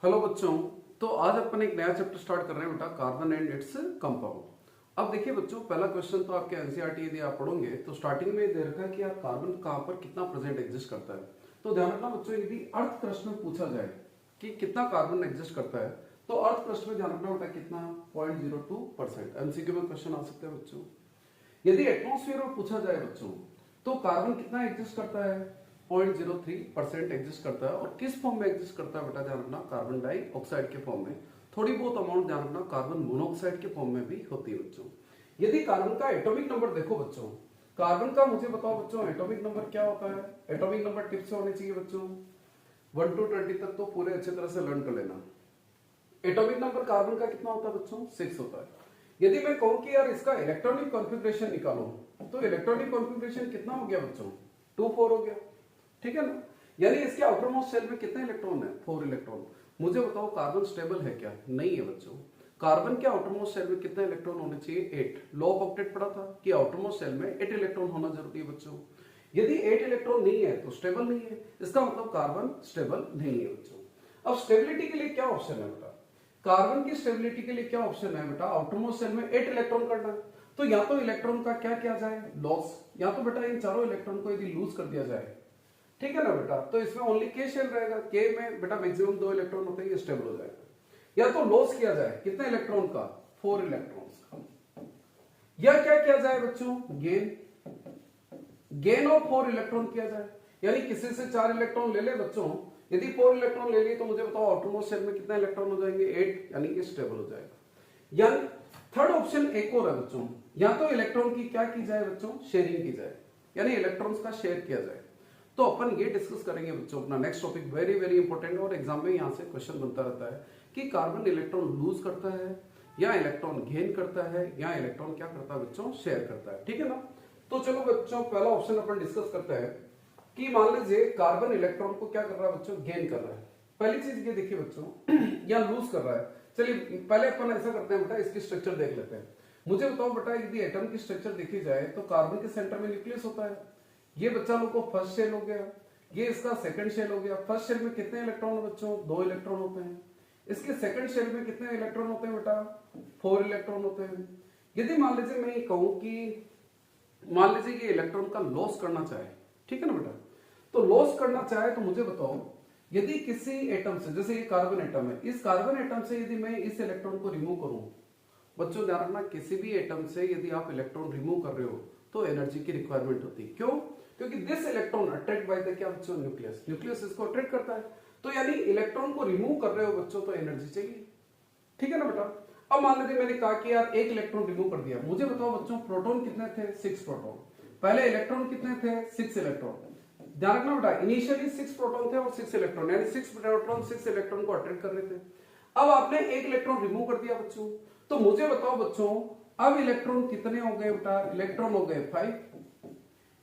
Hello बच्चों। तो आज अपन एक नया चैप्टर स्टार्ट कर रहे हैं बेटा, कार्बन एंड इट्स कंपाउंड। अब देखिए बच्चों, पहला क्वेश्चन तो आपके एनसीईआरटी यदि आप पढ़ोगे तो स्टार्टिंग में दे रखा है कि यार कार्बन कहाँ पर कितना प्रेजेंट एग्जिस्ट करता है। तो ध्यान रखना बच्चों, यदि अर्थ क्रस्ट में पूछा जाए कि कितना कार्बन एग्जिस्ट करता है तो अर्थ क्रस्ट में ध्यान रखना बेटा कितना 0.02%। एमसीक्यू में क्वेश्चन आ सकते हैं बच्चों। यदि एटमॉस्फेयर में पूछा जाए बच्चों तो कार्बन कितना एग्जिस्ट करता है 0.03% एग्जिस्ट करता है। और किस फॉर्म में एग्जिस्ट करता है बेटा, ध्यान रखना कार्बन डाइऑक्साइड के फॉर्म में। थोड़ी बहुत अमाउंट ध्यान रखना कार्बन मोनोऑक्साइड के फॉर्म में भी होती है बच्चों। यदि कार्बन का एटॉमिक नंबर देखो बच्चों, कार्बन का मुझे बताओ बच्चों एटॉमिक नंबर क्या होता है। एटॉमिक नंबर टिप से होने चाहिए बच्चों 1 to 20 तक तो पूरे अच्छे तरह से लर्न कर लेना। एटॉमिक नंबर कार्बन का कितना होता है बच्चों 6 होता है। यदि मैं कहूं कि यार इसका इलेक्ट्रॉनिक कॉन्फ़िगरेशन निकालो तो इलेक्ट्रॉनिक कॉन्फ़िगरेशन कितना हो गया बच्चों 2 4 हो गया, ठीक है ना। यानी इसके आउटर मोस्ट शेल में कितने इलेक्ट्रॉन है 4 इलेक्ट्रॉन। मुझे बताओ कार्बन स्टेबल है क्या, नहीं है बच्चों। कार्बन के आउटर मोस्ट शेल में कितने इलेक्ट्रॉन होने चाहिए 8। लॉ ऑफ ऑक्टेट पढ़ा था कि आउटर मोस्ट शेल में 8 इलेक्ट्रॉन होना जरूरी है बच्चों। यदि 8 इलेक्ट्रॉन नहीं है तो स्टेबल नहीं है, इसका मतलब कार्बन स्टेबल नहीं है बच्चों। अब स्टेबिलिटी के लिए क्या ऑप्शन है बेटा, कार्बन की स्टेबिलिटी के लिए क्या ऑप्शन है बेटा, आउटर मोस्ट शेल में 8 इलेक्ट्रॉन करना है। तो या तो इलेक्ट्रॉन का क्या किया जाए लॉस, या तो बेटा इन चारों इलेक्ट्रॉन को यदि लूज कर दिया जाए, ठीक है ना बेटा, तो इसमें ओनली के शेल रहेगा। के में बेटा मैक्सिमम 2 इलेक्ट्रॉन होते हैं, ये स्टेबल हो जाएगा। या तो लॉस किया जाए कितने इलेक्ट्रॉन का 4 इलेक्ट्रॉन, या क्या किया जाए बच्चों गेन ऑफ 4 इलेक्ट्रॉन किया जाए। यानी किसी से 4 इलेक्ट्रॉन ले ले बच्चों, यदि 4 इलेक्ट्रॉन ले लिए तो मुझे बताओ आउटरमोस्ट शेल में कितने इलेक्ट्रॉन हो जाएंगे 8, यानी कि स्टेबल हो जाएगा। यानी थर्ड ऑप्शन एक और है बच्चों, या तो इलेक्ट्रॉन की क्या की जाए बच्चों शेयरिंग की जाए, यानी इलेक्ट्रॉन्स का शेयर किया जाए। तो अपन ये डिस्कस करेंगे बच्चों अपना next topic, very very important और एग्जाम में यहां से क्वेश्चन बनता रहता है कि कार्बन इलेक्ट्रॉन लूज करता है या इलेक्ट्रॉन गेन करता है या इलेक्ट्रॉन क्या करता है बच्चों शेयर करता है, ठीक है ना। तो चलो बच्चों पहला ऑप्शन अपन डिस्कस करते हैं कि मान लीजिए कार्बन इलेक्ट्रॉन को क्या कर रहा है बच्चों गेन कर रहा है। पहली चीज ये देखिए बच्चों या लूज कर रहा है। चलिए पहले अपन ऐसा करते हैं बेटा, इसकी स्ट्रक्चर देख लेते हैं। मुझे बताओ बेटा यदि एटम की स्ट्रक्चर देखी जाए तो कार्बन के सेंटर में न्यूक्लियस होता है। ये बच्चा लोग को फर्स्ट शेल हो गया, ये इसका सेकंड शेल हो गया। फर्स्ट शेल में कितने इलेक्ट्रॉन बच्चों 2 इलेक्ट्रॉन होते हैं। इसके सेकंड शेल में कितने इलेक्ट्रॉन होते हैं बेटा 4 इलेक्ट्रॉन होते हैं। यदि मान लीजिए मैं ये कहूं कि मान लीजिए कि इलेक्ट्रॉन का लॉस करना चाहे, ठीक है ना बेटा, तो लॉस करना चाहे तो मुझे बताओ यदि किसी एटम से, जैसे ये कार्बन एटम है, इस कार्बन एटम से यदि मैं इस इलेक्ट्रॉन को रिमूव करूं, बच्चों ध्यान रखना किसी भी एटम से यदि आप इलेक्ट्रॉन रिमूव कर रहे हो तो एनर्जी की रिक्वायरमेंट होती है। क्यों, क्योंकि this electron attract by the क्या बच्चों न्यूक्लियस, न्यूक्लियस इसको अट्रैक्ट करता है। तो यानी इलेक्ट्रॉन को रिमूव कर रहे हो बच्चों तो एनर्जी चाहिए, ठीक है ना बेटा। अब मान लीजिए मैंने कहा कि यार 1 इलेक्ट्रॉन रिमूव कर दिया, मुझे बताओ बच्चों प्रोटॉन कितने थे 6 प्रोटॉन। पहले इलेक्ट्रॉन कितने थे 6 इलेक्ट्रॉन। ध्यान रखना बेटा इनिशियली 6 प्रोटॉन थे और 6 इलेक्ट्रॉन, यानी 6 प्रोटॉन 6 इलेक्ट्रॉन को अट्रैक्ट कर रहे थे। अब आपने 1 इलेक्ट्रॉन रिमूव कर दिया बच्चों, तो मुझे बताओ बच्चों अब इलेक्ट्रॉन कितने हो गए बेटा, इलेक्ट्रॉन हो गए 5।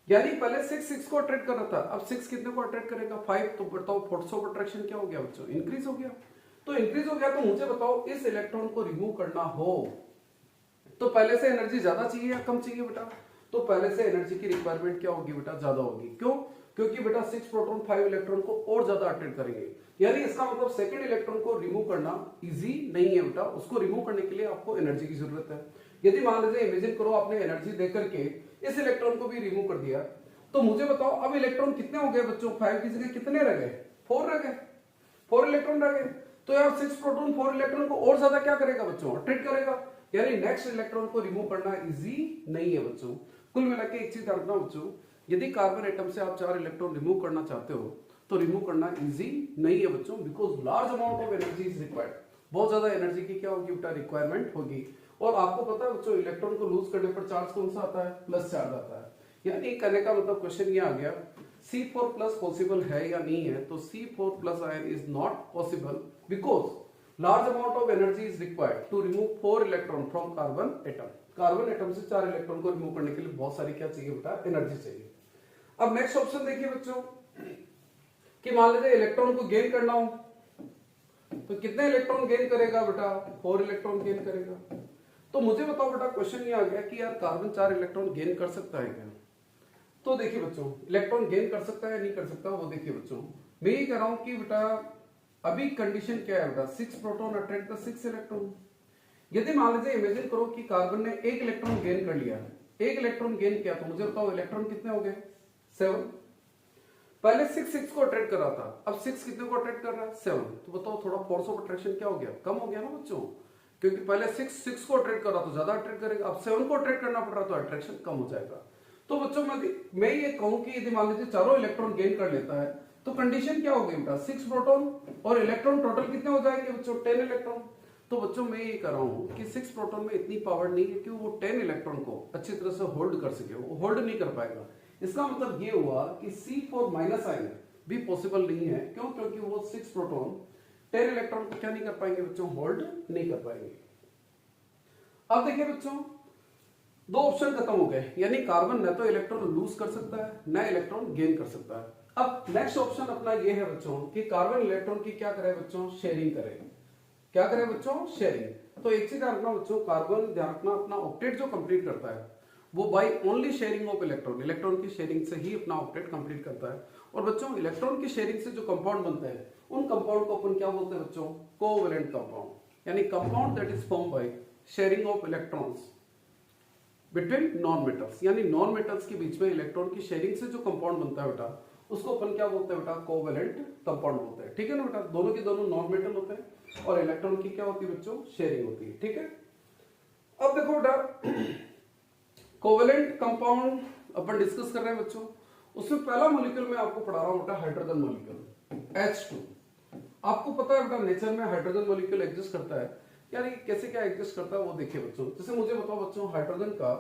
यानी पहले 6 को अट्रैक्ट कर रहा था, अब 6 कितने को अट्रैक्ट करेगा 5। तो बताओ फोर्स ऑफ अट्रैक्शन क्या हो गया बच्चों, इंक्रीज हो गया। तो इंक्रीज हो गया तो मुझे बताओ इस इलेक्ट्रॉन को रिमूव करना हो तो पहले से एनर्जी ज्यादा चाहिए या कम चाहिए बेटा, तो पहले से एनर्जी की रिक्वायरमेंट क्या होगी बेटा ज्यादा होगी। क्यों, क्योंकि बेटा 6 प्रोटॉन 5 इलेक्ट्रॉन को और ज्यादा अट्रैक्ट करेंगे। यानी इसका मतलब सेकंड इलेक्ट्रॉन को रिमूव करना इजी नहीं है बेटा, उसको रिमूव करने के लिए आपको एनर्जी की जरूरत है। यदि मान लीजिए इमेजिन करो आपने एनर्जी देकर के इस इलेक्ट्रॉन को भी रिमूव कर दिया, तो मुझे बताओ अब इलेक्ट्रॉन कितने हो गए बच्चों 5 की जगह कितने रह गए 4 रह गए, 4 इलेक्ट्रॉन रह गए। तो यार 6 प्रोटॉन 4 इलेक्ट्रॉन को और ज्यादा क्या करेगा बच्चों अट्रैक्ट करेगा। यानी नेक्स्ट इलेक्ट्रॉन को रिमूव करना इजी नहीं है बच्चों। कुल मिला के एक चीज ध्यान रखना बच्चों, यदि कार्बन एटम से आप 4 इलेक्ट्रॉन रिमूव करना चाहते हो तो रिमूव करना इजी नहीं है बच्चों, because large amount of energy is required. बहुत ज्यादा एनर्जी की क्या होगी बेटा रिक्वायरमेंट होगी। और आपको पता है बच्चों इलेक्ट्रॉन को लूज करने पर चार्ज कौन सा आता है प्लस चार्ज आता है। यानी कहने का मतलब क्वेश्चन ये आ गया C4 प्लस पॉसिबल है या नहीं है, तो C4 plus ion is not possible because large amount of energy is required to remove 4 electron from carbon atom. Carbon atom से 4 इलेक्ट्रॉन को रिमूव करने के लिए बहुत सारी क्या चाहिए बेटा एनर्जी चाहिए। अब नेक्स्ट ऑप्शन देखिए बच्चों कि मान लीजिए इलेक्ट्रॉन को गेन करना हो तो कितने इलेक्ट्रॉन गेन करेगा बेटा 4 इलेक्ट्रॉन गेन करेगा। तो मुझे बताओ बेटा क्वेश्चन ये आ गया कि यार कार्बन 4 इलेक्ट्रॉन गेन कर सकता है क्या। तो देखिए बच्चों इलेक्ट्रॉन गेन कर सकता है नहीं कर सकता वो देखिए बच्चों, मैं ये कह रहा हूं कि बेटा अभी कंडीशन क्या है बेटा, 6 प्रोटॉन अट्रैक्ट द 6 इलेक्ट्रॉन। यदि मान लीजिए इमेजिन करो कि कार्बन ने 1 इलेक्ट्रॉन गेन कर लिया, 1 इलेक्ट्रॉन गेन किया, तो मुझे बताओ इलेक्ट्रॉन कितने हो गए, 7। पहले 6 को अट्रैक्ट कर रहा था, अब 6 कितने को अट्रैक्ट कर रहा है, 7। तो बताओ थोड़ा फोर्स ऑफ अट्रैक्शन क्या हो गया, कम हो गया ना बच्चों, क्योंकि पहले 6 को अट्रैक्ट कर रहा तो ज्यादा अट्रैक्ट करेगा, अब 7 को अट्रैक्ट करना पड़ रहा तो अट्रैक्शन कम हो जाएगा। तो बच्चों मैं ये कहूं कि यदि मान लीजिए चारों इलेक्ट्रॉन गेन कर लेता है तो कंडीशन क्या होगी बेटा, 6 प्रोटॉन और इलेक्ट्रॉन टोटल कितने हो जाएंगे बच्चों, 10 इलेक्ट्रॉन। तो बच्चों मैं ये कह रहा हूं कि 6 प्रोटॉन में इतनी पावर नहीं है कि वो 10 इलेक्ट्रॉन को अच्छी तरह से होल्ड कर सके, वो होल्ड नहीं कर पाएगा। इसका मतलब ये हुआ कि C4 माइनस आयन भी पॉसिबल नहीं है, क्यों, क्योंकि वो 6 प्रोटॉन 10 इलेक्ट्रॉन को क्या नहीं कर पाएंगे बच्चों, होल्ड नहीं कर पाएंगे। अब देखिए बच्चों, दो ऑप्शन खत्म हो गए, यानी कार्बन न तो इलेक्ट्रॉन लूज कर सकता है न इलेक्ट्रॉन गेन कर सकता है। अब नेक्स्ट ऑप्शन अपना ये है बच्चों कि कार्बन इलेक्ट्रॉन की क्या करे बच्चों, शेयरिंग करे। क्या करे बच्चों, शेयरिंग। तो एक चीज ध्यान रखना बच्चों, कार्बन ध्यान रखना अपना ऑक्टेट जो कंप्लीट करता है वो by only sharing of electron, electron की शेयरिंग से ही अपना ऑक्टेट कंप्लीट करता है। और बच्चों इलेक्ट्रॉन की शेयरिंग से जो कंपाउंड बनते हैं उन कंपाउंड को अपन क्या बोलते हैं बच्चों, कोवैलेंट कंपाउंड, यानी compound that is form by sharing of electrons between non metals, यानी नॉन मेटल्स के बीच में इलेक्ट्रॉन की शेयरिंग से जो कंपाउंड बनता है बेटा उसको अपन क्या बोलते हैं बेटा, कोवैलेंट कंपाउंड बोलते हैं। ठीक है ना बेटा, दोनों के दोनों नॉन मेटल होते हैं और इलेक्ट्रॉन की क्या होती है बच्चों, शेयरिंग होती है। ठीक है, अब देखो बेटा कोवैलेंट कंपाउंड अपन डिस्कस कर रहे हैं बच्चों, उसमें पहला मॉलिक्यूल मैं आपको पढ़ा रहा हूं बेटा, हाइड्रोजन मॉलिक्यूल H2। आपको पता है बेटा नेचर में हाइड्रोजन मॉलिक्यूल एग्जिस्ट करता है, यार ये कैसे क्या एग्जिस्ट करता है वो देखिए बच्चों। जैसे मुझे बताओ बच्चों हाइड्रोजन का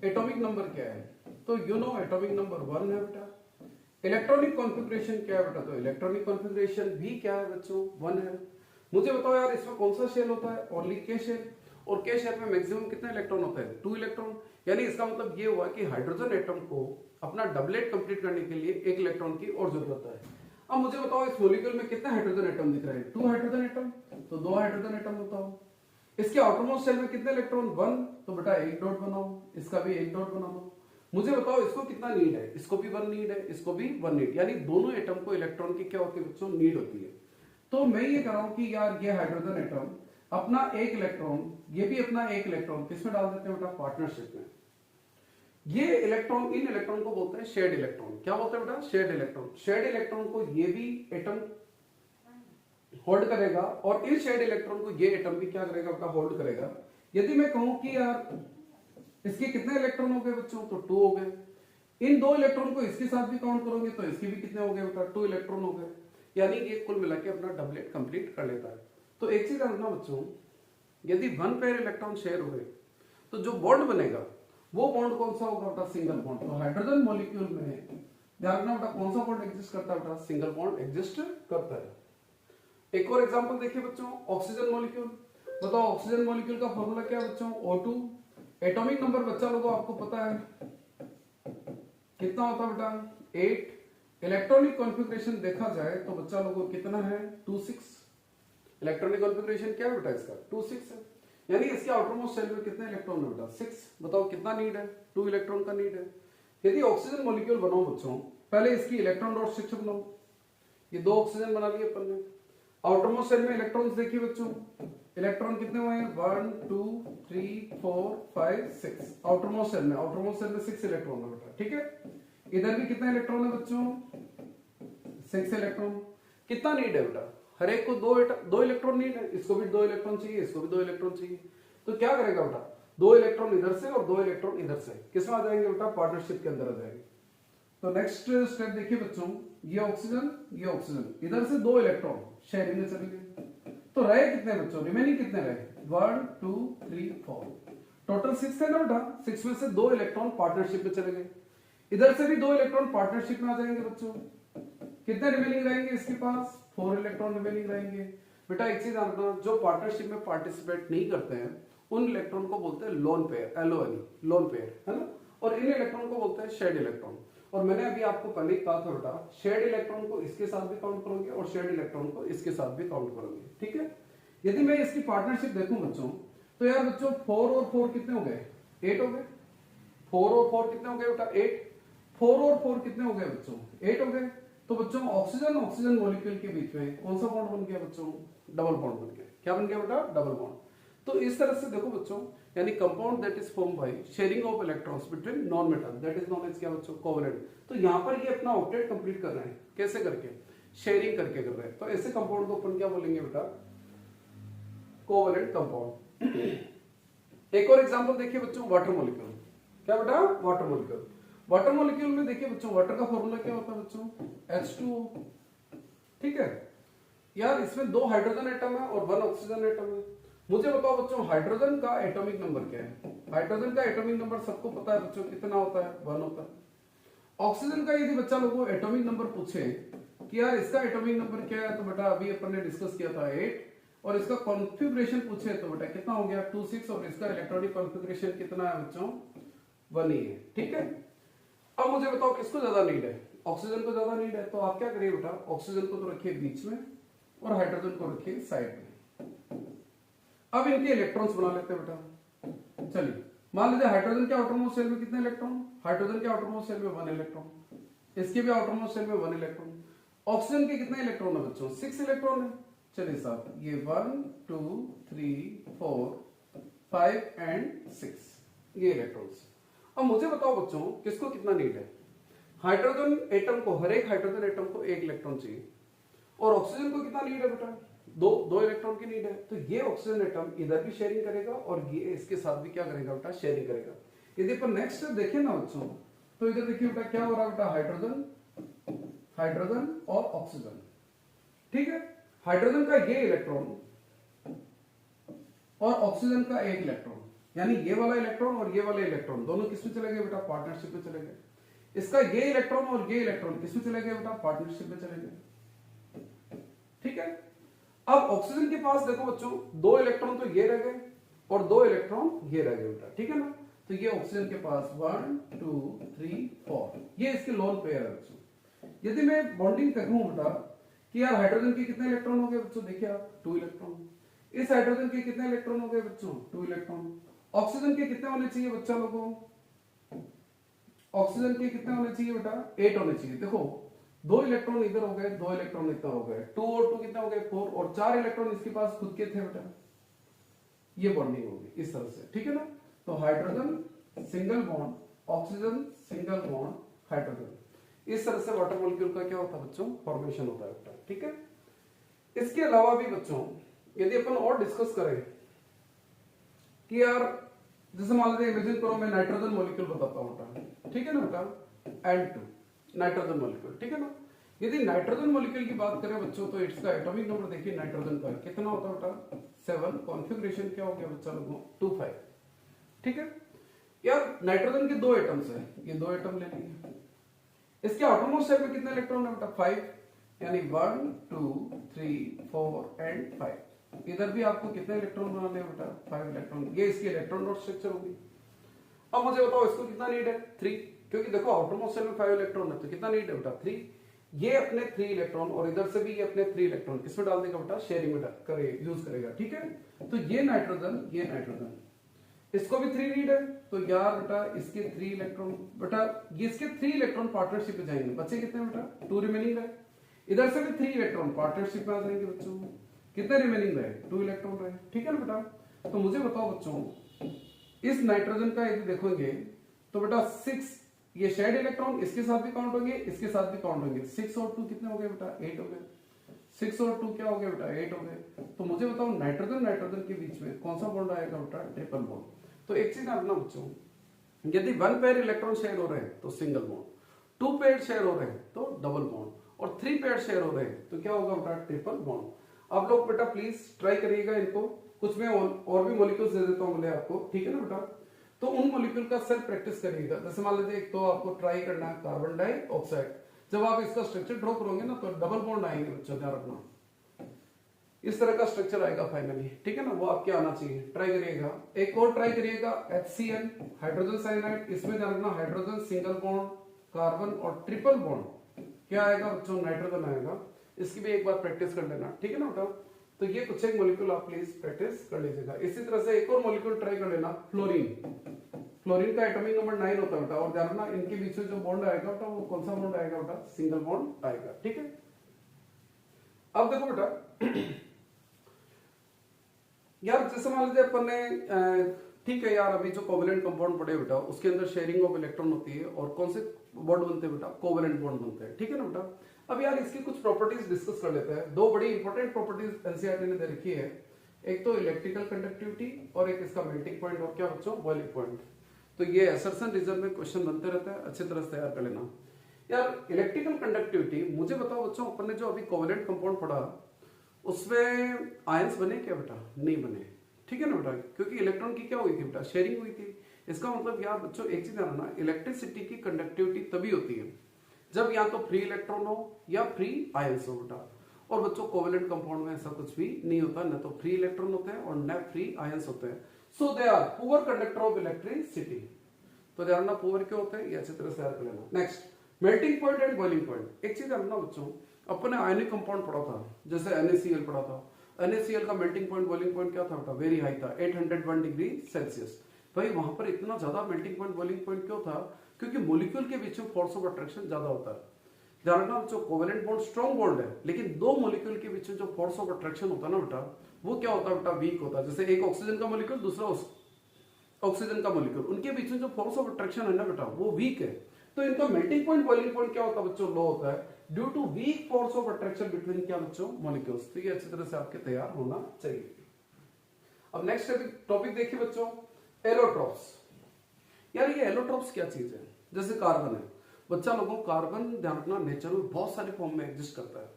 एटॉमिक नंबर क्या है, तो यू नो एटॉमिक नंबर 1 है बेटा। इलेक्ट्रॉनिक कॉन्फ़िगरेशन क्या है बेटा, तो इलेक्ट्रॉनिक कॉन्फ़िगरेशन भी क्या है बच्चों, 1 है। मुझे बताओ यार इसमें कौन सा शेल होता है, ओनली के शेल, और के शेल में मैक्सिमम कितने इलेक्ट्रॉन होते हैं, 2 इलेक्ट्रॉन। यानी इसका मतलब ये हुआ कि हाइड्रोजन एटम को अपना डबलेट कंप्लीट करने के लिए 1 इलेक्ट्रॉन की और जरूरत है। अब मुझे बताओ इस मॉलिक्यूल में कितने हाइड्रोजन एटम दिख रहे हैं, 2 हाइड्रोजन एटम, तो 2 हाइड्रोजन एटम बताओ। इसके आउटरमोस्ट शेल में कितने इलेक्ट्रॉन, 1, तो बेटा 1 डॉट बनाओ, इसका भी 1 डॉट बना दो। मुझे बताओ इसको कितना नीड है, इसको भी 1 नीड है, इसको भी 1 नीड, यानी दोनों एटम को इलेक्ट्रॉन की क्या होती है बच्चों, नीड होती है। तो मैं ये कह रहा हूं कि यार ये हाइड्रोजन एटम अपना 1 इलेक्ट्रॉन, ये भी अपना 1 इलेक्ट्रॉन किसमें डाल देते हैं बेटा, पार्टनरशिप में। ये इलेक्ट्रॉन, इन इलेक्ट्रॉन को बोलते हैं शेयर्ड इलेक्ट्रॉन। क्या बोलते हैं बेटा, शेयर्ड इलेक्ट्रॉन। शेयर्ड इलेक्ट्रॉन को ये भी एटम होल्ड करेगा और इस शेयर्ड इलेक्ट्रॉन को ये एटम भी क्या करेगा बेटा, होल्ड करेगा। यदि मैं कहूं कि यार इसके कितने इलेक्ट्रॉन हो गए बच्चों, तो 2 हो गए। इन 2 इलेक्ट्रॉन को इसके साथ भी काउंट करोगे तो इसके भी कितने हो गए बेटा, 2 इलेक्ट्रॉन हो गए। यानी ये कुल मिला के अपना डबलेट कंप्लीट कर लेता है। तो एक चीज जानना बच्चों, यदि 1 पेयर इलेक्ट्रॉन शेयर हुए तो जो बॉन्ड बनेगा वो बॉन्ड कौन सा होगा बेटा, सिंगल बॉन्ड। तो हाइड्रोजन मॉलिक्यूल में ध्यान रखना बेटा कौन सा बॉन्ड एग्जिस्ट करता है बेटा, सिंगल बॉन्ड एग्जिस्ट करता है। एक और एग्जांपल देखिए बच्चों, ऑक्सीजन मॉलिक्यूल। बताओ ऑक्सीजन मॉलिक्यूल का फॉर्मूला क्या है बच्चों, O2। एटॉमिक नंबर बच्चा लोगों आपको पता है कितना होता है बेटा, 8। इलेक्ट्रॉनिक कॉन्फ़िगरेशन देखा जाए तो बच्चा लोगों कितना है, 2,6। इलेक्ट्रॉनिक कॉन्फ़िगरेशन क्या है बेटा इसका, 2,6 है। यानी इसके आउटरमोस्ट शेल में कितने इलेक्ट्रॉन है बेटा, 6। बताओ कितना नीड है, 2 इलेक्ट्रॉन का नीड है। यदि ऑक्सीजन मॉलिक्यूल बनाओ बच्चों, पहले इसकी इलेक्ट्रॉन डॉट स्ट्रक्चर बनाओ। ये 2 ऑक्सीजन बना लिए अपन ने। आउटरमोस्ट शेल में इलेक्ट्रॉन्स देखिए बच्चों, इलेक्ट्रॉन कितने हुए हैं, 1 2 3 4 5 6। आउटरमोस्ट शेल में 6 इलेक्ट्रॉन है बेटा। ठीक है, इधर भी कितने इलेक्ट्रॉन है बच्चों, 6 इलेक्ट्रॉन। कितना नीड है बेटा, हर एक को 2 इलेक्ट्रॉन नीड है, इसको भी 2 इलेक्ट्रॉन चाहिए, इसको भी 2 इलेक्ट्रॉन चाहिए। तो क्या करेगा बेटा, 2 इलेक्ट्रॉन इधर से और 2 इलेक्ट्रॉन इधर से किसमें आ जाएंगे बेटा, पार्टनरशिप के अंदर आ जाएंगे। तो नेक्स्ट स्टेप देखिए बच्चों, ये ऑक्सीजन, इधर से 2 इलेक्ट्रॉन शेयरिंग में चले गए। तो रहे कितने बच्चों, रिमेनिंग कितने रहे, 1 2 3 4, टोटल 6 है ना बेटा। 6 में से 2 इलेक्ट्रॉन पार्टनरशिप में चले गए, इधर से भी 2 इलेक्ट्रॉन पार्टनरशिप में आ जाएंगे बच्चों। कितने रिमेनिंग रहेंगे इसके पास, 4 इलेक्ट्रॉन रिमेनिंग रहेंगे। बेटा एक चीज जानना, जो पार्टनरशिप में पार्टिसिपेट नहीं करते हैं उन इलेक्ट्रॉन को बोलते हैं lone pair, LONE, lone pair, है ना। और इन इलेक्ट्रॉन को बोलते हैं शेयर्ड इलेक्ट्रॉन। और मैंने अभी आपको पहले ही कहा था बेटा, शेयर्ड इलेक्ट्रॉन को इसके साथ भी काउंट करोगे और शेयर्ड इलेक्ट्रॉन को इसके साथ भी काउंट करोगे। ठीक है, यदि मैं इसकी पार्टनरशिप देखूं बच्चों, तो यार बच्चों 4 और 4 कितने हो गए, 8 हो गए। 4 और 4 कितने हो गए बेटा, 8। 4 और 4 कितने हो गए बच्चों, 8 हो गए। तो बच्चों ऑक्सीजन ऑक्सीजन मॉलिक्यूल के बीच में कौन सा बॉन्ड बन गया बच्चों? डबल बॉन्ड बन गया। क्या बन गया बेटा? Double bond. तो इस तरह से देखो बच्चों, यानी compound that is form by sharing of electrons between non metal that is known as क्या बच्चों? कोवैलेंट। तो यहाँ पर ये अपना ऑक्टेट कंप्लीट कर रहे हैं, कैसे करके? शेयरिंग करके कर रहे हैं। तो ऐसे कंपाउंड को अपन क्या बोलेंगे बेटा? Covalent compound. एक और एग्जांपल देखिए बच्चों, वाटर मॉलिक्यूल। क्या बेटा? Water molecule. वाटर मॉलिक्यूल में देखिए बच्चों, वाटर का फॉर्मूला क्या होता है बच्चों? H2O। ठीक है यार, इसमें 2 हाइड्रोजन एटम है और 1 ऑक्सीजन एटम है। मुझे बताओ बच्चों, हाइड्रोजन का एटॉमिक नंबर क्या है? हाइड्रोजन का एटॉमिक नंबर सबको पता है बच्चों, कितना होता है? 1 होता है। ऑक्सीजन का यदि बच्चा लोगों को एटॉमिक नंबर पूछे कि यार इसका एटॉमिक नंबर क्या है, तो बेटा अभी अपन ने डिस्कस किया था 8, और इसका कॉन्फ़िगरेशन पूछे तो बेटा कितना हो गया? 2 6, और इसका इलेक्ट्रॉनिक कॉन्फ़िगरेशन कितना है बच्चों? 1 ही है। ठीक है, अब मुझे बताओ किसको ज्यादा नीड है? ऑक्सीजन को ज्यादा नीड है। तो आप क्या करिए बेटा, ऑक्सीजन को तो रखिए बीच में और हाइड्रोजन को रखिए साइड में। अब इनके इलेक्ट्रॉन्स बना लेते हैं बेटा। चलिए मान लीजिए हाइड्रोजन के आउटरमोस्ट शेल में कितने इलेक्ट्रॉन? हाइड्रोजन के आउटरमोस्ट शेल में 1 इलेक्ट्रॉन, इसके भी आउटरमोस्ट शेल में 1 इलेक्ट्रॉन। ऑक्सीजन के कितने इलेक्ट्रॉन है बच्चों? 6 इलेक्ट्रॉन है। चलिए साहब, ये 1 2 3 4 5 एंड 6 ये इलेक्ट्रॉन्स। अब मुझे बताओ बच्चों, किसको कितना नीड है? हाइड्रोजन एटम को, हर एक हाइड्रोजन एटम को 1 इलेक्ट्रॉन चाहिए, और ऑक्सीजन को कितना नीड है बेटा? 2 इलेक्ट्रॉन की नीड है। तो ये ऑक्सीजन एटम इधर भी शेयरिंग करेगा और ये इसके साथ भी क्या करेगा बेटा? शेयरिंग करेगा। यदि अपन नेक्स्ट स्टेप देखें ना बच्चों, तो इधर देखिए बेटा क्या हो रहा है बेटा? हाइड्रोजन हाइड्रोजन और ऑक्सीजन। ठीक है, हाइड्रोजन का ये इलेक्ट्रॉन और ऑक्सीजन का 1 इलेक्ट्रॉन, यानी ये वाला इलेक्ट्रॉन और ये वाला इलेक्ट्रॉन दोनों किसमें चले गए बेटा? पार्टनरशिप में चले गए। इसका ये इलेक्ट्रॉन और ये इलेक्ट्रॉन किसमें चले गए बेटा? पार्टनरशिप में चले गए। ठीक है, अब ऑक्सीजन के पास देखो बच्चों, 2 इलेक्ट्रॉन तो ये रह गए और 2 इलेक्ट्रॉन ये रह गए बेटा। ठीक है ना, तो ये ऑक्सीजन के पास 1 2 3 4 ये इसके लोन पेयर है बच्चों। यदि मैं बॉन्डिंग करूं बेटा कि यार हाइड्रोजन के कितने इलेक्ट्रॉन हो गए बच्चों? देखिए आप, 2 इलेक्ट्रॉन। इस हाइड्रोजन के कितने इलेक्ट्रॉन हो गए बच्चों? 2 इलेक्ट्रॉन। ऑक्सीजन के कितने होने चाहिए बच्चा लोगों? ऑक्सीजन के कितने होने चाहिए बेटा? 8 होने चाहिए। देखो 2 इलेक्ट्रॉन इधर हो गए, 2 इलेक्ट्रॉन इधर हो गए, 2 और 2 कितने हो गए? 4, और 4 इलेक्ट्रॉन इसके पास खुद के थे बेटा। ये बॉन्डिंग होगी इस तरह से। ठीक है ना, तो hydrogen single bond, oxygen single bond, hydrogen, इस तरह से वाटर मॉलिक्यूल का क्या होता है बच्चों? फॉर्मेशन होता है बेटा। ठीक है, इसके अलावा भी बच्चों यदि अपन और डिस्कस करें कि यार जैसे मान लीजिए इमेजिन करो मैं नाइट्रोजन मॉलिक्यूल बताता हूं बेटा। ठीक है ना बेटा, N2 नाइट्रोजन मॉलिक्यूल। ठीक है ना, यदि नाइट्रोजन मॉलिक्यूल की बात करें बच्चों, तो इसका एटॉमिक नंबर देखिए नाइट्रोजन का कितना होता है बेटा? 7। कॉन्फ़िगरेशन क्या हो गया बच्चा लोगों? 2 5। ठीक है यार, नाइट्रोजन के 2 एटम्स हैं, ये 2 एटम ले लेंगे। इसके आउटरमोस्ट शेल में कितने इलेक्ट्रॉन है बेटा? 5, यानी 1 2 3 4 एंड 5। इधर भी आपको कितने इलेक्ट्रॉन बनाने हैं बेटा? 5 इलेक्ट्रॉन। ये इसकी इलेक्ट्रॉन डॉट स्ट्रक्चर होगी। अब मुझे बताओ इसको कितना नीड है? 3, क्योंकि देखो आउटरमोस्ट शेल में 5 इलेक्ट्रॉन है, तो कितना नीड है बेटा? 3। ये अपने 3 इलेक्ट्रॉन और इधर से भी ये अपने 3 इलेक्ट्रॉन किसमें डाल देगा बेटा? शेयरिंग में करे यूज करेगा। ठीक है, तो ये नाइट्रोजन, ये नाइट्रोजन, इसको भी 3 नीड है। तो यार बेटा इसके 3 इलेक्ट्रॉन बेटा, ये इसके 3 इलेक्ट्रॉन पार्टनरशिप में जाएंगे। बच्चे कितने बेटा? 2 रिमेनिंग है। इधर से भी 3 इलेक्ट्रॉन पार्टनरशिप में आ जाएंगे बच्चों। कितने रिमेनिंग रहे? 2 इलेक्ट्रॉन रहे। ठीक है ना बेटा, तो मुझे बताओ बच्चों, इस नाइट्रोजन का यदि देखोगे तो बेटा 6 ये शेयर्ड इलेक्ट्रॉन इसके साथ भी काउंट होंगे, इसके साथ भी काउंट होंगे। 6 और 2 कितने हो गए बेटा? 8 हो गए। 6 और 2 क्या हो गया बेटा? 8 हो गए। तो मुझे बताओ नाइट्रोजन नाइट्रोजन के बीच में कौन सा बॉन्ड आएगा बेटा? Triple bond. तो एक चीज जानना बच्चों, यदि 1 पेयर इलेक्ट्रॉन शेयर हो रहे हैं तो सिंगल बॉन्ड, 2 पेयर शेयर हो रहे हैं तो डबल बॉन्ड, और 3 पेयर शेयर हो रहे हैं तो क्या होगा बेटा? Triple bond. आप लोग बेटा प्लीज ट्राई करिएगा इनको। कुछ मैं और भी मॉलिक्यूल्स दे देता हूं बोले आपको। ठीक है ना बेटा, तो उन मॉलिक्यूल का सेल्फ प्रैक्टिस करिएगा। जैसे मान लीजिए एक तो आपको ट्राई करना है कार्बन डाइऑक्साइड। जब आप इसका स्ट्रक्चर ड्रॉ करोगे ना तो डबल बॉन्ड आएंगे बच्चों, ध्यान रखना। इस तरह का स्ट्रक्चर आएगा फाइनली। ठीक है ना, वो आपके आना चाहिए। ट्राई करिएगा। एक और ट्राई करिएगा HCl हाइड्रोजन साइनाइड। इसमें ध्यान रखना हाइड्रोजन सिंगल बॉन्ड, कार्बन और ट्रिपल बॉन्ड क्या आएगा बच्चों? नाइट्रोजन आएगा। इसकी भी एक बार प्रैक्टिस कर लेना। ठीक है ना बेटा, तो ये कुछ एक मॉलिक्यूल आप प्लीज प्रैक्टिस कर लीजिएगा। इसी तरह से एक और मॉलिक्यूल ट्राई कर लेना, फ्लोरीन। फ्लोरीन का एटॉमिक नंबर 9 होता है बेटा, और ध्यान रखना इनके बीच में जो बॉन्ड आएगा बेटा वो कौन सा बॉन्ड आएगा बेटा, सिंगल बॉन्ड आएगा, ठीक है। अब देखो बेटा यार जैसे मान लीजिए अपन ने ठीक है यार, अभी जो कोवेलेंट कंपाउंड पड़े बेटा उसके अंदर शेयरिंग ऑफ इलेक्ट्रॉन होती है और कौन से बॉन्ड बनते हैं बेटा, कोवेलेंट बॉन्ड बनते हैं, ठीक है ना बेटा। अब यार इसकी कुछ प्रॉपर्टीज डिस्कस कर लेते हैं। दो बड़ी इंपॉर्टेंट प्रॉपर्टीज एनसीईआरटी ने दे रखी है, एक तो इलेक्ट्रिकल कंडक्टिविटी और एक इसका मेल्टिंग पॉइंट और क्या बच्चों, बॉइलिंग पॉइंट। तो ये असर्शन रीजन में क्वेश्चन बनते रहता है, अच्छी तरह से तैयार कर लेना। यार इलेक्ट्रिकल कंडक्टिविटी मुझे बताओ बच्चों, अपन ने जो अभी कोवेलेंट कंपाउंड पढ़ा उसमें आयंस बने क्या बेटा, नहीं बने, ठीक है ना बेटा, क्योंकि इलेक्ट्रॉन की क्या हुई थी बेटा, शेयरिंग हुई थी। इसका मतलब यार बच्चों एक चीज ध्यान रखना, इलेक्ट्रिसिटी की कंडक्टिविटी तभी होती है जब या तो फ्री इलेक्ट्रॉन हो या फ्री आयंस हो बेटा। और बच्चों कोवेलेंट कंपाउंड में ऐसा कुछ भी नहीं होता, न तो फ्री इलेक्ट्रॉन होते हैं और न फ्री आयंस होते हैं। So they are poor conductor of electricity. तो ध्यान रखना पुअर क्यों होते हैं, ये अच्छी तरह से याद कर लेना। Next melting point and boiling point. एक चीज ध्यान रखना बच्चों, अपन ने आयनिक कंपाउंड पढ़ा था, जैसे NaCl पढ़ा था। NaCl का मेल्टिंग पॉइंट बॉइलिंग पॉइंट क्या था बेटा, वेरी हाई था, 801 डिग्री सेल्सियस। भाई वहां पर इतना ज्यादा मेल्टिंग पॉइंट बॉइलिंग पॉइंट क्यों था, क्योंकि मॉलिक्यूल के बीच में फोर्स ऑफ अट्रैक्शन ज्यादा होता है। ध्यान रखना बच्चों, कोवेलेंट बॉन्ड स्ट्रॉन्ग बॉन्ड है, लेकिन दो मॉलिक्यूल के बीच में जो फोर्स ऑफ अट्रैक्शन होता है ना बेटा, वो क्या होता है बेटा, वीक होता है। जैसे एक ऑक्सीजन का मॉलिक्यूल दूसरा ऑक्सीजन का मॉलिक्यूल, उनके बीच में जो फोर्स ऑफ अट्रैक्शन है ना बेटा वो वीक है। तो इनका मेल्टिंग पॉइंट बॉइलिंग पॉइंट क्या होता है बच्चों, लो होता है, due to weak force of attraction between क्या बच्चों, मॉलिक्यूल्स। तो ये अच्छी तरह से आपके तैयार होना चाहिए। अब नेक्स्ट टॉपिक देखिए बच्चों, एलोट्रॉप्स। यार ये एलोट्रॉप्स क्या चीज है, जैसे कार्बन है बच्चा लोगों, कार्बन ध्यान रखना नेचर में बहुत सारे फॉर्म में एग्जिस्ट करता है,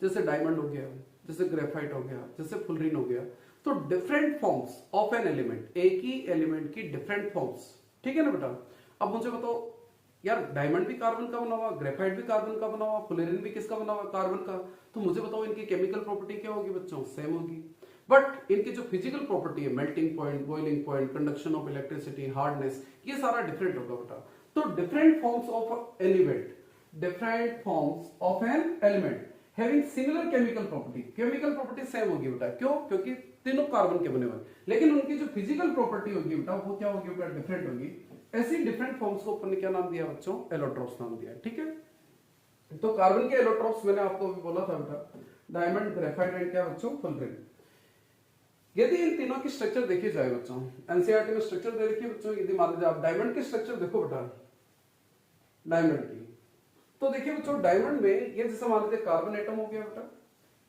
जैसे डायमंड हो गया, जैसे ग्रेफाइट हो गया, जैसे फुलरिन हो गया। तो different forms of an element, एक ही एलिमेंट की डिफरेंट फॉर्म्स, ठीक है ना बेटा। अब मुझे बताओ यार, डायमंड भी कार्बन का बना हुआ, ग्रेफाइट भी कार्बन का बना हुआ, फुलरिन भी किसका बना हुआ, कार्बन का। तो मुझे बताओ इनकी केमिकल प्रॉपर्टी क्या होगी बच्चों, सेम होगी, बट इनकी जो फिजिकल प्रॉपर्टी है, melting point, boiling point, conduction of electricity, hardness, ये सारा डिफरेंट होगा बेटा। तो different forms of element, different forms of an element having similar chemical property, chemical property same होगी बेटा। क्यों, क्योंकि तीनों कार्बन के बने हुए, लेकिन उनकी जो फिजिकल प्रॉपर्टी होगी बेटा वो क्या होगी बेटा, डिफरेंट होगी। ऐसी डिफरेंट फॉर्म्स को अपन ने क्या नाम दिया बच्चों, एलोट्रॉप्स नाम दिया, ठीक है। तो कार्बन के एलोट्रॉप्स मैंने आपको अभी बोला था बेटा, डायमंड, ग्रेफाइट एंड क्या बच्चों, फुलरिन। यदि इन तीनों की स्ट्रक्चर देखी जाए बच्चों, एनसीईआरटी में स्ट्रक्चर दे रखी है बच्चों, यदि मान लीजिए आप डायमंड की स्ट्रक्चर देखो बेटा, डायमंड की, तो देखिए बच्चों डायमंड में ये जैसे मान लीजिए कार्बन एटम हो गया बेटा,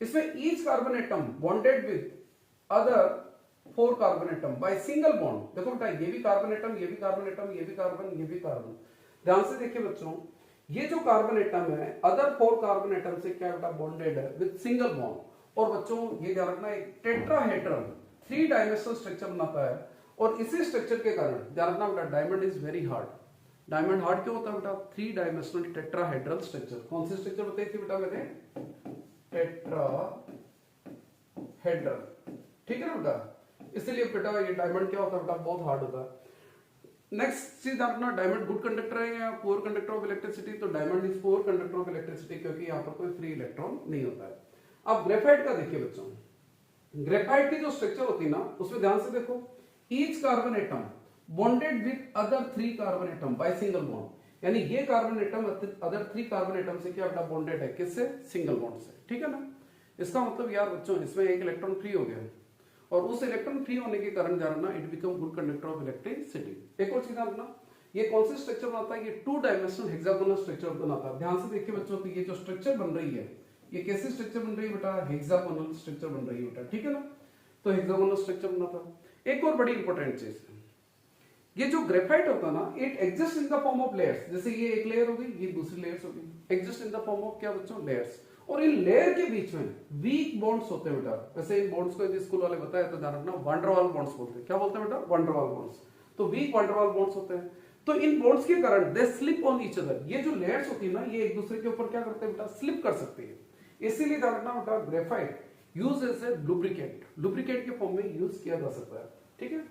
इसमें each carbon atom bonded with other 4 carbon atom by single bond. देखो बेटा ये भी कार्बन एटम, ये भी कार्बन एटम, ये भी कार्बन, ये भी कार्बन। ध्यान से देखिए बच्चों, ये जो कार्बन एटम है अदर 4 कार्बन एटम से क्या बेटा, बॉन्डेड है विद सिंगल बॉन्ड। और बच्चों ये ध्यान रखना, एक टेट्राहेड्रल 3 डायमेंशनल स्ट्रक्चर बनाता है, और इसी स्ट्रक्चर के कारण ध्यान रखना बेटा, diamond is very hard. Diamond hard क्यों होता है बेटा, 3 डायमेंशनल टेट्राहेड्रल स्ट्रक्चर। कौन सी स्ट्रक्चर बताई थी बेटा मैंने, टेट्राहेड्रल, ठीक है ना बेटा। इसलिए बेटा ये डायमंड क्या होता है बेटा, बहुत हार्ड होता है। नेक्स्ट चीज आपना, डायमंड गुड कंडक्टर है या पुअर कंडक्टर ऑफ इलेक्ट्रिसिटी, तो diamond is poor conductor of electricity, क्योंकि यहाँ पर कोई फ्री इलेक्ट्रॉन नहीं होता है। अब ग्रेफाइट का देखिए बच्चों, ग्रेफाइट की जो स्ट्रक्चर होती है ना, उसमें ध्यान से देखो, each carbon atom bonded with other 3 carbon atom by single bond. यानी ये carbon atom other 3 carbon atom से क्या बेटा, बॉन्डेड है, किससे, सिंगल बॉन्ड से, ठीक है ना। इसका मतलब यार बच्चों इसमें एक इलेक्ट्रॉन फ्री हो गया, और उस इलेक्ट्रॉन फ्री होने के कारण जानना, it become good conductor of electricity. एक और चीज जानना, ये कौन सी स्ट्रक्चर बनाता है, ये 2 डायमेंशनल हेक्सागोनल स्ट्रक्चर बनाता है। ध्यान से देखिए बच्चों, तो ये जो स्ट्रक्चर बन रही है, ये कैसी स्ट्रक्चर बन रही है बेटा, हेक्सागोनल स्ट्रक्चर बन रही है बेटा, ठीक है ना। तो हेक्सागोनल स्ट्रक्चर बनाता है। एक और बड़ी इंपॉर्टेंट चीज है, ये जो ग्रेफाइट होता है ना, it exist in the form of layers. जैसे ये एक लेयर हो गई, ये दूसरी लेयर्स हो गई, exist in the form of क्या बच्चों, लेयर्स। और इन लेयर के बीच में वीक बॉन्ड्स होते हैं बेटा। वैसे इन बॉन्ड्स को यदि स्कूल वाले बताया तो ध्यान रखना, वंडरवाल बॉन्ड्स बोलते हैं। क्या बोलते हैं बेटा, वंडरवाल बॉन्ड्स। तो वीक वंडरवाल बॉन्ड्स होते हैं। तो इन बॉन्ड्स के कारण दे स्लिप ऑन ईच अदर। ये जो लेयर्स होती है ना, ये एक दूसरे के ऊपर क्या करते हैं बेटा, स्लिप कर सकती है। इसीलिए ध्यान रखना बेटा, graphite use as a lubricant, lubricant के फॉर्म में यूज किया जा सकता है, ठीक है।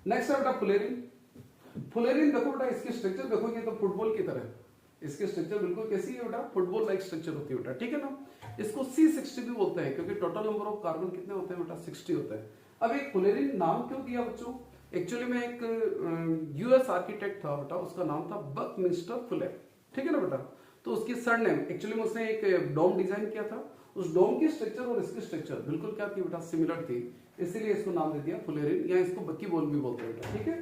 नेक्स्ट है बेटा फुलेरिन। फुलेरिन देखो बेटा, इसकी स्ट्रक्चर देखो, ये तो फुटबॉल की तरह, इसकी स्ट्रक्चर बिल्कुल कैसी है बेटा, फुटबॉल लाइक स्ट्रक्चर होती है बेटा, ठीक है ना। इसको C60 भी बोलते हैं, क्योंकि टोटल नंबर ऑफ कार्बन कितने होते हैं बेटा, 60 होते हैं। अब एक फुलेरिन नाम क्यों दिया बच्चों, एक्चुअली में एक यूएस आर्किटेक्ट था बेटा, उसका नाम था बकमिंस्टर फुलेर, ठीक है ना बेटा। तो उसकी सरनेम एक्चुअली में उसने एक डोम डिजाइन किया था, उस डोम की स्ट्रक्चर और इसकी स्ट्रक्चर बिल्कुल क्या थी बेटा, सिमिलर थी, इसीलिए इसको नाम दे दिया फुलेरिन, या इसको बक्की बॉल भी बोलते हैं बेटा, ठीक है।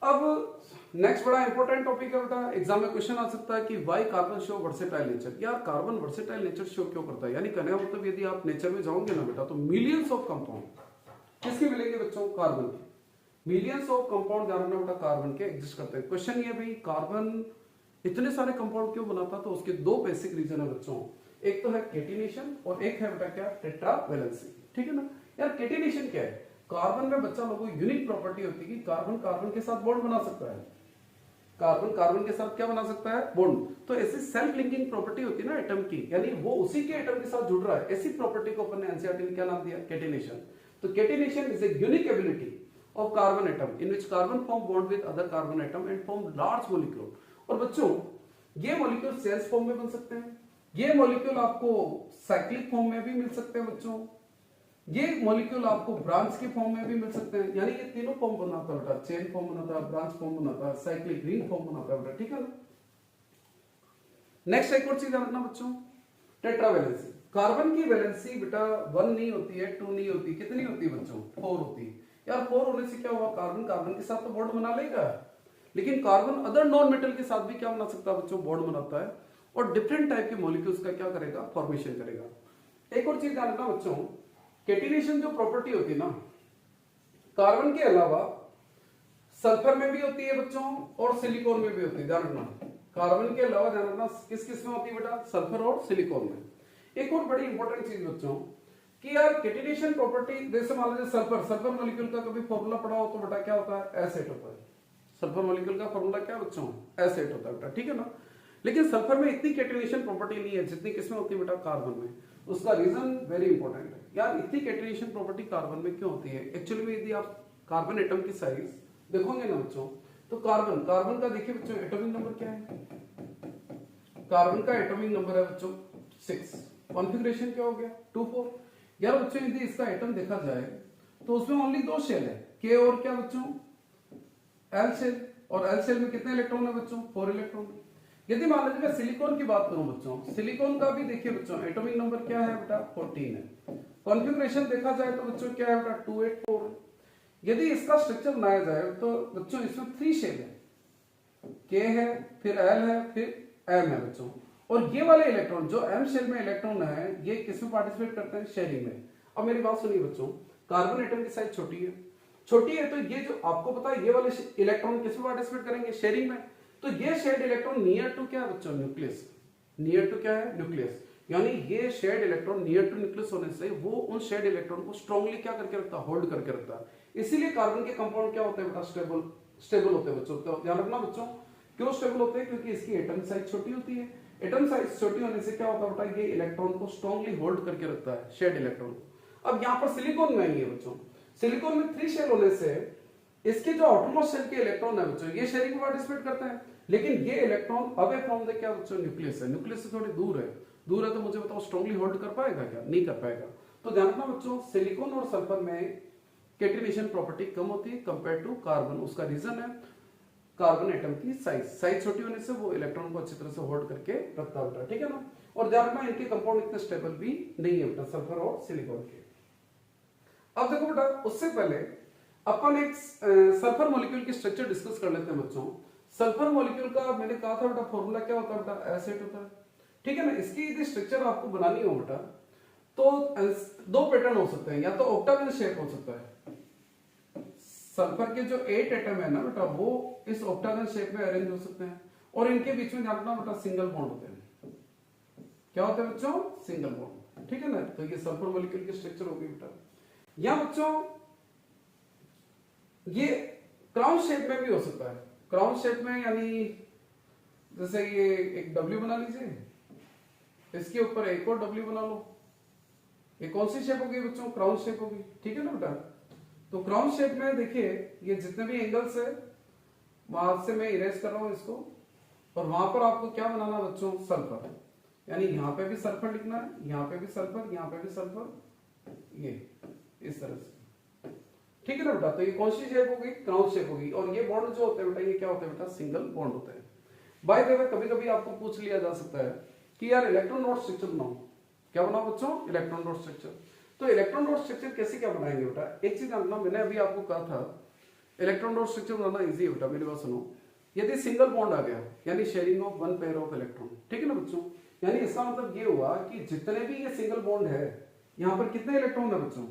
अब नेक्स्ट बड़ा इंपॉर्टेंट टॉपिक है बेटा, एग्जाम में क्वेश्चन आ सकता है कि why carbon show versatile nature. यार कार्बन वर्सेटाइल नेचर शो क्यों करता है, यानी कहने का मतलब यदि आप नेचर में जाओगे ना बेटा तो मिलियंस ऑफ कंपाउंड किसके मिलेंगे बच्चों, कार्बन के। मिलियंस ऑफ कंपाउंड ध्यान रखना बेटा कार्बन के एग्जिस्ट करते हैं। क्वेश्चन ये भाई कार्बन इतने सारे कंपाउंड क्यों बनाता, तो उसके दो बेसिक रीजन है बच्चों, एक तो है केटिनेशन और एक है बेटा क्या, टेट्रावैलेंसी, ठीक है ना। यार केटिनेशन क्या है, कार्बन में बच्चा लोगों को यूनिक प्रॉपर्टी होती है कि कार्बन कार्बन के साथ बॉन्ड बना सकता है, कार्बन कार्बन के साथ क्या बना सकता है, बॉन्ड। तो ऐसी सेल्फ लिंकिंग प्रॉपर्टी होती है ना एटम की, यानी वो उसी के एटम के साथ जुड़ रहा है, ऐसी प्रॉपर्टी को अपन ने एनसीईआरटी में क्या नाम दिया, केटिनेशन। तो catenation is a unique ability of carbon atom in which carbon form bond with other carbon atom and form large molecule. और बच्चों ये मॉलिक्यूल सेल्स फॉर्म में बन सकते हैं, ये मॉलिक्यूल आपको साइक्लिक फॉर्म में भी मिल सकते हैं बच्चों, ये मॉलिक्यूल आपको ब्रांच के फॉर्म में भी मिल सकते हैं, यानी ये तीनों फॉर्म बनाता है बेटा, चेन फॉर्म बनाता है, ब्रांच फॉर्म बनाता है, साइक्लिक रिंग फॉर्म बनाता है बेटा, ठीक है ना। नेक्स्ट एक और चीज रखना बच्चों, टेट्रावैलेंसी। कार्बन की वैलेंसी बेटा 1 नहीं होती है, 2 नहीं होती, कितनी होती है बच्चों, 4 होती है। यार 4 होने से क्या हुआ, कार्बन कार्बन के साथ तो बॉन्ड बना लेगा, लेकिन कार्बन अदर नॉन मेटल के साथ भी क्या बना सकता है बच्चों, बॉन्ड बनाता है, और डिफरेंट टाइप के मॉलिक्यूल्स का क्या करेगा, फॉर्मेशन करेगा। एक और चीज ध्यान रखना बच्चों, केटिनेशन जो प्रॉपर्टी होती है ना, कार्बन के अलावा सल्फर में भी होती है बच्चों और सिलिकॉन में भी होती है, ध्यान रखना। कार्बन के अलावा ध्यान रखना किस किस में होती है बेटा, सल्फर और सिलिकॉन में। एक और बड़ी इंपॉर्टेंट चीज बच्चों कि यार केटिनेशन प्रॉपर्टी, जैसे मान लीजिए सल्फर मॉलिक्यूल का कभी फॉर्मूला पढ़ा हो तो बेटा क्या होता है, एसेट होता है। सल्फर मॉलिक्यूल का फॉर्मूला क्या बच्चों, एसेट होता है बेटा, ठीक है ना। लेकिन सल्फर में इतनी केटिनेशन प्रॉपर्टी नहीं है जितनी किसमें होती है बेटा, कार्बन में। उसका रीजन वेरी इंपॉर्टेंट है यार, इतनी केटिनेशन प्रॉपर्टी कार्बन में क्यों होती है। एक्चुअली में यदि आप कार्बन एटम की साइज देखोगे ना बच्चों, तो कार्बन का देखिए बच्चों एटॉमिक नंबर क्या है, कार्बन का एटॉमिक नंबर है बच्चों 6, कॉन्फ़िगरेशन क्या हो गया 2 4। यार बच्चों यदि इसका एटम देखा जाए तो उसमें ओनली 2 शेल है, के और क्या बच्चों, एल शेल, और एल शेल में कितने इलेक्ट्रॉन है बच्चों, 4 इलेक्ट्रॉन। यदि मान लीजिए मैं सिलिकॉन की बात करूं बच्चों, सिलिकॉन का भी देखिए बच्चों एटॉमिक नंबर क्या है बेटा 14 है, कॉन्फ़िगरेशन देखा जाए तो बच्चों क्या है बेटा 284। यदि इसका स्ट्रक्चर बनाया जाए तो बच्चों इसमें 3 शेल है, के है, फिर एल है, फिर एम है बच्चों। और ये वाले इलेक्ट्रॉन जो एम शेल में इलेक्ट्रॉन है, ये किसमें पार्टिसिपेट करते हैं, शेयरिंग में। अब मेरी बात सुनिए बच्चों, कार्बन एटम की साइज छोटी है, तो ये जो आपको पता है ये वाले इलेक्ट्रॉन किसमें पार्टिसिपेट करेंगे, शेयरिंग में। तो ये शेयर्ड इलेक्ट्रॉन नियर टू क्या है बच्चों, न्यूक्लियस, नियर टू क्या है, न्यूक्लियस। यानी ये shared electron near to nucleus होने से वो उन शेयर्ड इलेक्ट्रॉन को स्ट्रांगली क्या करके रखता है, होल्ड करके रखता है। इसीलिए कार्बन के कंपाउंड क्या होते हैं बेटा, स्टेबल होते हैं बच्चों। तो ध्यान रखना बच्चों, क्यों स्टेबल होते हैं, क्योंकि इसकी एटम साइज छोटी होती है। एटम साइज छोटी होने से क्या होता है बेटा, ये इलेक्ट्रॉन को स्ट्रांगली होल्ड करके रखता है, शेयर्ड इलेक्ट्रॉन को। अब यहाँ पर सिलिकॉन में आएंगे बच्चों, सिलिकॉन में 3 शेल होने से इसके जो आउटरमोस्ट शेल के इलेक्ट्रॉन है बच्चों, ये शेयरिंग में पार्टिसिपेट करते हैं, लेकिन ये इलेक्ट्रॉन अवे फ्रॉम द क्या बच्चों, न्यूक्लियस है, न्यूक्लियस से थोड़ी दूर है तो मुझे बताओ स्ट्रांगली होल्ड कर पाएगा क्या, नहीं कर पाएगा। तो ध्यान रखना बच्चों, सिलिकॉन और सल्फर में केटिनेशन प्रॉपर्टी कम होती है कंपेयर टू कार्बन। उसका रीजन है कार्बन एटम की साइज छोटी होने से वो इलेक्ट्रॉन को अच्छी तरह से होल्ड करके रखता है, ठीक है ना। और ध्यान रखना इनके कंपाउंड इतने स्टेबल भी नहीं है बेटा, सल्फर और सिलिकॉन के। अब देखो बेटा, उससे पहले अपन एक सल्फर मॉलिक्यूल की स्ट्रक्चर डिस्कस कर लेते हैं बच्चों। सल्फर मॉलिक्यूल का मैंने कहा था बेटा फॉर्मूला क्या होता है बेटा, एसेट होता है, ठीक है ना। इसकी यदि स्ट्रक्चर आपको बनानी हो बेटा तो 2 पैटर्न हो सकते हैं, या तो ऑक्टागन शेप हो सकता है, सल्फर के जो 8 एटम है ना बेटा वो इस ऑक्टागन शेप में अरेंज हो सकते हैं, और इनके बीच में ध्यान रखना बेटा सिंगल बॉन्ड होते हैं। क्या होता है बच्चों, सिंगल बॉन्ड, ठीक है ना। तो ये सल्फर मॉलिक्यूल की स्ट्रक्चर होगी बेटा। या बच्चों ये क्राउन शेप में भी हो सकता है, क्राउन शेप में यानी जैसे ये एक डब्ल्यू बना लीजिए, इसके ऊपर एक और डब्ल्यू बना लो, ये कौन सी शेप होगी बच्चों, क्राउन शेप होगी, ठीक है ना बेटा। तो क्राउन शेप में देखिए ये जितने भी एंगल्स है वहां से मैं इरेज कर रहा हूं इसको, और वहां पर आपको क्या बनाना बच्चों, सल्फर, यानी यहां पे भी सल्फर लिखना है, यहां पे भी सल्फर, यहां पे भी सल्फर, ये इस तरह से, ठीक है ना बेटा। तो ये कौन सी शेप होगी, क्राउन शेप होगी। और ये बॉन्ड जो होते हैं बेटा, ये क्या होते हैं बेटा, सिंगल बॉन्ड होते हैं। बाय द वे कभी कभी आपको पूछ लिया जा सकता है कि यार इलेक्ट्रॉन डॉट स्ट्रक्चर बनाओ। क्या बनाओ बच्चों, इलेक्ट्रॉन डॉट स्ट्रक्चर। तो इलेक्ट्रॉन डॉट स्ट्रक्चर कैसे क्या बनाएंगे बेटा, एक चीज जानना, मैंने अभी आपको कहा था इलेक्ट्रॉन डॉट स्ट्रक्चर बनाना इजी है बेटा। मेरी बात सुनो, यदि सिंगल बॉन्ड आ गया यानी sharing of one pair of electron, ठीक है ना बच्चों, यानी इसका मतलब ये हुआ कि जितने भी ये सिंगल बॉन्ड है, यहां पर कितने इलेक्ट्रॉन है बच्चों,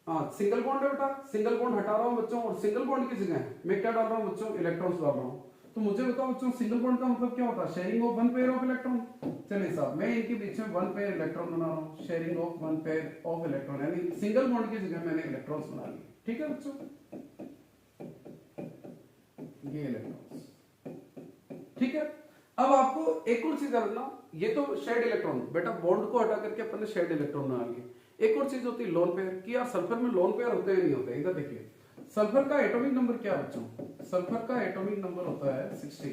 हाँ सिंगल बॉन्ड है बेटा। सिंगल बॉन्ड हटा रहा हूं बच्चों, और सिंगल बॉन्ड की जगह मैं क्या डाल रहा हूं बच्चों, इलेक्ट्रॉन्स डाल रहा हूं। तो मुझे बताओ बच्चों, सिंगल बॉन्ड का मतलब क्या होता है, sharing of one pair of electron. चलिए साहब, मैं इनके बीच में वन पेयर इलेक्ट्रॉन बना रहा हूं, sharing of one pair of electron, यानी सिंगल बॉन्ड की जगह मैंने इलेक्ट्रॉन्स बना लिए। ठीक है बच्चों, ये इलेक्ट्रॉन्स, ठीक है। अब आपको एक और चीज जानना, ये तो शेयर्ड इलेक्ट्रॉन बेटा, बॉन्ड को हटा करके अपन ने शेयर्ड इलेक्ट्रॉन बना लिए। एक और चीज होती है लोन पेयर की। यार सल्फर में लोन पेयर होते हैं नहीं होते, इधर देखिए, सल्फर का एटॉमिक नंबर क्या है बच्चों, सल्फर का एटॉमिक नंबर होता है 16।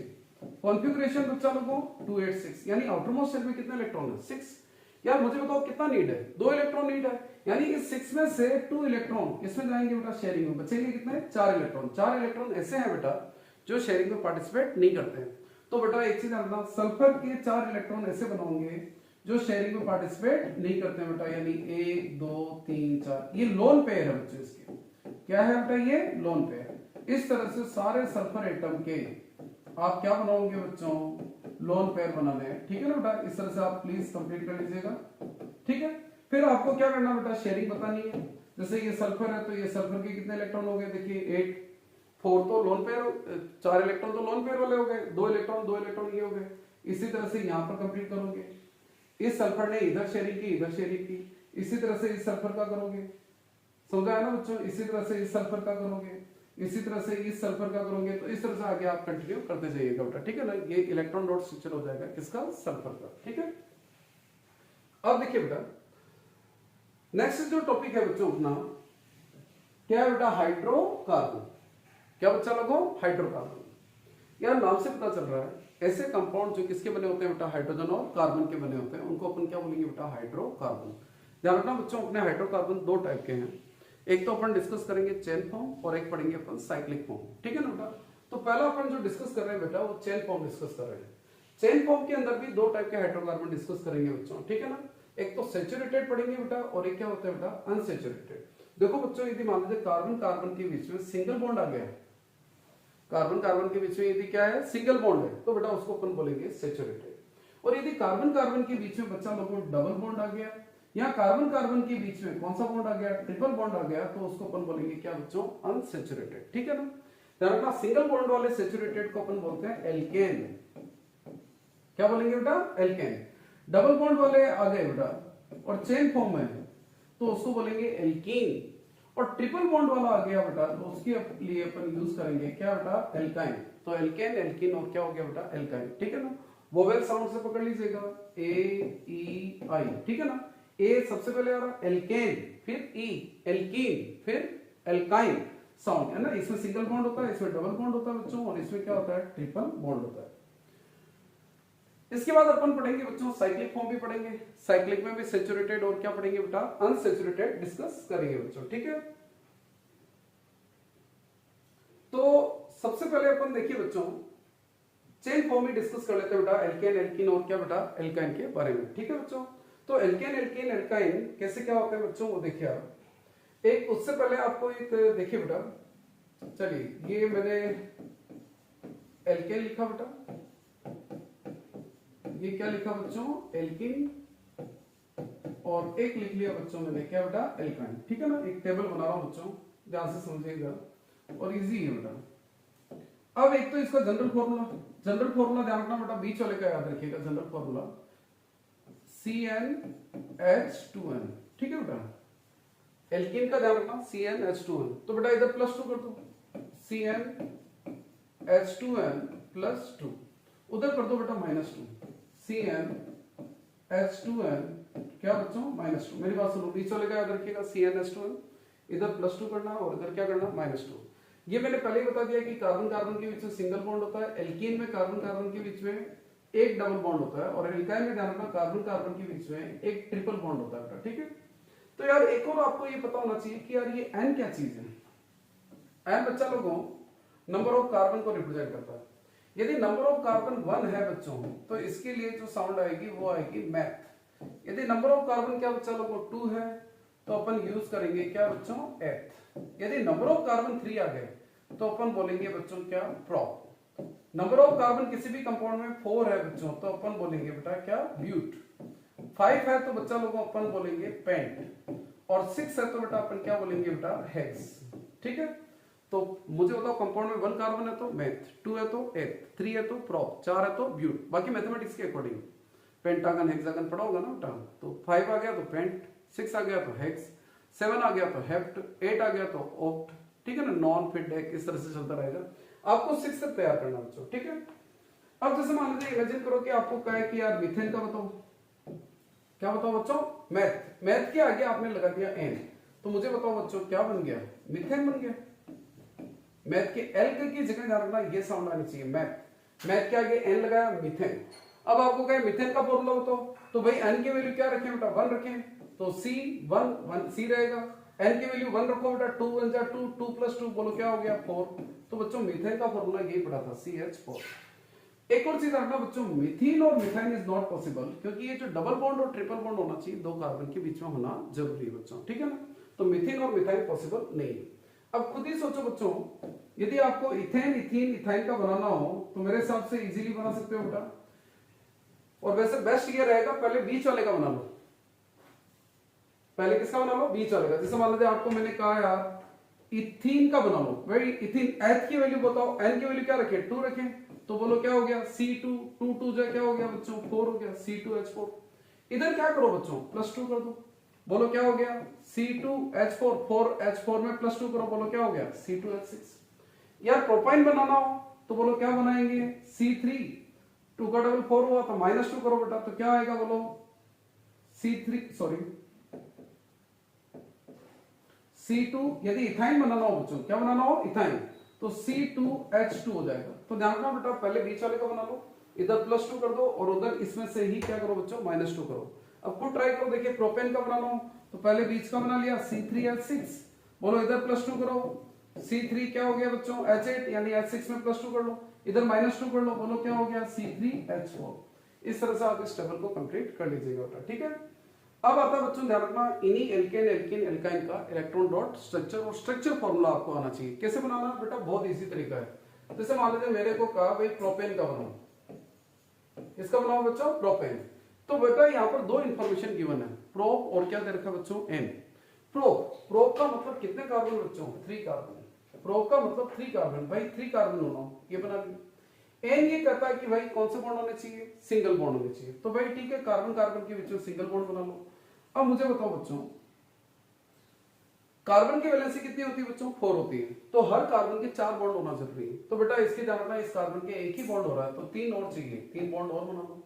कॉन्फ़िगरेशन बच्चा लोगों 286, यानी आउटर मोस्ट शेल में कितने इलेक्ट्रॉन है, 6। यार मुझे बताओ कितना नीड है, 2 इलेक्ट्रॉन नीड है, यानी इस 6 में से 2 इलेक्ट्रॉन इसमें जाएंगे बेटा शेयरिंग में, बचेंगे कितने, 4 इलेक्ट्रॉन। 4 इलेक्ट्रॉन ऐसे हैं बेटा जो शेयरिंग में पार्टिसिपेट नहीं करते हैं। तो बेटा एक चीज जानना, सल्फर के 4 इलेक्ट्रॉन ऐसे बनाओगे जो शेयरिंग में पार्टिसिपेट नहीं करते हैं बेटा, यानी 1 2 3 4, ये लोन पेयर है बच्चों। इसके क्या है बेटा, ये लोन पेयर। इस तरह से सारे सल्फर एटम के आप क्या बनाओगे बच्चों, लोन पेयर बनाने हैं। ठीक है ना बेटा, इस तरह से आप प्लीज कंप्लीट कर लीजिएगा। ठीक है, फिर आपको क्या करना बेटा, शेयरिंग बतानी है। जैसे ये सल्फर है, तो ये सल्फर के कितने इलेक्ट्रॉन हो गए, देखिए 8 4 तो लोन पेयर, 4 इलेक्ट्रॉन तो लोन पेयर वाले हो गए, 2 इलेक्ट्रॉन ये हो गए। इसी तरह से यहां पर कंप्लीट करोगे, इस सल्फर ने इधर शेयरिंग की, इधर शेयरिंग की, इसी तरह से इस सल्फर का करोगे, समझा है ना बच्चों, इसी तरह से इस सल्फर का करोगे, इसी तरह से इस सल्फर का करोगे। तो इस तरह से आगे आप कंटिन्यू करते जाइएगा बेटा। ठीक है ना, ये इलेक्ट्रॉन डॉट स्ट्रक्चर हो जाएगा किसका, सल्फर का। ठीक है, अब देखिए बेटा नेक्स्ट जो टॉपिक है बच्चों अपना क्या है बेटा, हाइड्रोकार्बन। क्या बच्चा लोगों, हाइड्रोकार्बन। यार नाम से पता चल रहा है ऐसे कंपाउंड जो किसके बने होते हैं बेटा, हाइड्रोजन और कार्बन के बने होते हैं, उनको अपन क्या बोलेंगे बेटा, हाइड्रोकार्बन। ध्यान रखना बच्चों, अपने हाइड्रोकार्बन 2 टाइप के हैं, एक तो अपन डिस्कस करेंगे चेन फॉर्म और एक पढ़ेंगे अपन साइक्लिक फॉर्म। ठीक है ना बेटा, तो पहला अपन जो डिस्कस कर रहे हैं बेटा वो चेन फॉर्म डिस्कस कर रहे हैं। चेन फॉर्म के अंदर भी 2 टाइप के हाइड्रोकार्बन डिस्कस करेंगे बच्चों। ठीक है ना, एक तो सैचुरेटेड पढ़ेंगे बेटा, और एक क्या होता है बेटा, अनसैचुरेटेड। देखो बच्चों, यदि मान लीजिए कार्बन कार्बन के बीच में सिंगल बॉन्ड आ गया है, कार्बन कार्बन के बीच में यदि क्या है, सिंगल बॉन्ड है, तो बेटा उसको अपन बोलेंगे सैचुरेटेड। और यदि कार्बन कार्बन के बीच में बच्चा लोगों डबल बॉन्ड आ गया, या कार्बन कार्बन के बीच में कौन सा बॉन्ड आ गया, ट्रिपल बॉन्ड आ गया, तो उसको अपन बोलेंगे क्या बच्चों, अनसैचुरेटेड। ठीक है ना, ध्यान रखना, सिंगल बॉन्ड वाले सैचुरेटेड को अपन बोलते हैं एल्केन। क्या बोलेंगे बेटा, एल्केन। डबल बॉन्ड वाले आ गए बेटा और चेन फॉर्म में, तो उसको बोलेंगे एल्कीन। और ट्रिपल बॉन्ड वाला आ गया बेटा, तो उसके लिए अपन यूज करेंगे क्या बेटा, एल्काइन। तो एल्केन, एल्कीन और क्या हो गया बेटा, एल्काइन। ठीक है ना, वोवेल साउंड से पकड़ लीजिएगा, ए ई आई। ठीक है ना, ए सबसे पहले आ रहा एल्केन, फिर ई एल्कीन, फिर एल्काइन साउंड है ना। इसमें सिंगल बॉन्ड होता है, इसमें डबल बॉन्ड होता है बच्चों, और इसमें क्या होता है, ट्रिपल बॉन्ड होता है। इसके बाद अपन पढ़ेंगे बच्चों साइक्लिक फॉर्म भी पढ़ेंगे। साइक्लिक में भी सैचुरेटेड और क्या पढ़ेंगे बेटा, अनसैचुरेटेड डिस्कस करेंगे बच्चों। ठीक है, तो सबसे पहले अपन देखिए बच्चों चेन फॉर्म ही डिस्कस कर लेते हैं बेटा, एल्केन एल्कीन और क्या बेटा, एल्काइन के बारे में। ठीक है बच्चों, तो एल्केन एल्कीन एल्काइन कैसे क्या होता है बच्चों, वो देखिए आप। एक उससे पहले आपको एक देखिए बेटा, चलिए ये मैंने एल्केन लिखा बेटा, ये क्या लिखा बच्चों, एल्कीन, और एक लिख लिया बच्चों मैंने क्या बेटा, एल्काइन। ठीक है ना, एक टेबल बना रहा हूं बच्चों, ध्यान से समझिएगा और इजी है बेटा। अब एक तो इसका जनरल फॉर्मूला ध्यान रखना बेटा, बीच वाले का याद रखिएगा, जनरल फॉर्मूला CnH2n। ठीक है बेटा, एल्कीन का ध्यान रखना CnH2n, तो बेटा इधर +2 कर दो, CnH2n +2, उधर कर दो बेटा -2, CnH2n क्या बच्चों, -2। मेरी बात सुनो, बीच वाले का याद रखिएगा CnH2n, इधर +2 करना और इधर क्या करना, -2। ये मैंने पहले ही बता दिया कि कार्बन कार्बन के बीच में सिंगल बॉन्ड होता है, एल्कीन में कार्बन कार्बन के बीच में एक डबल बॉन्ड होता है, और एल्काइन में ध्यान रखना कार्बन कार्बन के बीच में एक ट्रिपल बॉन्ड होता है। ठीक है, तो यार एक और आपको ये पता होना चाहिए कि यार ये n क्या चीज है। n बच्चा लोगों नंबर ऑफ कार्बन को रिप्रेजेंट करता है। यदि नंबर ऑफ कार्बन 1 है बच्चों तो इसके लिए जो साउंड आएगी वो आएगी मैथ। यदि नंबर ऑफ कार्बन क्या बच्चा लोगों 2 है तो अपन यूज करेंगे क्या बच्चों एथ। यदि नंबर ऑफ कार्बन 3 आ गए तो अपन बोलेंगे बच्चों क्या प्रोप। नंबर ऑफ कार्बन किसी भी कंपाउंड में 4 है बच्चों तो अपन बोलेंगे बेटा क्या ब्यूट। 5 है तो बच्चा लोगों अपन बोलेंगे पेंट, और 6 है तो बेटा अपन क्या बोलेंगे बेटा हेक्स। ठीक है, तो मुझे बताओ कंपाउंड में 1 कार्बन है तो मेथ, 2 है तो एथ, 3 है तो प्रोप, 4 है तो ब्यूट। बाकी मैथमेटिक्स के अकॉर्डिंग पेंटागन हेक्सागन पढ़ा होगा ना बेटा। तो 5 आ गया तो पेंट, 6 आ गया तो हेक्स, 7 आ गया तो हेप्ट, 8 आ गया तो ऑक्ट। ठीक है ना, नॉन फिट डेक, इस तरह से चलता रहेगा। आपको 6 तक तैयार करना बच्चों। ठीक है, अब जैसे मान लीजिए इमेजिन करो कि आपको कहा है कि यार मीथेन का बताओ, क्या बताओ बच्चों मैथ। मैथ के आगे आपने लगा दिया एन, तो मुझे बताओ बच्चों क्या बन गया, मीथेन बन गया। मैथ के एल की जगह ध्यान रखना ये साउंड आनी चाहिए मैथ। मैथ के आगे एन लगाया मीथेन। अब आपको कहे मीथेन का फॉर्मूला बताओ, तो भाई एन की वैल्यू क्या रखें बेटा 1 रखें, तो सी 1 सी रहेगा। एन की वैल्यू 1 रखो बेटा, 2 1 जा 2, 2 + 2 बोलो क्या हो गया 4। तो बच्चों मीथेन का फॉर्मूला यही पड़ा था CH4। एक और चीज रखना बच्चों, मीथीन और मिथाइन इज नॉट पॉसिबल, क्योंकि ये जो डबल बॉन्ड और ट्रिपल बॉन्ड होना चाहिए 2 कार्बन के बीच में होना जरूरी है बच्चों। ठीक है ना, तो मीथीन और मिथाइन पॉसिबल नहीं है। अब खुद ही सोचो बच्चों, यदि आपको इथेन इथीन इथाइन का बनाना हो तो मेरे हिसाब से इजीली बना सकते हो बेटा। और वैसे बेस्ट ये रहेगा पहले बीच वाले का बना लो। पहले किसका बना लो, बीच वाले का। जैसे मान लीजिए आपको मैंने कहा यार इथीन का बना लो, भाई इथीन एथ की वैल्यू बताओ, एन की वैल्यू क्या रखें 2 रखें, तो बोलो क्या हो गया C2, 2 2 जा क्या हो गया बच्चों 4 हो गया C2H4। इधर क्या करो बच्चों +2 कर दो, बोलो क्या हो गया C2H4, 4H4 में +2 करो, बोलो क्या हो गया C2H6। यार प्रोपाइन बनाना हो तो बोलो क्या बनाएंगे C3, 2 का डबल 4 हुआ तो -2 करो बेटा, तो क्या आएगा बोलो C2। यदि इथाइन बनाना हो बच्चों, क्या बनाना हो इथाइन, तो C2H2 हो जाएगा। तो ध्यान रखना बेटा पहले बीच वाले का बना लो, इधर +2 कर दो और उधर इसमें से ही क्या करो बच्चों -2 करो। अब खुद ट्राई करो, देखिए प्रोपेन का बनाना हो तो पहले बीच का बना लिया C3H6, बोलो इधर +2 करो, C3 क्या हो गया बच्चों H8, यानी H6 में +2 कर लो, इधर -2 कर लो, बोलो क्या हो गया C3H4। इस तरह से आप इस टेबल को कंप्लीट कर लीजिएगा बेटा। ठीक है, अब आता है बच्चों ध्यान रखना इन्हीं एल्केन एल्कीन एल्काइन का इलेक्ट्रॉन डॉट स्ट्रक्चर और स्ट्रक्चर फॉर्मूला आपको आना चाहिए। कैसे बनाना है बेटा, बहुत इजी तरीका है। जैसे मान लीजिए मेरे को कहा भाई प्रोपेन का बनाओ, इसका बनाओ बच्चों प्रोपेन, तो बेटा यहाँ पर 2 इंफॉर्मेशन गिवन है, प्रोप और क्या दे रखा बच्चों एन। प्रोप का मतलब कितने कार्बन बच्चों 3 कार्बन, प्रोप का मतलब 3 कार्बन, भाई 3 कार्बन होना ये बना लिया। एन ये कहता है कि भाई कौन से बॉन्ड होने चाहिए, सिंगल बॉन्ड होने चाहिए, तो भाई ठीक है कार्बन कार्बन के बीच में सिंगल बॉन्ड बना लो। अब मुझे बताओ बच्चों कार्बन की वैलेंसी कितनी होती है बच्चों 4 होती है, तो हर कार्बन के 4 बॉन्ड होना जरूरी है। तो बेटा इसके जानना इस कार्बन के एक ही बॉन्ड हो रहा है तो 3 और चाहिए, 3 बॉन्ड और बना लो।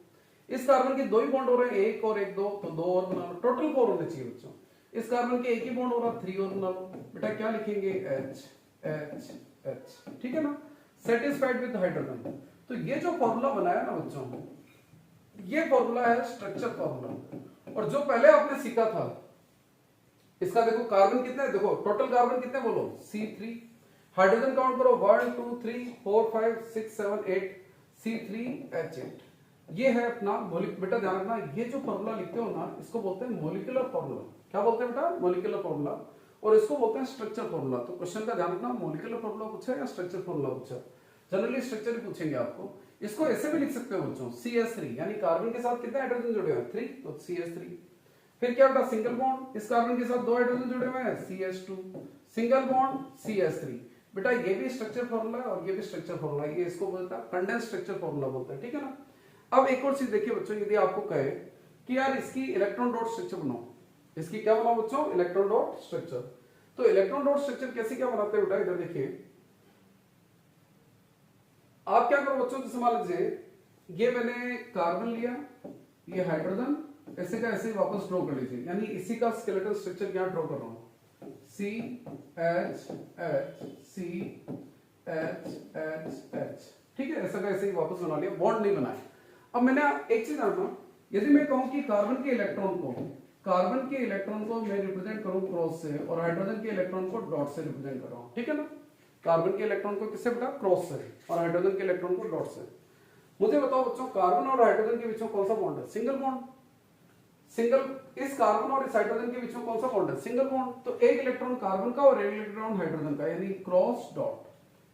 इस कार्बन के 2 ही बॉन्ड हो रहे हैं, 1 और 1 2, तो 2 और बना लो, टोटल 4 होने चाहिए बच्चों। इस कार्बन के एक ही बॉन्ड हो रहा है 3 और बना लो, बेटा क्या लिखेंगे H H H। ठीक है ना, सेटिस्फाइड विद हाइड्रोजन। तो ये जो फॉर्मूला बनाया ना बच्चों, ये फॉर्मूला है स्ट्रक्चर फॉर्मूला। और जो पहले आपने सीखा था इसका देखो कार्बन कितने, देखो टोटल कार्बन कितने बोलो C3, हाइड्रोजन काउंट करो 1 2 3 4 5 6 7 8 C3H8। ये है अपना बेटा ध्यान रखना ये जो फॉर्मूला लिखते हो ना इसको बोलते हैं मॉलिक्यूलर फॉर्मूला। क्या बोलते हैं बेटा मॉलिक्यूलर फॉर्मूला, और इसको बोलते हैं स्ट्रक्चर फॉर्मूला। तो क्वेश्चन का ध्यान रखना मॉलिक्यूलर फॉर्मूला पूछा या स्ट्रक्चर फॉर्मूला पूछा, जनरली स्ट्रक्चर ही पूछेंगे आपको। इसको ऐसे भी लिख सकते हो बच्चों CS3, यानी कार्बन के साथ कितने हाइड्रोजन जुड़े हुए हैं 3, तो CS3। फिर क्या बेटा सिंगल बॉन्ड, इस कार्बन के साथ 2 हाइड्रोजन जुड़े हुए हैं CH2, सिंगल बॉन्ड CS3। बेटा ये भी स्ट्रक्चर फॉर्मूला है और ये भी स्ट्रक्चर फॉर्मूला है, ये इसको बोलता है कंडेंस स्ट्रक्चर फॉर्मूला बोलते हैं। ठीक है ना, अब एक और चीज देखिए बच्चों, यदि आपको कहे कि यार इसकी इलेक्ट्रॉन डॉट स्ट्रक्चर बनाओ, इसकी क्या बनाओ बच्चों इलेक्ट्रॉन डॉट स्ट्रक्चर, तो इलेक्ट्रॉन डॉट स्ट्रक्चर कैसे क्या बनाते हैं बेटा, इधर देखिए आप क्या करो बच्चों, जैसे मान लीजिए ये मैंने कार्बन लिया, ये हाइड्रोजन, ऐसे का ऐसे वापस ड्रॉ कर लीजिए, यानी इसी का स्केलेटल स्ट्रक्चर क्या ड्रॉ कर रहा हूं CH ठीक है, ऐसा का ऐसे ही वापस बना लिया, बॉन्ड नहीं बनाया। अब मैंने एक चीज जानना, यदि मैं कहूं कि कार्बन के इलेक्ट्रॉन को कार्बन के इलेक्ट्रॉन को मैं रिप्रेजेंट करूं क्रॉस से और हाइड्रोजन के इलेक्ट्रॉन को डॉट से रिप्रेजेंट कर रहा हूं, ठीक है ना। कार्बन के इलेक्ट्रॉन को किससे बेटा, क्रॉस से, और हाइड्रोजन के इलेक्ट्रॉन को डॉट से। मुझे बताओ बच्चों, कार्बन और हाइड्रोजन के बीच में कौन सा बॉन्ड है, सिंगल बॉन्ड। सिंगल, इस कार्बन और इस हाइड्रोजन के बीच में कौन सा बॉन्ड है, सिंगल बॉन्ड। तो एक इलेक्ट्रॉन कार्बन का और एक इलेक्ट्रॉन हाइड्रोजन का, यानी क्रॉस डॉट,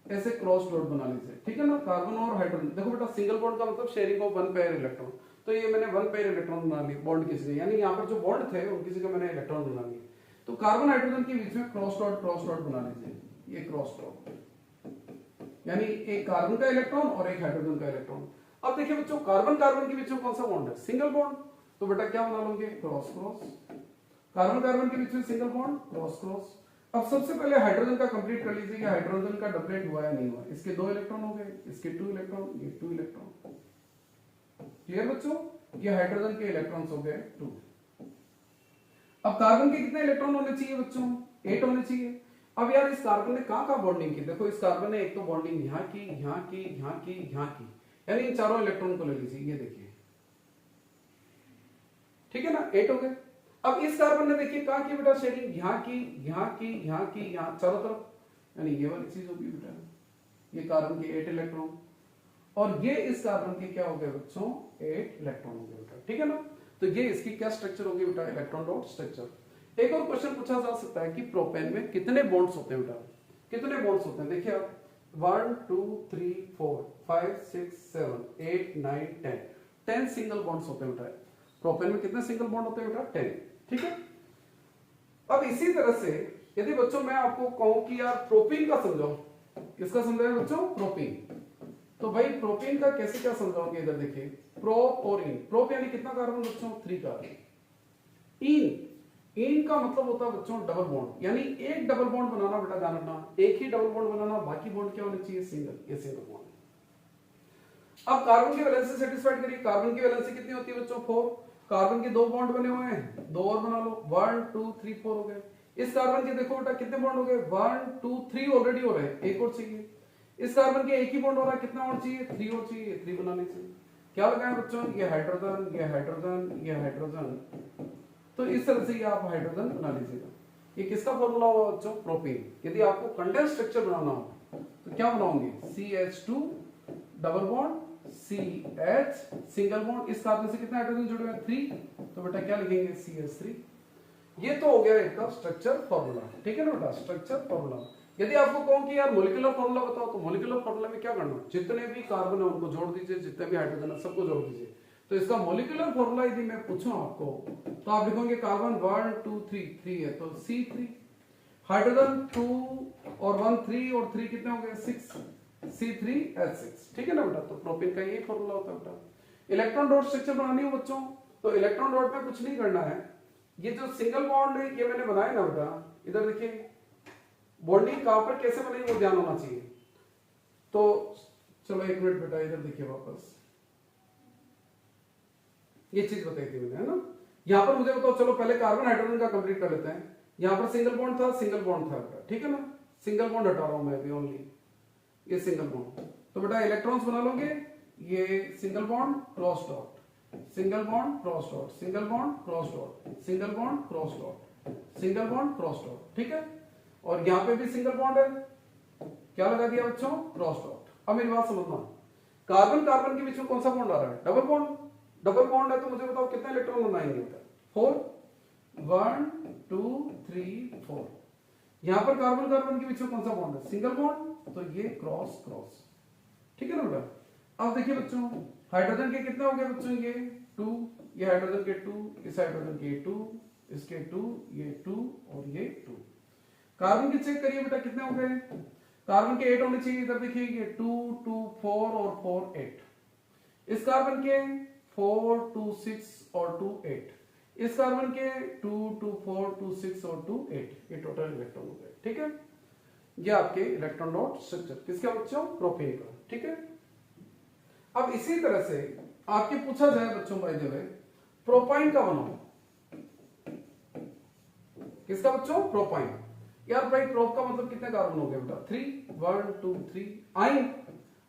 ऐसे क्रॉस डॉट बना लीजिए, ठीक है ना। कार्बन और हाइड्रोजन, देखो बेटा सिंगल बॉन्ड का मतलब sharing of one pair electron, तो ये मैंने वन पेयर इलेक्ट्रॉन बना ली बॉन्ड किसी के, यानी यहाँ पर जो बॉन्ड थे उनकी जगह मैंने इलेक्ट्रॉन बना लिए। तो कार्बन हाइड्रोजन के बीच में क्रॉस डॉट बना लीजिए, ये क्रॉस डॉट, यानी एक कार्बन का इलेक्ट्रॉन और एक हाइड्रोजन का इलेक्ट्रॉन। अब देखिए बच्चों, कार्बन कार्बन के बीच में कौन सा बॉन्ड है, सिंगल बॉन्ड। तो बेटा क्या बना लोगे, क्रॉस क्रॉस। कार्बन कार्बन के बीच में सिंगल बॉन्ड, क्रॉस क्रॉस। अब सबसे पहले हाइड्रोजन का कंप्लीट कर लीजिए कि हाइड्रोजन का डबलेट हुआ या नहीं हुआ। इसके 2 इलेक्ट्रॉन हो गए, इसके 2 इलेक्ट्रॉन, ये 2 इलेक्ट्रॉन। क्लियर बच्चों, ये हाइड्रोजन के इलेक्ट्रॉन्स हो गए 2। अब कार्बन के कितने इलेक्ट्रॉन होने चाहिए बच्चों, 8 होने चाहिए। अब यार इस कार्बन ने कहां बॉन्डिंग की, देखो इस कार्बन ने एक तो बॉन्डिंग यहां की, यहां की, यहां की, यहां की, यानी इन चारों इलेक्ट्रॉन को ले लीजिए, ये देखिए, ठीक है ना, 8 हो गए। अब इस कार्बन ने देखिए कहां की बेटा शेयरिंग, यहां की, यहां की, यहां की, यहां, चारों तरफ, यानी ये वाली चीज होगी बेटा, ये कार्बन के 8 इलेक्ट्रॉन, और ये इस कार्बन के क्या हो गए बच्चों, 8 इलेक्ट्रॉन हो गए बेटा, ठीक है ना। तो ये इसकी क्या स्ट्रक्चर होगी बेटा, इलेक्ट्रॉन डॉट स्ट्रक्चर। एक और क्वेश्चन पूछा जा सकता है कि प्रोपेन में कितने बॉन्ड्स होते हैं बेटा, कितने बॉन्ड्स होते हैं। देखिए आप 1 2 3 4 5 6 7 8 9 10 सिंगल बॉन्ड्स होते हैं बेटा। प्रोपेन में कितने सिंगल बॉन्ड होते हैं बेटा, 10, ठीक है। अब इसी तरह से यदि बच्चों मैं आपको कहूं कि यार प्रोपीन का समझाओ, किसका समझाएं बच्चों, प्रोपीन। तो भाई प्रोपीन का कैसे क्या समझाओगे, इधर देखिए, प्रोप और इन। प्रोप यानी कितना कार्बन बच्चों, 3 कार्बन। इन का मतलब होता है बच्चों डबल बॉन्ड, यानी एक डबल बॉन्ड बनाना बेटा, ध्यान रखना, एक ही डबल बॉन्ड बनाना, बाकी बॉन्ड क्या होने चाहिए, सिंगल, ये सिंगल बॉन्ड। अब कार्बन की वैलेंसी सेटिस्फाइड करिए। कार्बन की वैलेंसी कितनी होती है बच्चों, 4। कार्बन के 2 बॉन्ड बने हुए हैं, 2 और बना लो, 1 2 3 4 हो गए। इस कार्बन के देखो बेटा कितने बॉन्ड हो गए, 1 2 3 ऑलरेडी हो रहे हैं, एक और चाहिए। इस कार्बन के एक ही बॉन्ड हो रहा है, कितना और चाहिए, 3 और चाहिए, 3 बना लीजिए। क्या लगाए बच्चों, ये हाइड्रोजन, ये हाइड्रोजन, ये हाइड्रोजन, तो इस तरह से ये आप हाइड्रोजन बना लीजिएगा। ये किसका फॉर्मूला होगा बच्चों, प्रोपीन। यदि आपको कंडेंस स्ट्रक्चर बनाना हो तो क्या बनाओगे, CH2 double bond CH single bond, इस कार्बन से कितने हाइड्रोजन जुड़े हुए हैं, 3, तो बेटा क्या लिखेंगे, CH3। ये तो हो गया इसका स्ट्रक्चर फॉर्मूला, ठीक है ना बेटा, स्ट्रक्चर फॉर्मूला। यदि आपको कहूं कि यार मॉलिक्यूलर फॉर्मूला बताओ, तो मॉलिक्यूलर फॉर्मूला में क्या करना, जितने भी कार्बन है उनको जोड़ दीजिए, जितने भी हाइड्रोजन है सबको जोड़ दीजिए। तो इसका मॉलिक्यूलर फॉर्मूला यदि मैं पूछूं आपको, तो आप लिखोगे कार्बन 1 2 3 है तो C3, हाइड्रोजन 2 और 1 3 और 3 कितने हो गए, 6, C3H6, ठीक है ना बेटा। तो प्रोपीन का यही फॉर्मूला होता है बेटा। इलेक्ट्रॉन डॉट स्ट्रक्चर बनानी हो बच्चों, तो इलेक्ट्रॉन डॉट में कुछ नहीं करना है, ये जो सिंगल बॉन्ड है ये मैंने बनाया ना बेटा, इधर देखिए बॉन्डिंग कहां पर कैसे बनेगी वो ध्यान होना चाहिए। तो चलो एक मिनट बेटा, इधर देखिए वापस, ये चीज बताई थी मैंने, है ना। यहां पर मुझे बताओ, चलो पहले कार्बन हाइड्रोजन का कंप्लीट कर लेते हैं। यहां पर सिंगल बॉन्ड था, सिंगल बॉन्ड था बेटा, ठीक है ना। सिंगल बॉन्ड हटा रहा हूं मैं अभी, ओनली ये सिंगल बॉन्ड। तो बेटा इलेक्ट्रॉन्स बना लोगे, ये single bond cross dot, single bond cross dot, single bond cross dot, single bond cross dot, single bond cross dot, ठीक है। और यहां पे भी सिंगल बॉन्ड है, क्या लगा दिया बच्चों, क्रॉस डॉट। अब मेरी बात समझना, कार्बन कार्बन के बीच में कौन सा बॉन्ड आ रहा है, डबल बॉन्ड। डबल बॉन्ड है तो मुझे बताओ कितने इलेक्ट्रॉन बनाएंगे बेटा, 4, 1 2 3 4। यहां पर कार्बन कार्बन के बीच में कौन सा बॉन्ड है, सिंगल बॉन्ड, तो ये क्रॉस क्रॉस, ठीक है ना बेटा। अब देखिए बच्चों, हाइड्रोजन के कितने हो गए बच्चों, ये 2, ये हाइड्रोजन के 2, इस हाइड्रोजन के 2, इसके 2, ये 2 और ये 2। कार्बन के चेक करिए बेटा कितने हो गए, कार्बन के 8 होने चाहिए, इधर देखिए ये 2 2 4 और 4 8। इस कार्बन के 4 2 6 और 2 8, इस कार्बन के 2 2 4 2 6 और 2 8, ये टोटल इलेक्ट्रॉन हो गए, ठीक है। ये आपके इलेक्ट्रॉन डॉट स्ट्रक्चर किसका बच्चों, प्रोपेन का, ठीक है। अब इसी तरह से आपके पूछा जाए बच्चों, बाय द वे प्रोपाइन का बनाओ, किसका बच्चों, प्रोपाइन। यार भाई प्रोप का मतलब कितने कार्बन हो गए बेटा, 3, 1 2 3।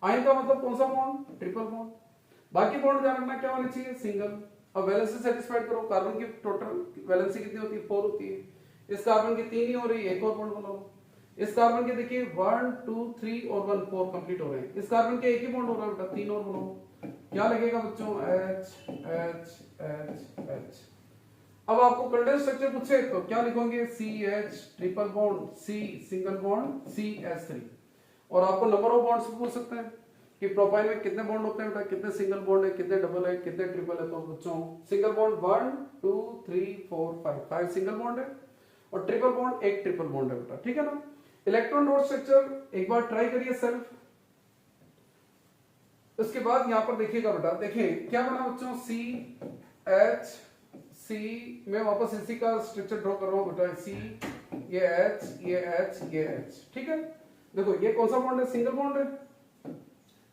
आइन का मतलब कौन सा बॉन्ड, ट्रिपल बॉन्ड। बाकी बॉन्ड ध्यान रखना क्या होने चाहिए, सिंगल। अब वैलेंसी सेटिस्फाइड करो, कार्बन की टोटल वैलेंसी कितनी होती है 4 होती है, इस कार्बन की 3 ही हो रही है, एक और बॉन्ड बनाओ, इस कार्बन के देखिए 1 2 3 और 1 4 कंप्लीट हो रहे हैं, इस कार्बन के एक ही बॉन्ड हो रहा है बेटा, 3 और बनाओ, क्या लगेगा बच्चों H H H H। अब आपको कंडेंस स्ट्रक्चर पूछे तो क्या लिखोगे CH triple bond C single bond CH3, और आपको नंबर ऑफ बॉन्ड्स पूछ सकते हैं कि प्रोपाइन में कितने बॉन्ड होते हैं बेटा, कितने सिंगल बॉन्ड है, कितने डबल है, कितने ट्रिपल है, तो बच्चों सिंगल बॉन्ड 1 2 3 4 5 सिंगल बॉन्ड है और ट्रिपल बॉन्ड एक ट्रिपल बॉन्ड है बेटा, ठीक है ना। इलेक्ट्रॉन डॉट स्ट्रक्चर एक बार ट्राई करिए सेल्फ, उसके बाद यहां पर देखिएगा बेटा, देखें क्या बना बच्चों CH C, मैं वापस इसी का स्ट्रक्चर ड्रॉ कर रहा हूं बेटा, C ये H ये H ये H, ठीक है। देखो ये कौन सा बॉन्ड है, सिंगल बॉन्ड है,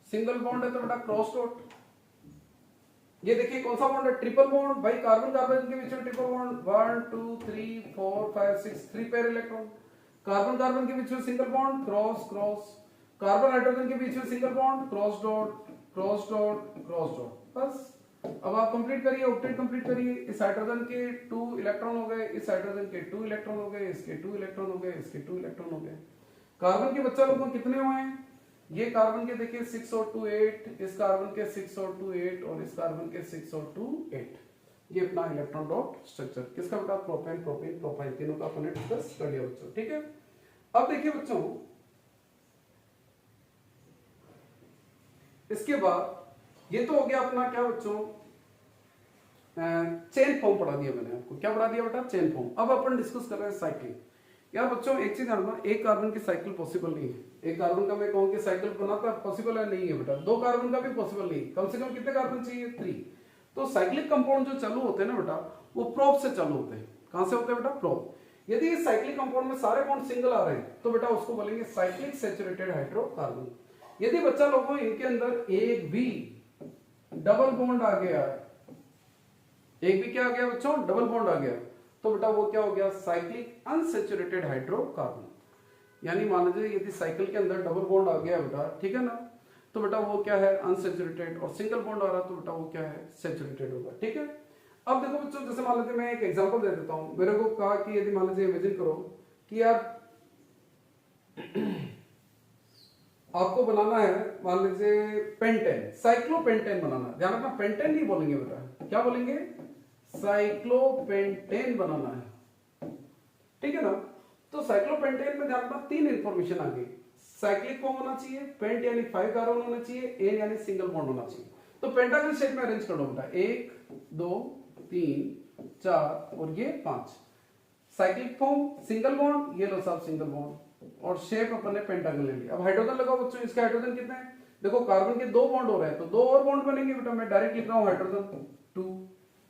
सिंगल बॉन्ड है तो बेटा क्रॉस डॉट, ये देखिए कौन सा बॉन्ड है, ट्रिपल बॉन्ड, भाई कार्बन कार्बन के बीच में triple bond 1 2 3 4 5 6 3 pair electron, carbon carbon के बीच में single bond cross cross, carbon hydrogen के बीच में single bond cross dot cross dot cross dot, बस। अब आप कंप्लीट करिए, ऑक्टेट कंप्लीट करिए, इस हाइड्रोजन के 2 इलेक्ट्रॉन हो गए, इस हाइड्रोजन के 2 इलेक्ट्रॉन हो गए, इसके 2 इलेक्ट्रॉन हो गए, इसके 2 इलेक्ट्रॉन हो गए। कार्बन के बच्चा लोगों कितने हुए हैं, ये कार्बन के देखिए 6 और 2 8, इस कार्बन के 6 और 2 8 और इस कार्बन के 6 और 2 8, ये अपना इलेक्ट्रॉन डॉट स्ट्रक्चर किसका बेटा, प्रोपेन प्रोपेन प्रोपाइन, तीनों का अपने डिस्कस कर लिया बच्चों, ठीक है। अब देखिए बच्चों इसके बाद ये तो हो गया अपना क्या बच्चों, चेन फॉर्म पढ़ा दिया मैंने आपको, क्या पढ़ा दिया बेटा, चेन फॉर्म। अब अपन डिस्कस कर रहे हैं साइक्लिंग। यार बच्चों एक चीज जानना, एक कार्बन की साइकिल पॉसिबल नहीं है, एक कार्बन का मैं कहूं कि साइकिल बनाता पॉसिबल है, नहीं है बेटा, दो कार्बन का भी पॉसिबल नहीं, कम से कम कितने कार्बन चाहिए 3। तो साइक्लिक कंपाउंड जो चालू होते हैं ना बेटा, वो प्रोप से चालू होते हैं, कहां से होते हैं बेटा, प्रोप। यदि इस साइक्लिक कंपाउंड में सारे बॉन्ड सिंगल आ रहे हैं तो बेटा उसको बोलेंगे साइक्लिक सैचुरेटेड हाइड्रोकार्बन। यदि बच्चा लोगों इनके अंदर एक भी डबल बॉन्ड आ गया, एक भी क्या आ गया बच्चों, डबल बॉन्ड आ गया, तो बेटा वो क्या हो गया, साइक्लिक अनसैचुरेटेड हाइड्रोकार्बन। यानी मान लीजिए यदि साइकिल के अंदर डबल बॉन्ड आ गया बेटा, ठीक है ना, तो बेटा वो क्या है, अनसैचुरेटेड, और सिंगल बॉन्ड आ रहा तो बेटा वो क्या है, सैचुरेटेड होगा, ठीक है। अब देखो बच्चों, जैसे मान लीजिए मैं एक एग्जांपल दे देता हूं, मेरे को कहा कि यदि मान लीजिए इमेजिन करो कि यार आपको बनाना है, मान लीजिए पेंटेन, साइक्लोपेंटेन बनाना, ध्यान रखना पेंटेन नहीं बोलेंगे बेटा, क्या बोलेंगे, साइक्लोपेंटेन बनाना है, ठीक है ना। तो साइक्लोपेंटेन में ध्यान रखना 3 इंफॉर्मेशन आ गई, साइक्लिक फॉर्म होना चाहिए, पेंट यानी 5 कार्बन होना चाहिए, एन यानी सिंगल बॉन्ड होना चाहिए। तो पेंटागन शेप में अरेंज कर लो बेटा, 1 2 3 4 और ये 5, साइक्लिक फॉर्म सिंगल बॉन्ड, ये लो साहब सिंगल बॉन्ड, और शेप अपन ने पेंटागन ले लिया। अब हाइड्रोजन लगाओ बच्चों, इसके हाइड्रोजन कितने हैं, देखो कार्बन के 2 बॉन्ड हो रहे हैं तो 2 और बॉन्ड बनेंगे बेटा, मैं डायरेक्ट लिख रहा हूं हाइड्रोजन 2,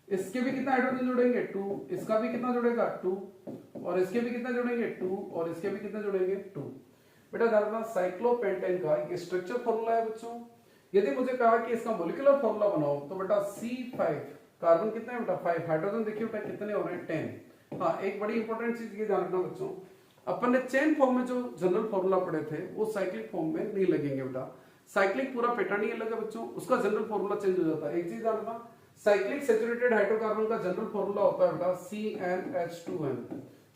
इसके भी कितना हाइड्रोजन जुड़ेंगे 2, इसका भी कितना जुड़ेगा 2, और इसके भी कितना जुड़ेंगे 2, और इसके भी कितना जुड़ेंगे 2। बेटा ध्यान रखना साइक्लोपेंटेन का ये स्ट्रक्चर फॉर्मूला है बच्चों। यदि मुझे कहा कि इसका मॉलिक्यूलर फॉर्मूला बनाओ तो बेटा C5, कार्बन कितने हैं बेटा 5, हाइड्रोजन देखिए बेटा कितने हो रहे हैं 10। हाँ एक बड़ी इंपॉर्टेंट चीज ये ध्यान रखना बच्चों, अपन ने चेन फॉर्म में जो जनरल फॉर्मूला पढ़े थे वो साइक्लिक फॉर्म में नहीं लगेंगे बेटा, साइक्लिक पूरा पैटर्न ही अलग है बच्चों, उसका जनरल फॉर्मूला चेंज हो जाता है। एक चीज ध्यान रखना, साइक्लिक सैचुरेटेड हाइड्रोकार्बन का जनरल फॉर्मूला होता है बेटा CnH2n,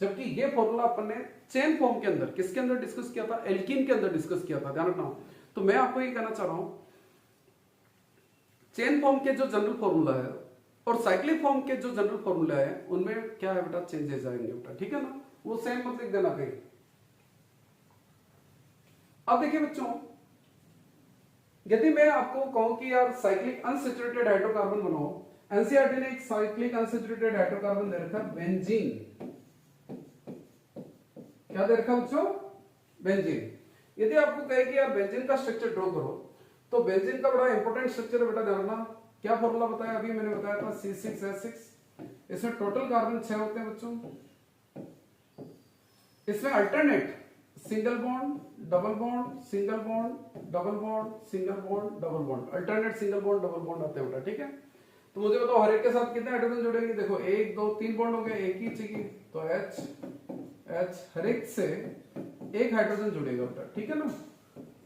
जबकि ये फॉर्मूला अपन ने चेन फॉर्म के अंदर किसके अंदर डिस्कस किया था, एल्कीन के अंदर डिस्कस किया था, ध्यान रखना। तो मैं आपको ये कहना चाह रहा हूं, चेन फॉर्म के जो जनरल फॉर्मूला है और साइक्लिक फॉर्म के जो जनरल फॉर्मूला है उनमें क्या है बेटा, चेंजेस आएंगे बेटा, ठीक है ना, वो सेम मत लिख देना कहीं। अब देखिए बच्चों, यदि मैं आपको कहूं कि यार साइक्लिक अनसैचुरेटेड हाइड्रोकार्बन बनाओ, एनसीईआरटी ने एक साइक्लिक अनसैचुरेटेड हाइड्रोकार्बन दे रखा है बेंजीन, क्या दे रखा बच्चों, बेंजीन। यदि आपको कहे कि यार बेंजीन का स्ट्रक्चर ड्रॉ करो, तो बेंजीन का बड़ा इंपॉर्टेंट स्ट्रक्चर है बेटा, ध्यान रखना। क्या फॉर्मूला बताया अभी मैंने बताया था C6H6, इसमें टोटल कार्बन 6 होते हैं बच्चों, इसमें alternate single bond double bond single bond double bond single bond double bond, alternate single bond double bond आते हैं बेटा, ठीक है। तो मुझे बताओ हर एक के साथ कितने हाइड्रोजन जुड़ेंगे, देखो 1 2 3 बॉन्ड हो गए, एक ही चाहिए तो H हर एक से एक हाइड्रोजन जुड़ेगा बेटा, ठीक है ना,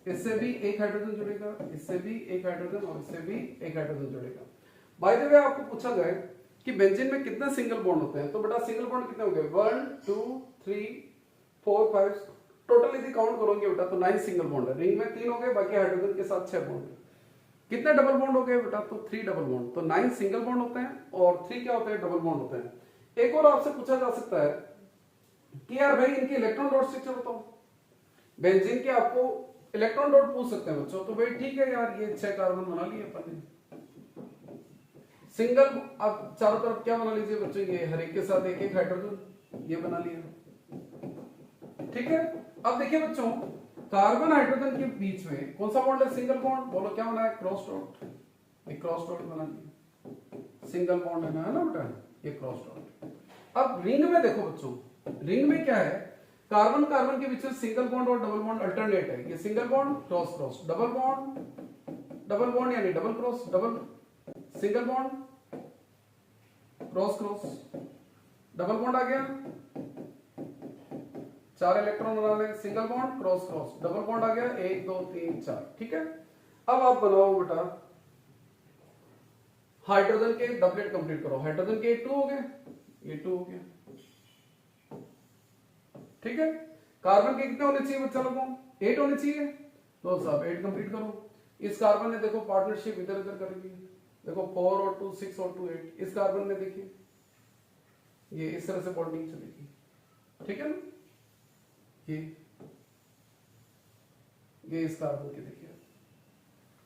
इससे भी एक हाइड्रोजन जुड़ेगा, इससे भी एक हाइड्रोजन और इससे भी एक हाइड्रोजन जुड़ेगा। बाय द वे आपको पूछा जाए कि बेंजीन में कितने सिंगल बॉन्ड होते हैं, तो बेटा सिंगल बॉन्ड कितने हो गए 1 2 3 4 5 टोटल यदि काउंट करोगे बेटा तो 9 सिंगल बॉन्ड है। रिंग में 3 हो गए, बाकी हाइड्रोजन के साथ 6 बॉन्ड है। कितने डबल बॉन्ड हो गए बेटा, तो 3 डबल बॉन्ड। तो 9 सिंगल बॉन्ड होते हैं और 3 क्या होते हैं, डबल बॉन्ड होते हैं। एक और आपसे पूछा जा सकता है कि यार भाई इनकी इलेक्ट्रॉन डॉट स्ट्रक्चर बताओ। बेंजीन के आपको इलेक्ट्रॉन डॉट पूछ सकते हैं बच्चों, तो भाई ठीक है यार, ये 6 कार्बन बना लिए अपन ने। सिंगल आप चारों तरफ क्या बना लीजिए बच्चों, ये हर एक के साथ एक एक हाइड्रोजन ये बना लिया, ठीक है। अब देखिए बच्चों, कार्बन हाइड्रोजन के बीच में कौन सा बॉन्ड है, सिंगल बॉन्ड। बोलो क्या बना है, क्रॉस डॉट। एक क्रॉस डॉट बना लिया, सिंगल बॉन्ड है ना बेटा, ये क्रॉस डॉट। अब रिंग में देखो बच्चों, रिंग में क्या है, कार्बन कार्बन के बीच में सिंगल बॉन्ड और डबल बॉन्ड अल्टरनेट है। ये single bond cross cross, double bond यानी double cross double, single bond cross cross, double bond आ गया, 4 इलेक्ट्रॉन बना ले, single bond cross cross, double bond आ गया 1 2 3 4, ठीक है। अब आप बनाओ बेटा हाइड्रोजन के डबलेट कंप्लीट करो। हाइड्रोजन के 2 हो गए, ये 2 हो गया, ठीक है। कार्बन के कितने होने चाहिए बच्चा लोगों, 8 होने चाहिए, तो साहब 8 कंप्लीट करो। इस कार्बन ने देखो पार्टनरशिप इधर उधर करेगी, देखो 4 और 2 6 और 2 8। इस कार्बन ने देखिए ये इस तरह से बॉन्डिंग चलेगी, ठीक है ना। ये इस कार्बन के देखिए,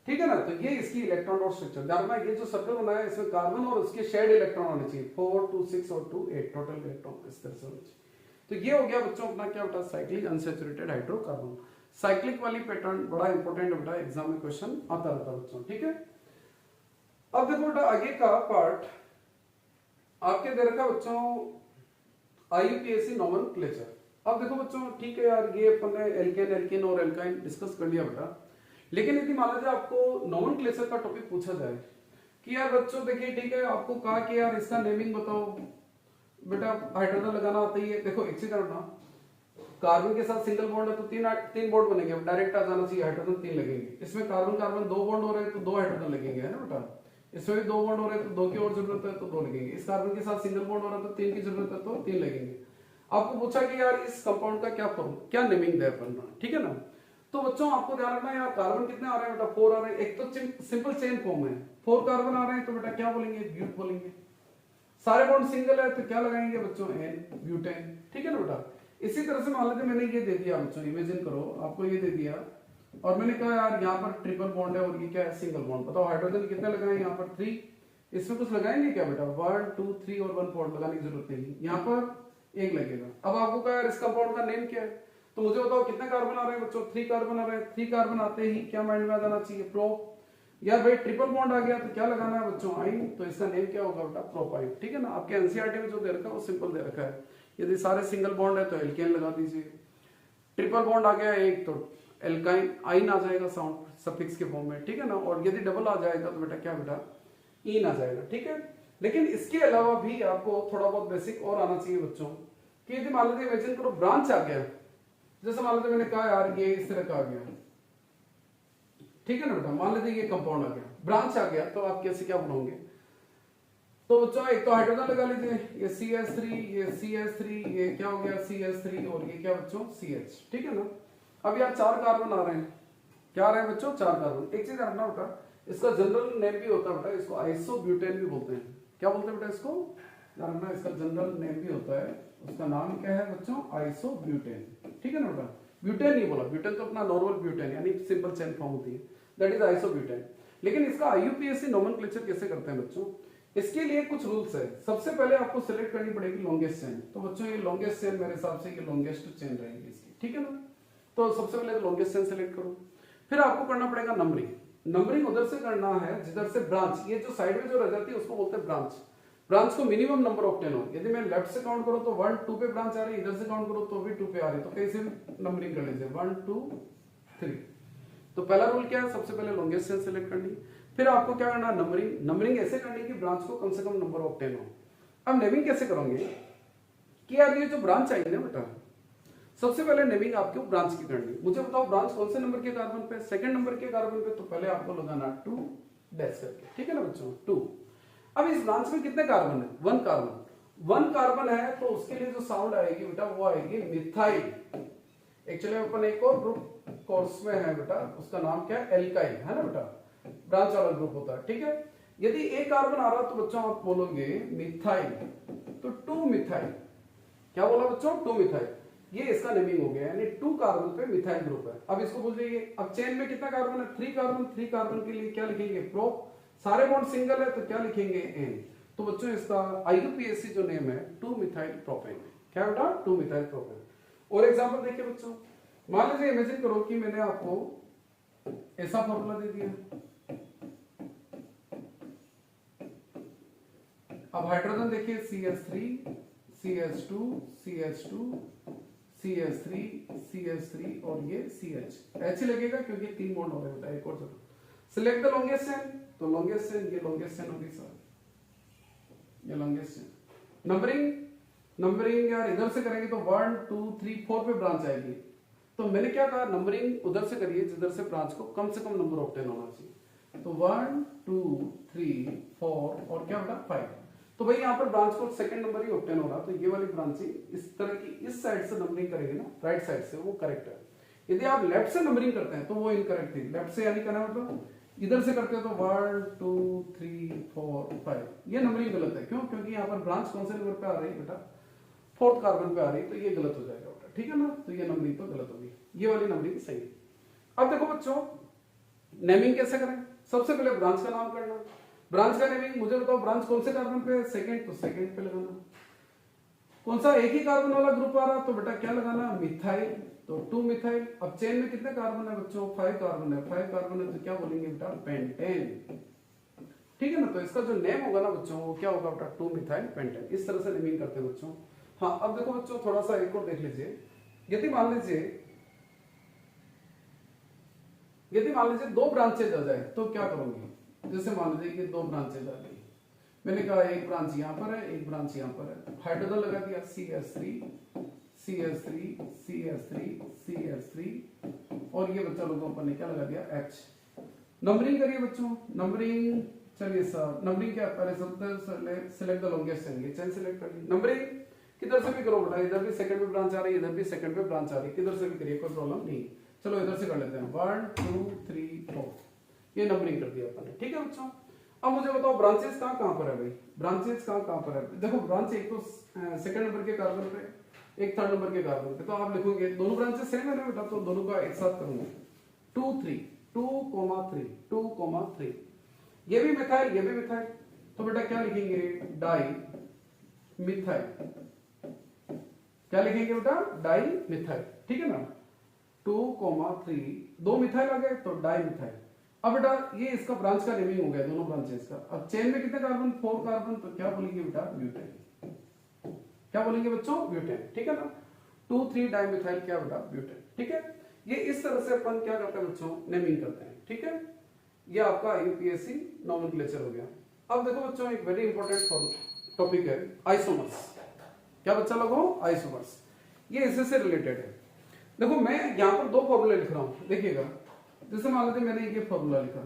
ठीक है ना। तो ये इसकी इलेक्ट्रॉन डॉट स्ट्रक्चर जानना, ये जो सर्कल बनाया है इसमें कार्बन और उसके शेयर्ड इलेक्ट्रॉन होने चाहिए, 4 2 6 और 2 8 टोटल इलेक्ट्रॉन इस तरह से होने चाहिए। तो ये हो गया बच्चों अपना क्या बेटा, साइक्लिक अनसैचुरेटेड हाइड्रोकार्बन। साइक्लिक वाली पैटर्न बड़ा इंपॉर्टेंट बेटा, एग्जाम में क्वेश्चन आता रहता है बच्चों, ठीक है। अब देखो बेटा आगे का पार्ट आपके दे रखा बच्चों IUPAC नोमेनक्लेचर। अब देखो बच्चों, ठीक है यार, ये अपन ने एल्केन एल्केन और एल्काइन डिस्कस कर लिया बेटा, लेकिन यदि मान लीजिए आपको नोमेनक्लेचर का टॉपिक पूछा जाए कि यार बच्चों देखिए, ठीक है, आपको कहा कि यार इसका नेमिंग बताओ बेटा, हाइड्रोजन लगाना आता ही है। देखो एक चीज करना, कार्बन के साथ सिंगल बॉन्ड है तो तीन बॉन्ड बनेंगे, डायरेक्ट आ जाना चाहिए, हाइड्रोजन 3 लगेंगे। इसमें कार्बन कार्बन 2 बॉन्ड हो रहे हैं तो 2 हाइड्रोजन लगेंगे, है ना बेटा। इसमें भी 2 बॉन्ड हो रहे हैं तो 2 की और जरूरत है तो 2 लगेंगे। इस कार्बन के साथ सिंगल बॉन्ड हो रहा है तो 3 की जरूरत है तो 3 लगेंगे। आपको पूछा कि यार इस कंपाउंड का क्या नेमिंग दे अपन, ठीक है ना। तो बच्चों आपको ध्यान रखना, यार कार्बन कितने आ रहे हैं बेटा, 4 आ रहे हैं। एक तो सिंपल चेन फॉर्म है, 4 कार्बन आ रहे हैं तो बेटा क्या बोलेंगे, ब्यूट बोलेंगे। सारे बॉन्ड सिंगल है तो क्या लगाएंगे बच्चों, एन, ब्यूटेन, ठीक है ना बेटा। इसी तरह से मान लीजिए मैंने ये दे दिया बच्चों, इमेजिन करो आपको ये दे दिया और मैंने कहा यार यहाँ पर ट्रिपल बॉन्ड है और ये क्या है, सिंगल बॉन्ड। बताओ हाइड्रोजन कितने लगाएं, यहाँ पर 3, इसमें कुछ लगाएंगे क्या बेटा, 1 2 3 और 1 बॉन्ड लगाने की जरूरत नहीं, यहाँ पर 1 लगेगा। अब आपको कहा यार इस कंपाउंड का नेम क्या है, तो मुझे बताओ कितने कार्बन आ रहे हैं बच्चों, 3 कार्बन आ रहे हैं। 3 कार्बन आते ही क्या माइंड में आ जाना चाहिए, प्रो। यार भाई ट्रिपल बॉन्ड आ गया तो क्या लगाना है बच्चों, आइन, तो इसका नेम क्या होगा बेटा, प्रोपाइन, ठीक है ना। आपके एनसीईआरटी में जो दे रखा है वो सिंपल दे रखा है। यदि सारे सिंगल बॉन्ड है तो एल्केन लगा दीजिए, ट्रिपल बॉन्ड आ गया एक तो एल्काइन, आइन आ जाएगा साउंड सफिक्स के फॉर्म में, ठीक है ना। और यदि डबल आ जाएगा तो बेटा क्या बेटा, इन आ जाएगा, ठीक है। लेकिन इसके अलावा भी आपको थोड़ा बहुत बेसिक और आना चाहिए बच्चों, कि यदि मान लीजिए इमेजिन करो ब्रांच आ गया, जैसे मान लीजिए मैंने कहा यार ये इस तरह का आ गया, ठीक है ना बेटा। मान लीजिए ये कंपाउंड आ गया, ब्रांच आ गया, तो आप कैसे क्या बनाओगे, तो बच्चों एक तो हाइड्रोजन लगा लीजिए, ये CH3, ये CH3, ये क्या हो गया CH3 और ये क्या बच्चों CH, ठीक है ना। अब यार 4 कार्बन आ रहे हैं, क्या आ रहे हैं बच्चों, 4 कार्बन। एक चीज रखना बेटा, इसका जनरल नेम भी होता है बेटा, इसको आइसोब्यूटेन भी बोलते हैं। क्या बोलते हैं बेटा इसको, जानना, इसका जनरल नेम भी होता है, उसका नाम क्या है बच्चों, आइसोब्यूटेन, ठीक है ना बेटा। ब्यूटेन नहीं बोला, ब्यूटेन तो अपना नॉर्मल ब्यूटेन यानी सिंपल चेन फॉर्म होती है, दैट इज आइसोब्यूटेन। लेकिन इसका IUPAC नोमेनक्लेचर कैसे करते हैं बच्चों, इसके लिए कुछ रूल्स है। सबसे पहले आपको सिलेक्ट करनी पड़ेगी लॉन्गेस्ट चेन। तो बच्चों ये लॉन्गेस्ट चेन मेरे हिसाब से ये लॉन्गेस्ट चेन रहेगी इसकी, ठीक है ना। तो सबसे पहले लॉन्गेस्ट चेन सिलेक्ट करो, फिर आपको करना पड़ेगा नंबरिंग। नंबरिंग उधर से करना है जिधर से ब्रांच, ये जो साइड में जो रह जाती है उसको बोलते हैं ब्रांच। ब्रांच को मिनिमम नंबर ऑफ 10 हो। यदि मैं लेफ्ट से काउंट करूं तो 1 2 पे ब्रांच आ रही है, इधर से काउंट करो तो भी 2 पे आ रही है, तो कैसे नंबरिंग कर लीजिए 1 2 3। तो पहला रूल क्या है, सबसे पहले लॉन्गेस्ट चेन सिलेक्ट करनी, फिर आपको क्या करना, नंबरिंग। नंबरिंग ऐसे करनी कि ब्रांच को कम से कम नंबर ऑफ 10 हो। अब नेमिंग कैसे करोगे कि यार ये जो ब्रांच आई ना बेटा, सबसे पहले नेमिंग आपको ब्रांच की करनी। मुझे बताओ ब्रांच कौन से नंबर के कार्बन पे, सेकंड नंबर के कार्बन पे, तो पहले आपको लगाना 2 डैश करके, ठीक है ना बच्चों, 2। अब इस ब्रांच में कितने कार्बन है? 1 कार्बन। 1 कार्बन है तो उसके लिए जो साउंड आएगी बेटा वो आएगी मिथाइल। एक्चुअली अपन एक और ग्रुप कोर्स में है बेटा, उसका नाम क्या है? एल्काइल, है ना बेटा, ब्रांच वाला ग्रुप होता है, ठीक है। यदि एक कार्बन आ रहा तो बच्चों आप बोलोगे मिथाइल, तो 2 मिथाइल। क्या बोला बच्चों? 2 मिथाइल। ये इसका नेमिंग हो गया, यानी 2 कार्बन पे मिथाइल ग्रुप है। अब इसको बोल जाइए, अब चेन में कितना कार्बन है? 3 कार्बन। 3 कार्बन के लिए क्या लिखेंगे? प्रोप। सारे बॉन्ड सिंगल है तो क्या लिखेंगे? एन। तो बच्चों इसका IUPAC जो नेम है 2 मिथाइल प्रोपेन। क्या बेटा? 2 मिथाइल प्रोपेन। और एग्जांपल देखिए बच्चों, मान लीजिए इमेजिन करो कि मैंने आपको ऐसा फॉर्मूला दे दिया। अब हाइड्रोजन देखिए CH3 CH2 CH2 CH3 CH3 और ये CH। H लगेगा क्योंकि 3 बॉन्ड हो रहे हैं। एक और जरूर सिलेक्ट द लॉन्गेस्ट चेन, तो लॉन्गेस्ट चेन, ये लॉन्गेस्ट चेन होगी सर, ये लॉन्गेस्ट चेन। नंबरिंग यार इधर से करेंगे तो 1 2 3 4 पे ब्रांच आएगी। तो मैंने क्या कहा, नंबरिंग उधर से करिए जिधर से ब्रांच को कम से कम नंबर ऑब्टेन होना चाहिए। तो 1 2 3 4 और क्या बेटा 5। तो भाई यहाँ पर ब्रांच को सेकंड नंबर ही ऑब्टेन हो रहा, तो ये वाली ब्रांच ही इस तरह की इस साइड से नंबरिंग करेंगे ना, राइट साइड से, वो करेक्ट है। यदि आप लेफ्ट से नंबरिंग करते हैं तो वो इनकरेक्ट थी। लेफ्ट से यानी करना मतलब इधर से करते हैं तो 1 2 3 4 5, ये नंबरिंग गलत है। क्यों? क्योंकि यहाँ पर ब्रांच कौन से नंबर पे आ रही है बेटा? 4th कार्बन पे आ रही है, तो ये गलत हो जाएगा बेटा, ठीक है ना। तो ये नंबरिंग तो गलत होगी, ये वाली नंबरिंग सही है। अब देखो बच्चों, नेमिंग कैसे करें? सबसे पहले ब्रांच का नाम करना। ब्रांच का नेमिंग मुझे बताओ, ब्रांच कौन से कार्बन पे? सेकंड, तो सेकंड पे लगाना। कौन सा एक ही कार्बन वाला ग्रुप आ रहा तो बेटा क्या लगाना? मिथाइल, तो 2 मिथाइल। अब चेन में कितने कार्बन है बच्चों? 5 कार्बन है। 5 कार्बन है तो क्या बोलेंगे बेटा? पेंटेन, ठीक है ना। तो इसका जो नेम होगा ना बच्चों वो क्या होगा बेटा? 2 मिथाइल पेंटेन। इस तरह से नेमिंग करते हैं बच्चों। हाँ, अब देखो बच्चों थोड़ा सा एक और देख लीजिए। यदि मान लीजिए 2 ब्रांचेज आ जाए तो क्या करोगे? जैसे मान लीजिए कि 2 ब्रांचेज आ गई, मैंने कहा एक ब्रांच यहाँ पर है, एक ब्रांच यहाँ पर है। हाइड्रोजन लगा दिया CH3 CH3 CH3 CH3 और ये बच्चा लोगों अपन ने क्या लगा दिया? H। नंबरिंग करिए बच्चों, नंबरिंग। चलिए सर, नंबरिंग क्या? पहले सबसे सिलेक्ट द लॉन्गेस्ट चेन, ये चेन सिलेक्ट कर ली। नंबरिंग किधर से भी करो बेटा, इधर भी सेकंड पे ब्रांच आ रही है, इधर भी सेकंड पे ब्रांच आ रही है, किधर से भी करिए, कोई प्रॉब्लम नहीं। चलो इधर से कर लेते हैं, 1 2 3 4, ये नंबरिंग कर दिया अपन ने, ठीक है बच्चों। अब मुझे बताओ ब्रांचेस कहाँ पर है भाई? ब्रांचेस कहाँ पर है? देखो ब्रांच एक तो सेकंड नंबर के कार्बन पे, एक थर्ड नंबर के कार्बन पे, तो आप लिखोगे दोनों ब्रांचेस सेम है ना बेटा, तो दोनों का एक साथ करूंगा 2 3 2,3 2,3। ये भी मिथाइल, ये भी मिथाइल, तो बेटा क्या लिखेंगे? Di methyl. क्या लिखेंगे बेटा? डाई मिथाइल, ठीक है ना। 2,3 2 मिथाइल आ गए तो डाई मिथाइल। अब बेटा ये इसका ब्रांच का नेमिंग हो गया, दोनों ब्रांचेस का। अब चेन में कितने कार्बन? 4 कार्बन, तो क्या बोलेंगे बेटा? ब्यूटेन। क्या बोलेंगे बच्चों? ब्यूटेन, ठीक है ना। 2 3 डाई मिथाइल क्या बेटा? ब्यूटेन, ठीक है। ये इस तरह से अपन क्या करते हैं बच्चों? नेमिंग करते हैं, ठीक है। ये आपका IUPAC नोमेनक्लेचर हो गया। अब देखो बच्चों एक वेरी इंपॉर्टेंट टॉपिक है आइसोमर्स। क्या बच्चा लोगों? आइसोमर्स, ये इससे से रिलेटेड है। देखो मैं यहाँ पर 2 फॉर्मूले लिख रहा हूं, देखिएगा। जैसे मान लेते मैंने ये फॉर्मूला लिखा,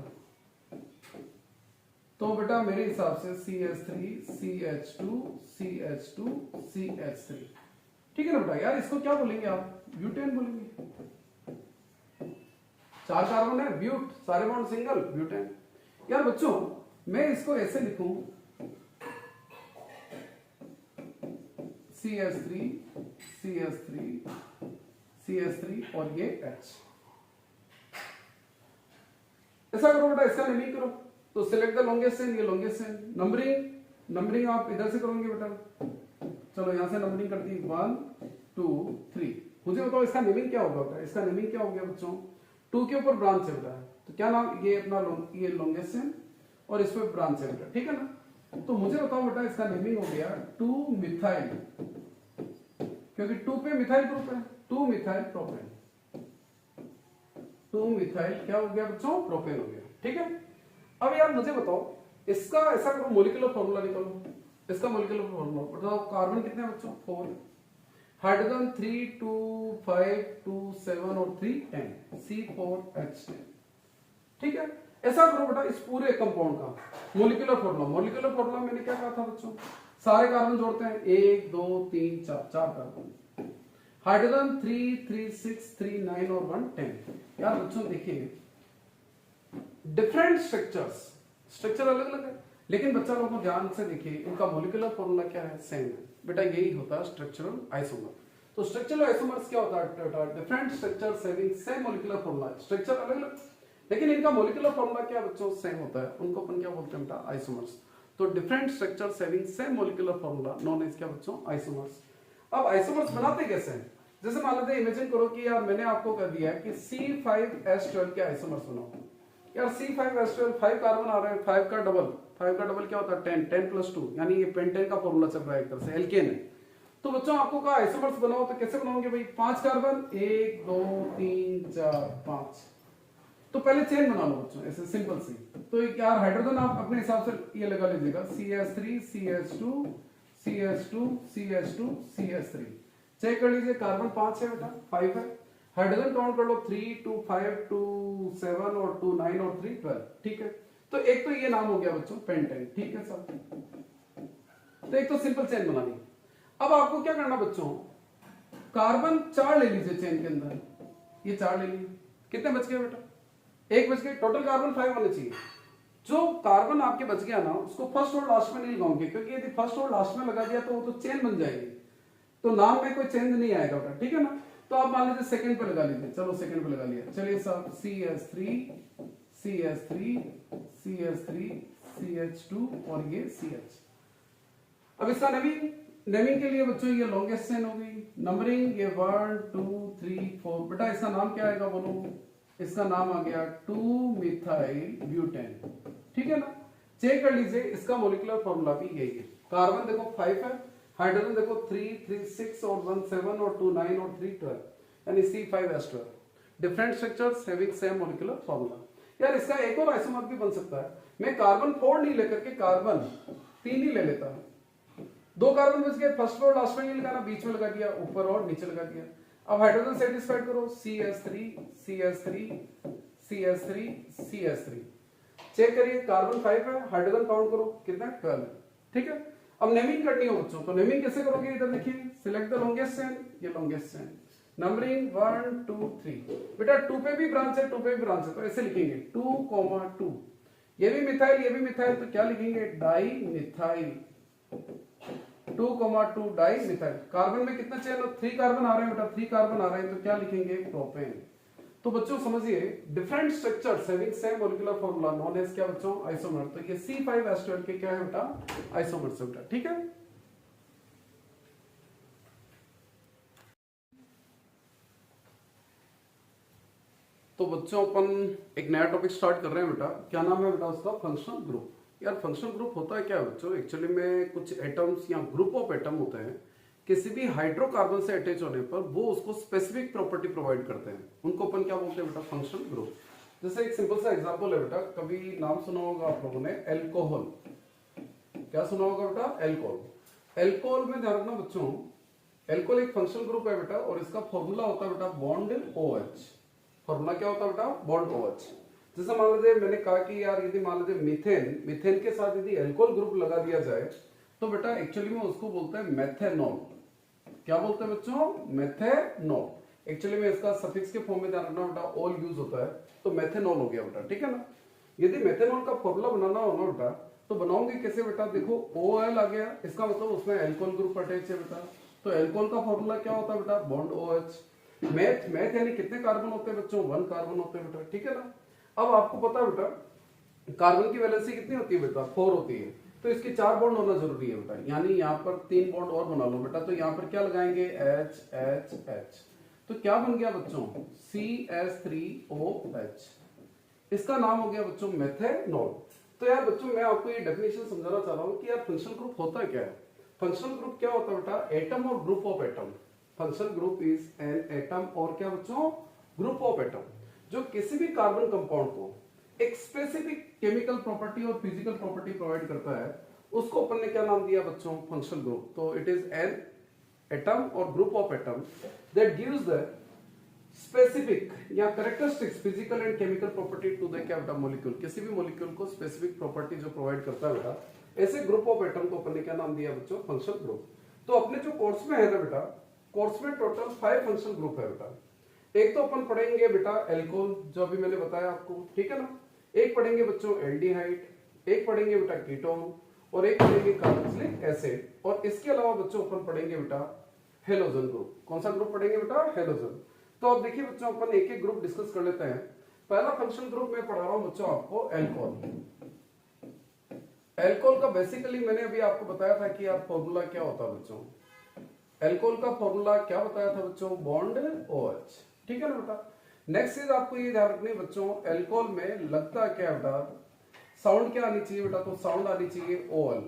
तो बेटा मेरे हिसाब से CH3 CH2 CH2 CH3, ठीक है ना बेटा। यार इसको क्या बोलेंगे आप? ब्यूटेन बोलेंगे। 4 कार्बन है, ब्यूट, सारे बॉन्ड सिंगल, ब्यूटेन। यार बच्चों मैं इसको ऐसे लिखूं, CH3 CH3 CH3 और ये H। ऐसा करो बेटा, इसका नेमिंग करो, तो सिलेक्ट द लॉन्गेस्ट चेन, ये लॉन्गेस्ट चेन। नंबरिंग आप इधर से करोगे बेटा। चलो यहां से नंबरिंग कर दी 1 2 3। मुझे बताओ इसका नेमिंग क्या होगा बेटा? इसका नेमिंग क्या हो गया बच्चों? 2 के ऊपर ब्रांच है बेटा, तो क्या नाम? ये अपना ये लॉन्गेस्ट चेन और इस पे ब्रांच है बेटा, ठीक है ना। तो मुझे बताओ बेटा इसका नेमिंग हो गया 2 मिथाइल, क्योंकि 2 पे मिथाइल ग्रुप है, 2 मिथाइल प्रोपेन। 2 मिथाइल क्या हो गया बच्चों? प्रोपेन हो गया, ठीक है। अब यार मुझे बताओ इसका ऐसा करो, मोलिकुलर फॉर्मूला निकालो। इसका मोलिकुलर फॉर्मूला बताओ। कार्बन कितने हैं बच्चों? 4। हाइड्रोजन 3 2 5 2 7 और 3 10, C4H10, ठीक है। ऐसा करो बेटा इस पूरे कंपाउंड का मोलिकुलर फॉर्मूला, मोलिकुलर फॉर्मूला मैंने क्या कहा था बच्चों, सारे कार्बन जोड़ते हैं 1 2 3 4, 4 कार्बन, हाइड्रोजन 3 3 6 3 9 और 1 10। यार बच्चों देखिए डिफरेंट स्ट्रक्चर्स, स्ट्रक्चर अलग अलग है, लेकिन बच्चा लोगों को ध्यान से देखिए इनका मोलिकुलर फॉर्मूला क्या है, सेम है बेटा, यही होता है स्ट्रक्चरल आइसोमर। तो स्ट्रक्चरल आइसोमर्स क्या होता है, different structures having same molecular formula, structure अलग अलग लेकिन इनका मोलिकुलर फॉर्मूला क्या बच्चों सेम होता है, उनको अपन क्या बोलते हैं बेटा, आइसोमर्स। तो different structures having same molecular formula known as क्या बच्चों, आइसोमर्स। अब आइसोमर्स बनाते कैसे हैं, जैसे मान लेते हैं, इमेजिन करो कि यार मैंने आपको कह दिया है कि C5H12 के आइसोमर्स बनाओ। यार C5H12 5 कार्बन आ रहे हैं, 5 का डबल क्या होता है 10, 10 + 2 यानी ये पेंटेन का फॉर्मूला चल रहा है एक तरह से, एल्केन है। तो बच्चों आपको कहा आइसोमर्स बनाओ, तो कैसे बनाओगे भाई, 5 कार्बन 1 2 3 4 5, तो पहले चेन बना लो बच्चों ऐसे सिंपल सी। तो यार हाइड्रोजन आप अपने हिसाब से ये लगा लीजिएगा, CH3 CH2 CH2 CH2 CH3, check कर लीजिए, कार्बन 5 है बेटा, 5 है, हाइड्रोजन काउंट कर लो 3 2 5 2 7 और 2 9 और 3 12, ठीक है। तो एक तो ये नाम हो गया बच्चों पेंटेन, ठीक है सब। तो एक तो सिंपल चेन बना ली। अब आपको क्या करना बच्चों, कार्बन 4 ले लीजिए चेन के अंदर, ये 4 ले लीजिए, कितने बच गए बेटा, 1 बच गए, टोटल कार्बन 5 होने चाहिए। जो कार्बन आपके बच गया ना उसको फर्स्ट और लास्ट में नहीं लगाओगे, क्योंकि यदि फर्स्ट और लास्ट में लगा दिया तो वो तो चेन बन जाएगी, तो नाम में कोई चेंज नहीं आएगा बेटा, ठीक है ना। तो आप मान लीजिए सेकंड पे लगा लीजिए, चलो सेकंड पे लगा लिया, चलिए साहब CH3 CH3 CH3 CH2 और ये CH। अब इसका नेमिंग के लिए बच्चों ये लॉन्गेस्ट चेन हो गई, नंबरिंग ये 1 2 3 4, बेटा इसका नाम क्या आएगा बोलो, इसका नाम आ गया 2-मिथाइल ब्यूटेन, ठीक है ना। चेक कर लीजिए इसका मोलिकुलर फॉर्मूला भी यही है, कार्बन देखो 5 है, हाइड्रोजन देखो 3 3 6 और 1 7 और 2 9 और 3 12 यानी C5H12, different structures having same molecular formula. यार इसका एक और आइसोमर भी बन सकता है, मैं कार्बन 4 नहीं लेकर के कार्बन 3 ही ले लेता हूं, 2 कार्बन बच गए, फर्स्ट और लास्ट में नहीं लगाना, बीच में लगा दिया, ऊपर और नीचे लगा दिया। अब हाइड्रोजन सेटिस्फाइड करो, CH3 CH3 CH3 CH3, check करिए कार्बन 5 है, हाइड्रोजन काउंट करो कितना 12 है, ठीक है। अब नेमिंग करनी हो बच्चों, तो नेमिंग कैसे करोगे, इधर देखिए, सिलेक्ट द लॉन्गेस्ट चेन, ये लॉन्गेस्ट चेन, नंबरिंग 1 2 3, बेटा 2 पे भी ब्रांच है, 2 पे भी ब्रांच है, तो ऐसे लिखेंगे 2,2, ये भी मिथाइल ये भी मिथाइल, तो क्या लिखेंगे di methyl, 2,2 di methyl. Carbon में कितना चेन, 3 कार्बन आ रहे हैं बेटा, 3 कार्बन आ रहे हैं, तो क्या लिखेंगे प्रोपेन। तो बच्चों समझिए different structures having same molecular formula known as क्या बच्चों, आइसोमर। तो ये C5H12 के क्या है बेटा, आइसोमर्स है बेटा, ठीक है। तो बच्चों अपन एक नया टॉपिक स्टार्ट कर रहे हैं बेटा, क्या नाम है बेटा उसका, फंक्शनल ग्रुप। यार फंक्शनल ग्रुप होता है क्या बच्चों, एक्चुअली में कुछ एटम्स या ग्रुप ऑफ एटम होते हैं, किसी भी हाइड्रोकार्बन से अटैच होने पर वो उसको स्पेसिफिक प्रॉपर्टी प्रोवाइड करते हैं, उनको अपन क्या बोलते हैं बेटा, फंक्शनल ग्रुप। जैसे एक सिंपल सा एग्जांपल है बेटा, कभी नाम सुना होगा आप लोगों ने एल्कोहल, क्या सुना होगा बेटा, एल्कोहल। एल्कोहल में ध्यान रखना बच्चों, एल्कोहल एक फंक्शनल ग्रुप है बेटा, और इसका फॉर्मूला होता है बेटा बॉन्ड OH। फॉर्मूला क्या होता है बेटा, बॉन्ड OH। जैसे मान लीजिए मैंने कहा कि यार यदि मान लीजिए मीथेन के साथ यदि एल्कोहल ग्रुप लगा दिया जाए तो बेटा एक्चुअली में उसको बोलते हैं मेथेनॉल। क्या बोलते हैं बच्चों, मेथेनॉल। एक्चुअली में इसका सफिक्स के फॉर्म में ध्यान रखना बेटा, ऑल यूज होता है, तो मेथेनॉल हो गया बेटा, ठीक है ना। यदि मेथेनॉल का फॉर्मूला बनाना हो ना बेटा, तो बनाओगे कैसे बेटा, देखो OL आ गया, इसका मतलब उसमें एल्कोहल ग्रुप अटैच है बेटा, तो एल्कोहल का फॉर्मूला क्या होता है बेटा, बॉन्ड OH। मैथ यानी कितने कार्बन होते हैं बच्चों, 1 कार्बन होते हैं बेटा, ठीक है ना। अब आपको पता है बेटा कार्बन की वैलेंसी कितनी होती है बेटा, 4 होती है, तो इसके 4 बॉन्ड होना जरूरी है बेटा, यानी यहाँ पर 3 बॉन्ड और बना लो बेटा, तो यहाँ पर क्या लगाएंगे H H H, तो क्या बन गया बच्चों CH3OH, इसका नाम हो गया बच्चों मेथेनॉल। तो यार बच्चों मैं आपको ये डेफिनेशन समझाना चाह रहा हूँ कि यार फंक्शनल ग्रुप होता है क्या है। फंक्शनल ग्रुप क्या होता है बेटा, एटम और group of atom. Functional group is an atom और क्या बच्चों, ग्रुप ऑफ एटम, जो किसी भी कार्बन कंपाउंड को एक स्पेसिफिक केमिकल प्रॉपर्टी और फिजिकल प्रॉपर्टी प्रोवाइड करता है, उसको अपन ने क्या नाम दिया बच्चों, फंक्शनल ग्रुप। तो इट इज एन एटम और group of atom that gives the specific या characteristics physical and chemical property to the क्या बेटा मॉलिक्यूल, किसी भी मॉलिक्यूल को स्पेसिफिक प्रॉपर्टी जो प्रोवाइड करता है बेटा, ऐसे ग्रुप ऑफ एटम को अपन ने क्या नाम दिया बच्चों, फंक्शनल ग्रुप। तो अपने जो कोर्स में है ना बेटा, कोर्स में टोटल 5 फंक्शनल ग्रुप है बेटा। एक तो अपन पढ़ेंगे बेटा एल्कोहल, जो अभी मैंने बताया आपको, ठीक है ना। एक पढ़ेंगे बच्चों एल्डिहाइड, एक पढ़ेंगे बेटा कीटोन, और एक पढ़ेंगे कार्बोक्सिलिक एसिड, और इसके अलावा बच्चों अपन पढ़ेंगे बेटा हेलोजन ग्रुप। कौन सा ग्रुप पढ़ेंगे बेटा, हेलोजन। तो अब देखिए बच्चों अपन एक एक ग्रुप डिस्कस कर लेते हैं। पहला फंक्शनल ग्रुप मैं पढ़ा रहा हूं बच्चों आपको एल्कोहल। एल्कोहल का बेसिकली मैंने अभी आपको बताया था कि आप फॉर्मूला क्या होता है बच्चों, एल्कोहल का फॉर्मूला क्या बताया था बच्चों, बॉन्ड OH, ठीक है ना बेटा। नेक्स्ट चीज आपको ये ध्यान रखनी है बच्चों, एल्कोहल में लगता क्या बेटा, साउंड क्या आनी चाहिए बेटा, तो साउंड आनी चाहिए OL।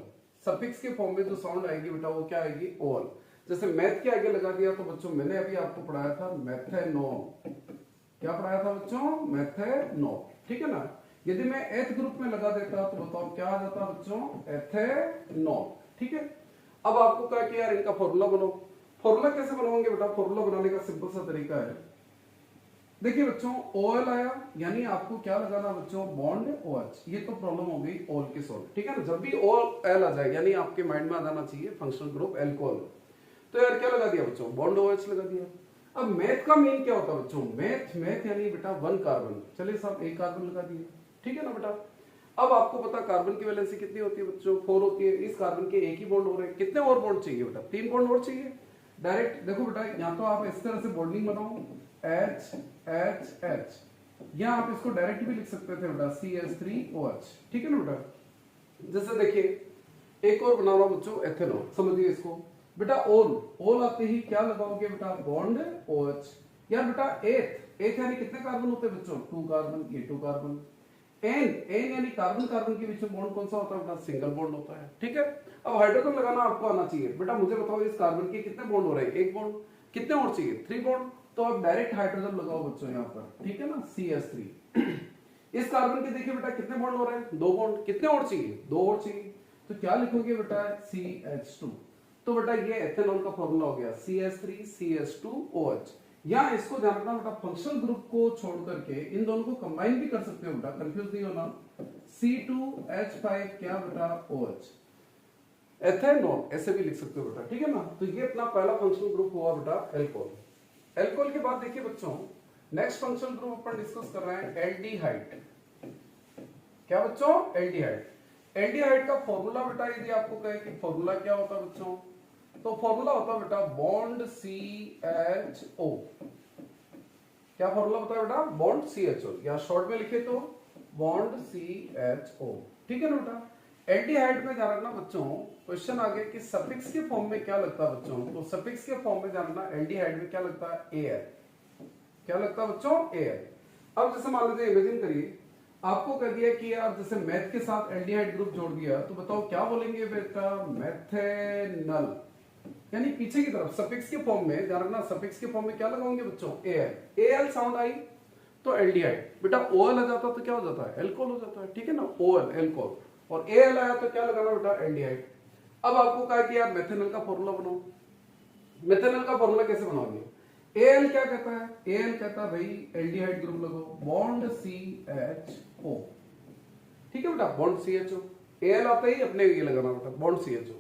सफिक्स के फॉर्म में जो साउंड आएगी बेटा वो क्या आएगी, OL। जैसे मैथ के आगे लगा दिया तो बच्चों मैंने अभी आपको पढ़ाया था मैथेनॉल, क्या पढ़ाया था बच्चों, मैथेनॉल, ठीक है ना। यदि मैं एथ ग्रुप में लगा देता तो बताओ क्या आ जाता बच्चों, एथेनॉल, ठीक है। अब आपको क्या किया यार, इनका फॉर्मूला बनाओ। फॉर्मूला कैसे बनाओगे बेटा, फॉर्मूला बनाने का सिंपल सा तरीका है, देखिए बच्चों OL आया, यानी आपको क्या लगाना बच्चों, बॉन्ड OH। ये तो प्रॉब्लम हो गई OL के सॉल्व, ठीक है ना। जब भी OL आ जाए यानी आपके माइंड में आ जाना चाहिए फंक्शनल ग्रुप एल्कोहल। तो यार क्या लगा दिया बच्चों, बॉन्ड OH लगा दिया। अब मैथ का मीन क्या होता है बच्चों, मैथ यानी बेटा 1 कार्बन, चलिए साहब 1 कार्बन लगा दिया, ठीक है ना बेटा। अब आपको पता कार्बन की वैलेंसी कितनी होती है बच्चों, 4 होती है। इस कार्बन के एक ही बॉन्ड हो रहे हैं, कितने और बॉन्ड चाहिए बेटा, 3 बॉन्ड और चाहिए। डायरेक्ट देखो बेटा, या तो आप इस तरह से बॉन्डिंग बनाओ H H H, या आप इसको डायरेक्ट भी लिख सकते थे बेटा CH3OH, ठीक है ना बेटा। जैसे देखिए एक और बना रहा हूं बच्चों एथेनॉल, समझिए इसको बेटा। ओल आते ही क्या लगाओगे बेटा, बॉन्ड OH। यार बेटा एथ यानी कितने कार्बन होते हैं बच्चों, 2 कार्बन, ये 2 कार्बन। एन यानी कार्बन कार्बन के बीच में बॉन्ड कौन सा होता है बेटा, सिंगल बॉन्ड होता है, ठीक है। अब हाइड्रोजन लगाना आपको आना चाहिए बेटा। मुझे बताओ इस कार्बन के कितने बॉन्ड हो रहे हैं, 1 बॉन्ड, कितने और चाहिए, 3 बॉन्ड। तो आप डायरेक्ट हाइड्रोजन लगाओ बच्चों यहाँ पर, ठीक है ना, CH3। इस कार्बन के देखिए बेटा कितने बॉन्ड हो रहे हैं, 2 बॉन्ड, कितने और चाहिए, 2 और चाहिए। तो क्या लिखोगे बेटा, CH2। तो बेटा ये एथेनॉल का फॉर्मूला हो गया CH3CH2OH। या इसको ध्यान रखना बेटा, फंक्शनल ग्रुप को छोड़ करके इन दोनों को कंबाइन भी कर सकते हो बेटा, कंफ्यूज नहीं होना। C2H5 क्या बेटा, OH, एथेनॉल ऐसे भी लिख सकते हो बेटा, ठीक है ना। तो ये अपना पहला फंक्शनल ग्रुप हुआ बेटा एल्कोहल। एल्कोहल के बाद देखिए बच्चों नेक्स्ट फंक्शनल ग्रुप अपन डिस्कस कर रहे हैं एल्डिहाइड। क्या बच्चों, एल्डिहाइड। एल्डिहाइड का फॉर्मूला बेटा यदि आपको कहे कि फॉर्मूला क्या होता है बच्चों, तो फॉर्मूला होता है बेटा बॉन्ड CHO। क्या फॉर्मूला होता है बेटा, बॉन्ड CHO, या शॉर्ट में लिखे तो बॉन्ड CHO, ठीक है ना बेटा। एल्डिहाइड में ध्यान रखना बच्चों, क्वेश्चन आ गया कि सफिक्स के फॉर्म में क्या लगता है बच्चों, तो सफिक्स के फॉर्म में ध्यान रखना एल्डिहाइड में क्या लगता है, AL। क्या लगता है बच्चों, AL। अब जैसे मान लीजिए इमेजिन करिए आपको कह दिया कि यार जैसे मैथ के साथ एल्डिहाइड ग्रुप जोड़ दिया, तो बताओ क्या बोलेंगे बेटा, मैथेनल। यानी पीछे की तरफ सफिक्स के फॉर्म में ध्यान रखना, सफिक्स के फॉर्म में क्या लगाओगे बच्चों, AL साउंड आई तो एल्डिहाइड। बेटा OL आ जाता तो क्या हो जाता है, एल्कोहल हो जाता है, ठीक है ना, OL एल्कोहल, और AL आया तो क्या लगाना बेटा, एल्डिहाइड। अब आपको कहा कि यार मेथेनॉल का फॉर्मूला बनाओ। मेथेनॉल का फॉर्मूला कैसे बनाओगे, AL क्या कहता है, AL कहता है भाई एल्डिहाइड ग्रुप लगाओ, बॉन्ड CHO, ठीक है बेटा, बॉन्ड CHO। AL आता ही अपने ये लगाना बेटा, बॉन्ड CHO।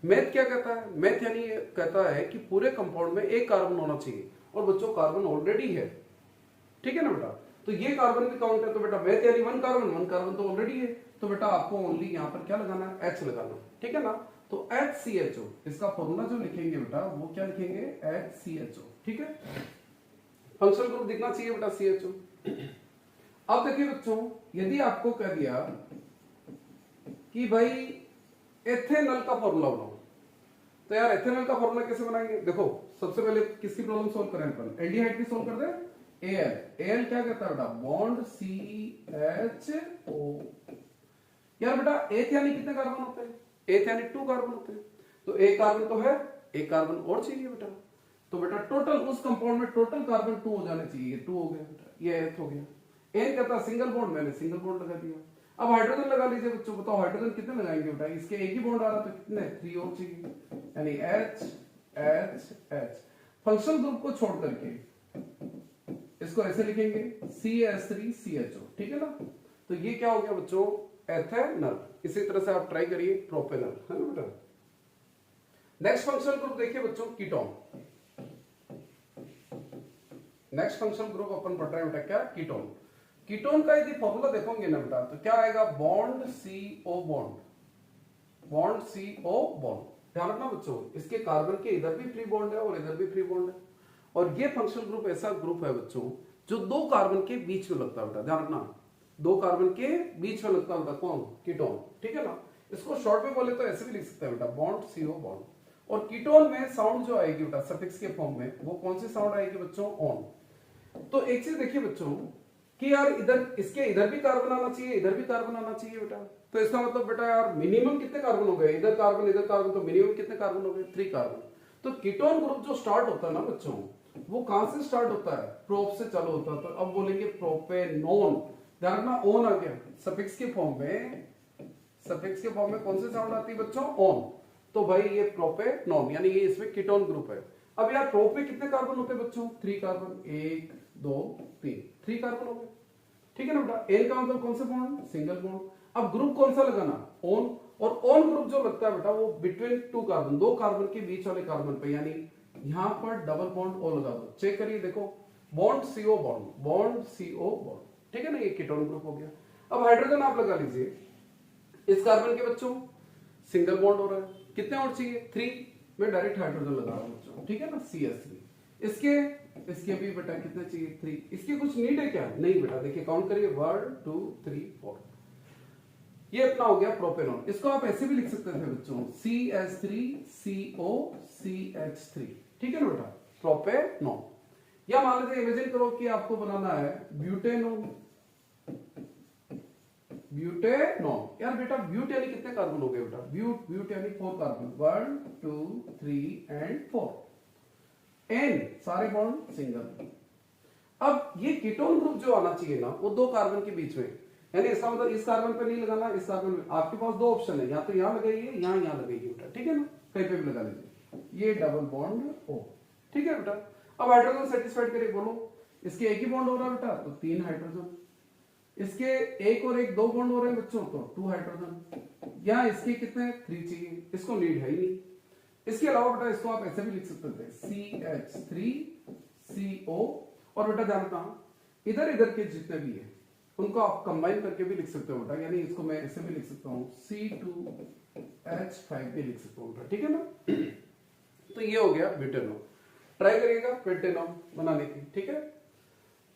मैथ क्या कहता है, मैथ यानी कहता है कि पूरे कंपाउंड में 1 कार्बन होना चाहिए, और बच्चों कार्बन ऑलरेडी है, ठीक है ना बेटा। तो ये कार्बन भी काउंट है, तो बेटा मैथ यानी 1 कार्बन तो ऑलरेडी है, तो बेटा आपको ओनली यहाँ पर क्या लगाना है, H लगाना, ठीक है ना। तो HCHO, इसका फॉर्मूला जो लिखेंगे बेटा वो क्या लिखेंगे, HCHO, ठीक है। फंक्शनल ग्रुप दिखना चाहिए बेटा CHO। अब देखिए बच्चों यदि आपको कह दिया कि भाई एथेनॉल का फॉर्मूला बनाओ, तो यार एथेनॉल का फॉर्मूला कैसे बनाएंगे, देखो सबसे पहले किसकी प्रॉब्लम सॉल्व करें अपन, एल्डिहाइड की सॉल्व कर दे। AL क्या कहता है बेटा, बॉन्ड CHO। यार बेटा एथ यानी कितने कार्बन होते हैं, एथ यानी 2 कार्बन होते हैं, तो 1 कार्बन तो है, 1 कार्बन और चाहिए बेटा। तो बेटा टोटल उस कंपाउंड में टोटल कार्बन 2 हो जाने चाहिए, 2 हो गया बेटा, ये एथ हो गया। एन कहता सिंगल बॉन्ड, मैंने सिंगल बॉन्ड लगा दिया। अब हाइड्रोजन लगा लीजिए बच्चों, बताओ हाइड्रोजन कितने लगाएंगे बेटा, इसके एक ही बॉन्ड आ रहा तो कितने, 3 और चाहिए, यानी H H H। Functional group को छोड़ करके इसको ऐसे लिखेंगे CH3CHO, ठीक है ना। तो ये क्या हो गया बच्चों, एथेनॉल। इसी तरह से आप ट्राई करिए प्रोपेनॉल, है ना बेटा। नेक्स्ट फंक्शनल ग्रुप देखिए बच्चों, कीटोन। नेक्स्ट फंक्शनल ग्रुप अपन पढ़ रहे हैं बेटा, क्या, कीटोन। कीटोन का यदि फॉर्मूला देखोगे ना बेटा, तो क्या आएगा, bond CO bond, bond CO bond. ध्यान रखना बच्चों, इसके कार्बन के इधर भी फ्री बॉन्ड है और इधर भी फ्री बॉन्ड है। और ये फंक्शनल ग्रुप ऐसा ग्रुप है बच्चों जो दो कार्बन के बीच में लगता है बेटा, ध्यान रखना, दो कार्बन के बीच में लगता है, कौन, कीटोन, ठीक है ना। इसको शॉर्ट में बोले तो ऐसे भी लिख सकते हैं बेटा, बॉन्ड CO बॉन्ड। और कीटोन में साउंड जो आएगी बेटा सफिक्स के फॉर्म में, वो कौन सी साउंड आएगी बच्चों, ऑन। तो एक चीज देखिए बच्चों कि यार इधर इसके इधर भी कार्बन आना चाहिए, इधर भी कार्बन आना चाहिए बेटा। तो इसका मतलब बेटा यार मिनिमम कितने कार्बन हो गए, इधर कार्बन, तो मिनिमम कितने कार्बन हो गए, 3 कार्बन। तो कीटोन ग्रुप जो स्टार्ट होता है ना बच्चों, वो कहां से स्टार्ट होता है, प्रोप से चालू होता है। तो अब बोलेंगे प्रोपेनोन, ध्यान रखना, ओन आ गया सफिक्स के फॉर्म में। सफिक्स के फॉर्म में कौन सी साउंड आती है बच्चों, ऑन। तो भाई ये प्रोपेनोन, यानी ये इसमें कीटोन ग्रुप है। अब यार प्रोप में कितने कार्बन होते हैं बच्चों, 3 कार्बन, 1 2 3, 3 कार्बन हो गए, ठीक है ना बेटा। एन का मतलब कौन सा बॉन्ड, सिंगल बॉन्ड। अब ग्रुप कौन सा लगाना, ओन। और ओन ग्रुप जो लगता है बेटा वो बिटवीन 2 कार्बन, 2 कार्बन के बीच वाले कार्बन पे, यानी यहां पर डबल बॉन्ड ओ लगा दो। चेक करिए, देखो, bond CO bond, bond CO bond, ठीक है ना, ये कीटोन ग्रुप हो गया। अब हाइड्रोजन आप लगा लीजिए, इस कार्बन के बच्चों सिंगल बॉन्ड हो रहा है, कितने और चाहिए, 3 में डायरेक्ट हाइड्रोजन लगा रहा हूं बच्चों, ठीक है ना, CH3। इसके भी बेटा कितने चाहिए, 3। इसकी कुछ नीड है क्या, नहीं बेटा, देखिए काउंट करिए, 1 2 3 4। ये अपना हो गया प्रोपेनॉन। इसको आप ऐसे भी लिख सकते थे बच्चों, CH3CO CH3, ठीक है ना बेटा, प्रोपेनॉन। या मान लीजिए, इमेजिन करो कि आपको बनाना है ब्यूटेनॉन। ब्यूटेनॉन, यार बेटा ब्यूट यानी कितने कार्बन हो गए बेटा, ब्यूट यानी 4 कार्बन, 1 2 3 एंड 4। एन सारे बॉन्ड सिंगल। अब ये कीटोन ग्रुप जो आना चाहिए ना, वो 2 कार्बन के बीच में, यानी इसका मतलब इस कार्बन पे नहीं लगाना, इस कार्बन में। आपके पास 2 ऑप्शन है, या तो यहां लगाइए, यहां लगाइए बेटा, ठीक है ना, कहीं पे भी लगा लीजिए। ये डबल बॉन्ड O, ठीक है बेटा। अब हाइड्रोजन सेटिस्फाइड करिए, बोलो, इसके एक ही बॉन्ड हो रहा है बेटा, तो 3 हाइड्रोजन। इसके एक और एक 2 बॉन्ड हो रहे हैं बच्चों, तो 2 हाइड्रोजन। यहां इसके कितने, 3 चाहिए, इसको नीड है ही नहीं। इसके अलावा बेटा इसको आप ऐसे भी लिख सकते थे, CH3CO। और बेटा ध्यान रखना, इधर इधर के जितने भी है उनको आप कंबाइन करके भी लिख सकते हो बेटा, यानी इसको मैं ऐसे भी लिख सकता हूं, C2H5 भी लिख सकता हूं बेटा, ठीक है ना। तो ये हो गया ब्यूटेनॉन। ट्राई करिएगा पेंटेनॉन बनाने की, ठीक है।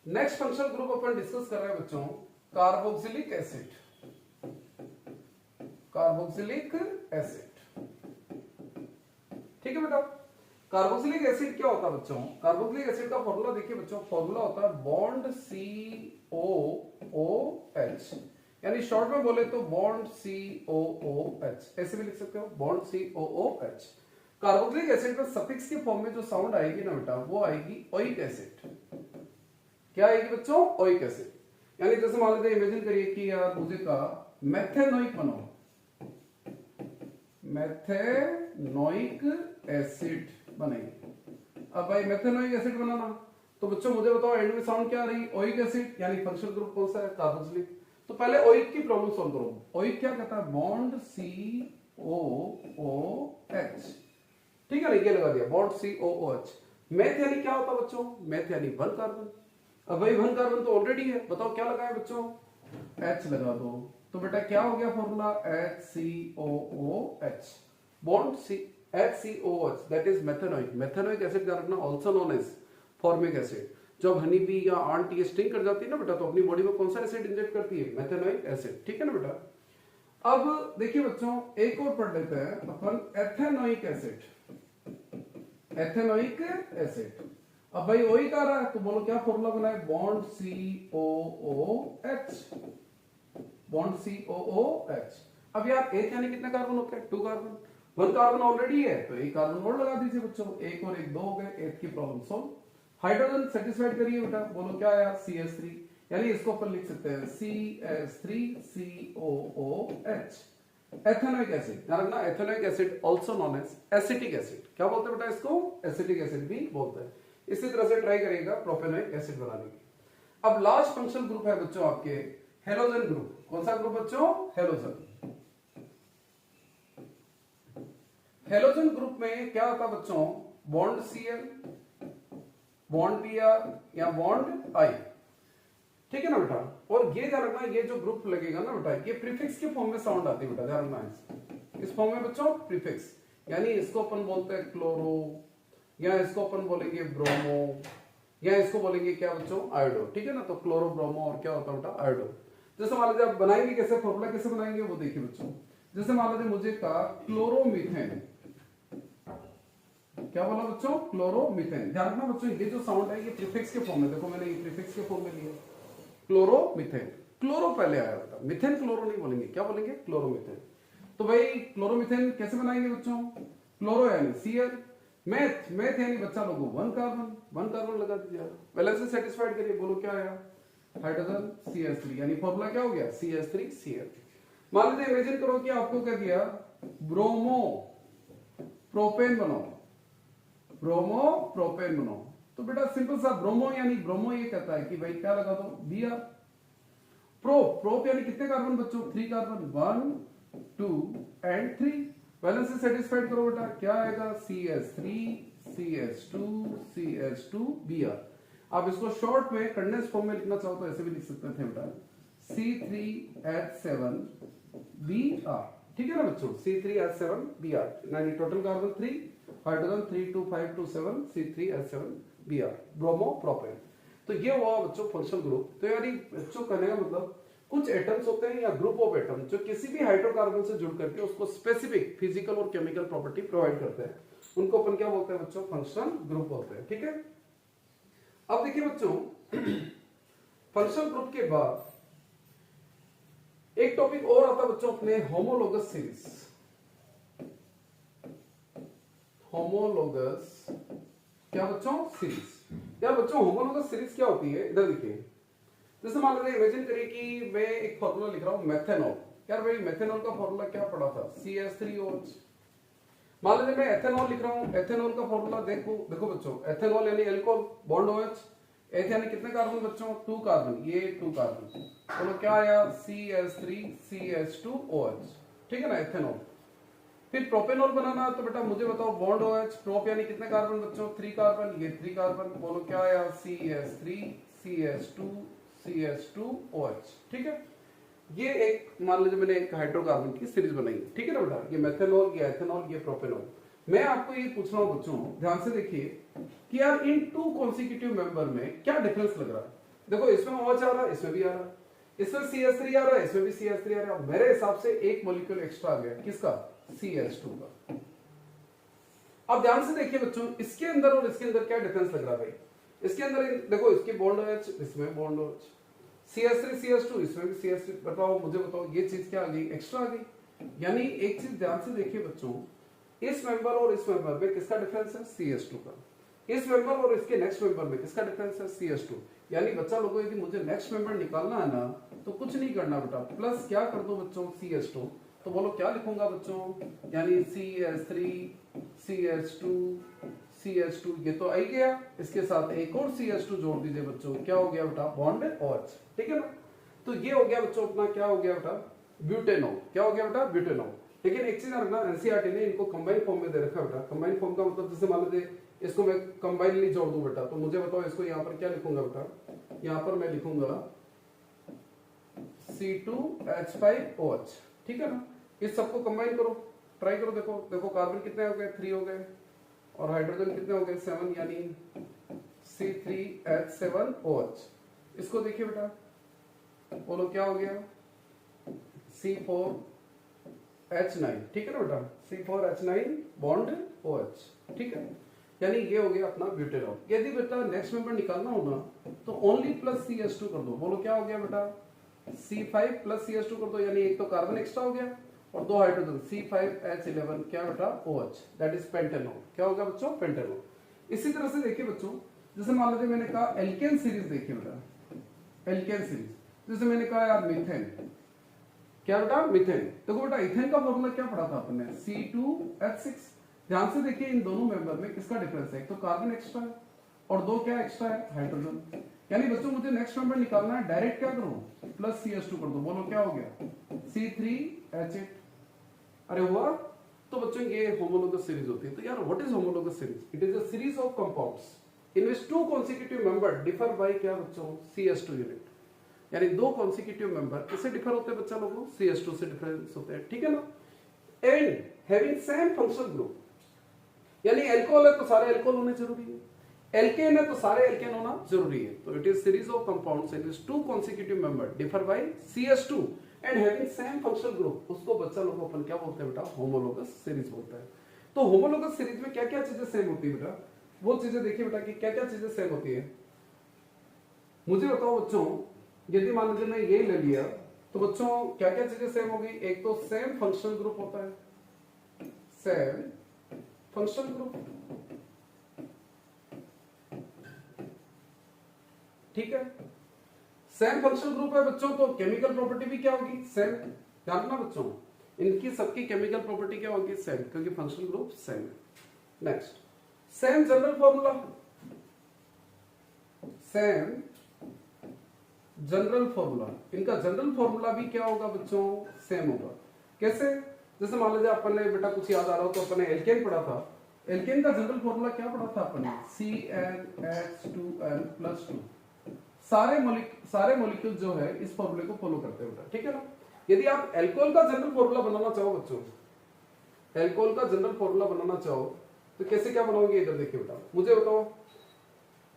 नेक्स्ट फंक्शनल ग्रुप अपन डिस्कस कर रहे हैं बच्चों, कार्बोक्सिलिक एसिड। कार्बोक्सिलिक एसिड, ठीक है बेटा। कार्बोक्सिलिक एसिड क्या होता है बच्चों, कार्बोक्सिलिक एसिड का फॉर्मूला देखिए बच्चों, फॉर्मूला होता है बॉन्ड COOH, यानी शॉर्ट में बोले तो बॉन्ड COOH, ऐसे भी लिख सकते हो, बॉन्ड COOH। कार्बोक्सिलिक एसिड में सफिक्स के फॉर्म में जो साउंड आएगी ना बेटा, वो आएगी ओइक एसिड। क्या आएगी बच्चों, ओइक एसिड। यानी जैसे मान लीजिए, इमेजिन करिए कि यार मुझे कहा मेथेनोइक बनाओ, मेथेनोइक एसिड बनेगी। अब भाई मेथेनोइक एसिड बनाना, तो बच्चों मुझे बताओ एंड में साउंड क्या आ रही, ओइक एसिड, यानी फंक्शनल ग्रुप कौन सा है, कार्बोक्सिलिक। तो पहले ओइक की प्रॉब्लम सॉल्व करो। ओइक क्या कहता है, बॉन्ड COOH, ठीक है ना, ये लगा दिया, बॉन्ड COOH। मेथ यानी क्या होता है बच्चों, मेथ यानी 1 कार्बन। अब भाई 1 कार्बन तो ऑलरेडी है, बताओ क्या लगाए बच्चों, H लगा दो। तो बेटा क्या हो गया formula, HCOOH, bond HCOOH, that is methanoic. Methanoic acid का रखना, also known as formic acid. जब हनी बी या आंट ये स्टिंग कर जाती है ना बेटा, तो अपनी बॉडी में कौन सा एसिड इंजेक्ट करती है, मेथेनोइक एसिड, ठीक है ना बेटा। अब देखिए बच्चों, एक और पढ़ लेते हैं अपन, एथेनोइक एसिड। एथेनोइक एसिड, अब भाई ओइक आ रहा है, तो बोलो क्या फॉर्मूला बनाए, बॉन्ड COOH, बॉन्ड COOH। अब यार एथ यानी कितने कार्बन होते हैं, 2 कार्बन। 1 कार्बन ऑलरेडी है, तो 1 कार्बन और लगा दीजिए बच्चों, 1 और 1 2 हो गए, एथ की प्रॉब्लम सॉल्व। हाइड्रोजन सेटिस्फाइड करिए बेटा, बोलो क्या यार, CH3, यानी इसको अपन लिख सकते हैं CH3COOH। एथेनोइक एसिड, ध्यान रखना, ethanoic acid also known as acetic acid, क्या बोलते हैं बेटा इसको, एसिटिक एसिड भी बोलते हैं। इसी तरह से ट्राई करिएगा प्रोपेनोइक एसिड बनाने की। अब लास्ट फंक्शनल ग्रुप है बच्चों आपके हेलोजन ग्रुप। कौन सा ग्रुप बच्चों, हेलोजन। हेलोजन ग्रुप में क्या होता है बच्चों, बॉन्ड Cl, बॉन्ड Br या बॉन्ड I, ठीक है ना बेटा। और ये ध्यान रखना, ये जो ग्रुप लगेगा ना बेटा, ये प्रीफिक्स के फॉर्म में साउंड आती है बेटा, ध्यान रखना इस फॉर्म में बच्चों प्रीफिक्स, यानी इसको अपन बोलते हैं क्लोरो, या इसको अपन बोलेंगे ब्रोमो, या इसको बोलेंगे क्या बच्चों, आयोडो, ठीक है ना। तो क्लोरो, ब्रोमो और क्या होता है बेटा, आयोडो। जैसे मान लीजिए आप बनाएंगे कैसे, फॉर्मूला कैसे बनाएंगे वो देखिए बच्चों। जैसे मान लीजिए मुझे कहा क्लोरोमीथेन, क्या बोला बच्चों, क्लोरोमीथेन। ध्यान रखना बच्चों, ये जो साउंड है ये प्रीफिक्स के फॉर्म में, देखो मैंने ये प्रीफिक्स के फॉर्म में लिया, क्लोरोमीथेन। क्लोरो पहले आया बेटा, मिथेन क्लोरो नहीं बोलेंगे, क्या बोलेंगे, क्लोरोमीथेन। तो भाई क्लोरोमीथेन कैसे बनाएंगे बच्चों, क्लोरो यानी Cl, मेथ, मेथ यानी बच्चा लोगों वन कार्बन लगा दीजिए, बैलेंस से सेटिस्फाइड करिए, बोलो क्या आया, हाइड्रोजन CH3, यानी फॉर्मूला क्या हो गया, CH3Cl। मान लीजिए इमेजिन करो कि आपको क्या दिया, ब्रोमो प्रोपेन बनाओ, ब्रोमो प्रोपेन बनाओ। तो बेटा सिंपल सा ब्रोमो यानी ब्रोमो ये कहता है कि भाई क्या लगा दो, Br। प्रोप यानी कितने कार्बन बच्चों, 3 कार्बन, 1 2 एंड 3। बैलेंस से सेटिस्फाइड करो बेटा, क्या आएगा, CH3 CH2 CH2 Br। आप इसको शॉर्ट में कंडेंस फॉर्म में लिखना चाहो तो ऐसे भी लिख सकते थे बेटा, C3H7 Br, ठीक है ना बच्चों, C3H7 Br, यानी total carbon 3, hydrogen 3 2 5 2 7 C3H7 Br, bromo propane. तो ये हुआ बच्चों फंक्शनल ग्रुप। तो यानी बच्चों कहने का मतलब कुछ एटम्स होते हैं या ग्रुप ऑफ एटम जो किसी भी हाइड्रोकार्बन से जुड़ करके उसको स्पेसिफिक फिजिकल और केमिकल प्रॉपर्टी प्रोवाइड करते हैं, उनको अपन क्या बोलते हैं बच्चों, फंक्शनल ग्रुप बोलते हैं, ठीक है। अब देखिए बच्चों, फंक्शनल ग्रुप के बाद एक टॉपिक और आता है बच्चों अपने, होमोलोगस सीरीज। होमोलोगस क्या बच्चों, सीरीज। यार बच्चों होमोलोगस सीरीज क्या होती है, इधर देखिए। जैसे मान लीजिए इमेजिन करिए कि मैं एक फॉर्मूला लिख रहा हूं मेथेनॉल। यार भाई मेथेनॉल का फॉर्मूला क्या पढ़ा था, CH3OH। मान लीजिए मैं एथेनॉल लिख रहा हूं, एथेनॉल का फॉर्मूला देखो बच्चों, एथेनॉल यानी अल्कोहल, बॉन्ड OH, एथ यानी कितने कार्बन बच्चों, 2 कार्बन, ये 2 कार्बन, बोलो क्या आया, CH3CH2OH, ठीक है ना, एथेनॉल। फिर प्रोपेनॉल बनाना तो बेटा मुझे बताओ, बॉन्ड OH, प्रोप यानी कितने कार्बन बच्चों, 3 कार्बन, ये 3 कार्बन, बोलो क्या आया, CH3CH2CH2OH, ठीक है। ये एक मान लीजिए मैंने एक हाइड्रोकार्बन की सीरीज बनाई, ठीक है ना बेटा, ये मेथेनॉल, ये एथेनॉल, ये प्रोपेनॉल। मैं आपको ये पूछ रहा हूं बच्चों, ध्यान से देखिए कि यार इन 2 कॉन्सिक्यूटिव मेंबर में क्या डिफरेंस लग रहा है। देखो इसमें OH आ रहा है, इसमें भी आ रहा है, इसमें CH3 आ रहा है, इसमें भी CH3 आ रहा है। मेरे हिसाब से एक मॉलिक्यूल एक्स्ट्रा आ गया, किसका, CH2 का। अब ध्यान से देखिए बच्चों, इसके अंदर और इसके अंदर क्या डिफरेंस लग रहा है भाई। इसके अंदर देखो, इसके बॉन्ड OH, इसमें बॉन्ड OH, CH3 CH2, इसमें भी CH3। बताओ मुझे बताओ, ये चीज क्या आ गई, एक्स्ट्रा आ गई। यानी एक चीज ध्यान से देखिए बच्चों, इस मेंबर और इस मेंबर में किसका डिफरेंस है, CH2 का। इस मेंबर और इसके नेक्स्ट मेंबर में किसका डिफरेंस है, CH2। यानी बच्चा लोगों, यदि मुझे नेक्स्ट मेंबर निकालना है ना, तो कुछ नहीं करना बेटा, प्लस क्या कर दो बच्चों, CH2। तो बोलो क्या लिखूंगा बच्चों, यानी CH3 CH2 CH2, ये तो आ ही गया, इसके साथ एक और CH2 जोड़ दीजिए बच्चों, क्या हो गया बेटा, बॉन्ड OH, ठीक है ना। तो ये हो गया बच्चों अपना, क्या हो गया बेटा, ब्यूटेनॉल। क्या हो गया बेटा, ब्यूटेनॉल। लेकिन एक चीज रखना, एनसीईआरटी ने इनको कंबाइन फॉर्म में दे रखा बेटा। कंबाइन फॉर्म का मतलब जैसे मान लीजिए इसको मैं कंबाइनली जोड़ दूं बेटा, तो मुझे बताओ इसको यहाँ पर क्या लिखूंगा बेटा, यहाँ पर मैं लिखूंगा C2H5OH, ठीक है ना। इस सबको कंबाइन करो, ट्राई करो, देखो देखो कार्बन कितने हो गए, 3 हो गए, और हाइड्रोजन कितने हो गए, 7, यानी C3H7OH। इसको देखिए बेटा, बोलो क्या हो गया, C4H9, ठीक है ना बेटा, C4H9 बॉन्ड OH, ठीक है। यानी ये हो गया अपना ब्यूटेनॉल। यदि बेटा नेक्स्ट मेंबर निकालना हो ना, तो ओनली प्लस CH2 कर दो। बोलो क्या हो गया बेटा, C5 प्लस CH2 कर दो, यानी एक तो कार्बन एक्स्ट्रा हो गया और 2 हाइड्रोजन, C5H11 क्या बेटा, OH, दैट इज पेंटेनॉल। क्या होगा बच्चों, पेंटेनॉल। इसी तरह से देखिए बच्चों, जैसे मान लीजिए मैंने कहा एल्केन सीरीज, देखिए बेटा एल्केन सीरीज, जैसे मैंने कहा यार मीथेन, क्या बेटा मीथेन। देखो बेटा इथेन का फॉर्मूला क्या पढ़ा था आपने C2H6। ध्यान से देखिए इन दोनों मेंबर में किसका डिफरेंस है, एक तो कार्बन एक्स्ट्रा है और दो क्या एक्स्ट्रा है हाइड्रोजन। यानी बच्चों मुझे नेक्स्ट मेंबर निकालना है, डायरेक्ट क्या करूं प्लस CH2 कर दो, बोलो क्या हो गया C3H8। अरे हुआ। तो बच्चों ये होमोलोगस सीरीज होती है। तो यार what is homologous series, it is a series of compounds in which to consecutive member differ by क्या बच्चों CH2 यूनिट। यानी दो कॉन्सिक्यूटिव मेंबर किससे डिफर होते हैं बच्चा लोगों, CH2 से डिफरेंस होते हैं, ठीक है ना। And having same functional group, यानी एल्कोहल है तो सारे एल्कोहल होने जरूरी है, एल्केन है तो सारे एल्केन होना जरूरी है। तो it is series of compounds in which to consecutive member differ by CH2 and having same functional group, उसको बच्चा लोग अपन क्या बोलते हैं बेटा होमोलोगस सीरीज बोलते हैं। तो होमोलोगस सीरीज में क्या क्या चीजें सेम होती है बेटा, वो चीजें देखिए बेटा कि क्या क्या चीजें सेम होती है। मुझे बताओ बच्चों, यदि मान लीजिए मैं ये ले लिया तो बच्चों क्या क्या चीजें सेम होगी, एक तो सेम फंक्शनल ग्रुप होता है, सेम फंक्शनल ग्रुप, ठीक है। सेम फंक्शनल ग्रुप है बच्चों, तो केमिकल प्रॉपर्टी भी क्या होगी सेम। ध्यान रखना बच्चों, इनकी सबकी केमिकल प्रॉपर्टी क्या होगी सेम, क्योंकि फंक्शनल ग्रुप सेम है। Next same general formula, same general formula, इनका जनरल फॉर्मूला भी क्या होगा बच्चों सेम होगा। कैसे, जैसे मान लीजिए अपन ने बेटा कुछ याद आ रहा हो तो अपन ने एल्केन पढ़ा था, एल्केन का जनरल फॉर्मूला क्या पढ़ा था अपन ने CnH2n+2। सारे मॉलिक्यूल जो है इस फॉर्मूले को फॉलो करते हैं बेटा, ठीक है ना। यदि आप एल्कोहल का जनरल फॉर्मूला बनाना चाहो बच्चों, एल्कोहल का जनरल फॉर्मूला बनाना चाहो तो कैसे क्या बनाओगे, इधर देखिए बेटा, मुझे बताओ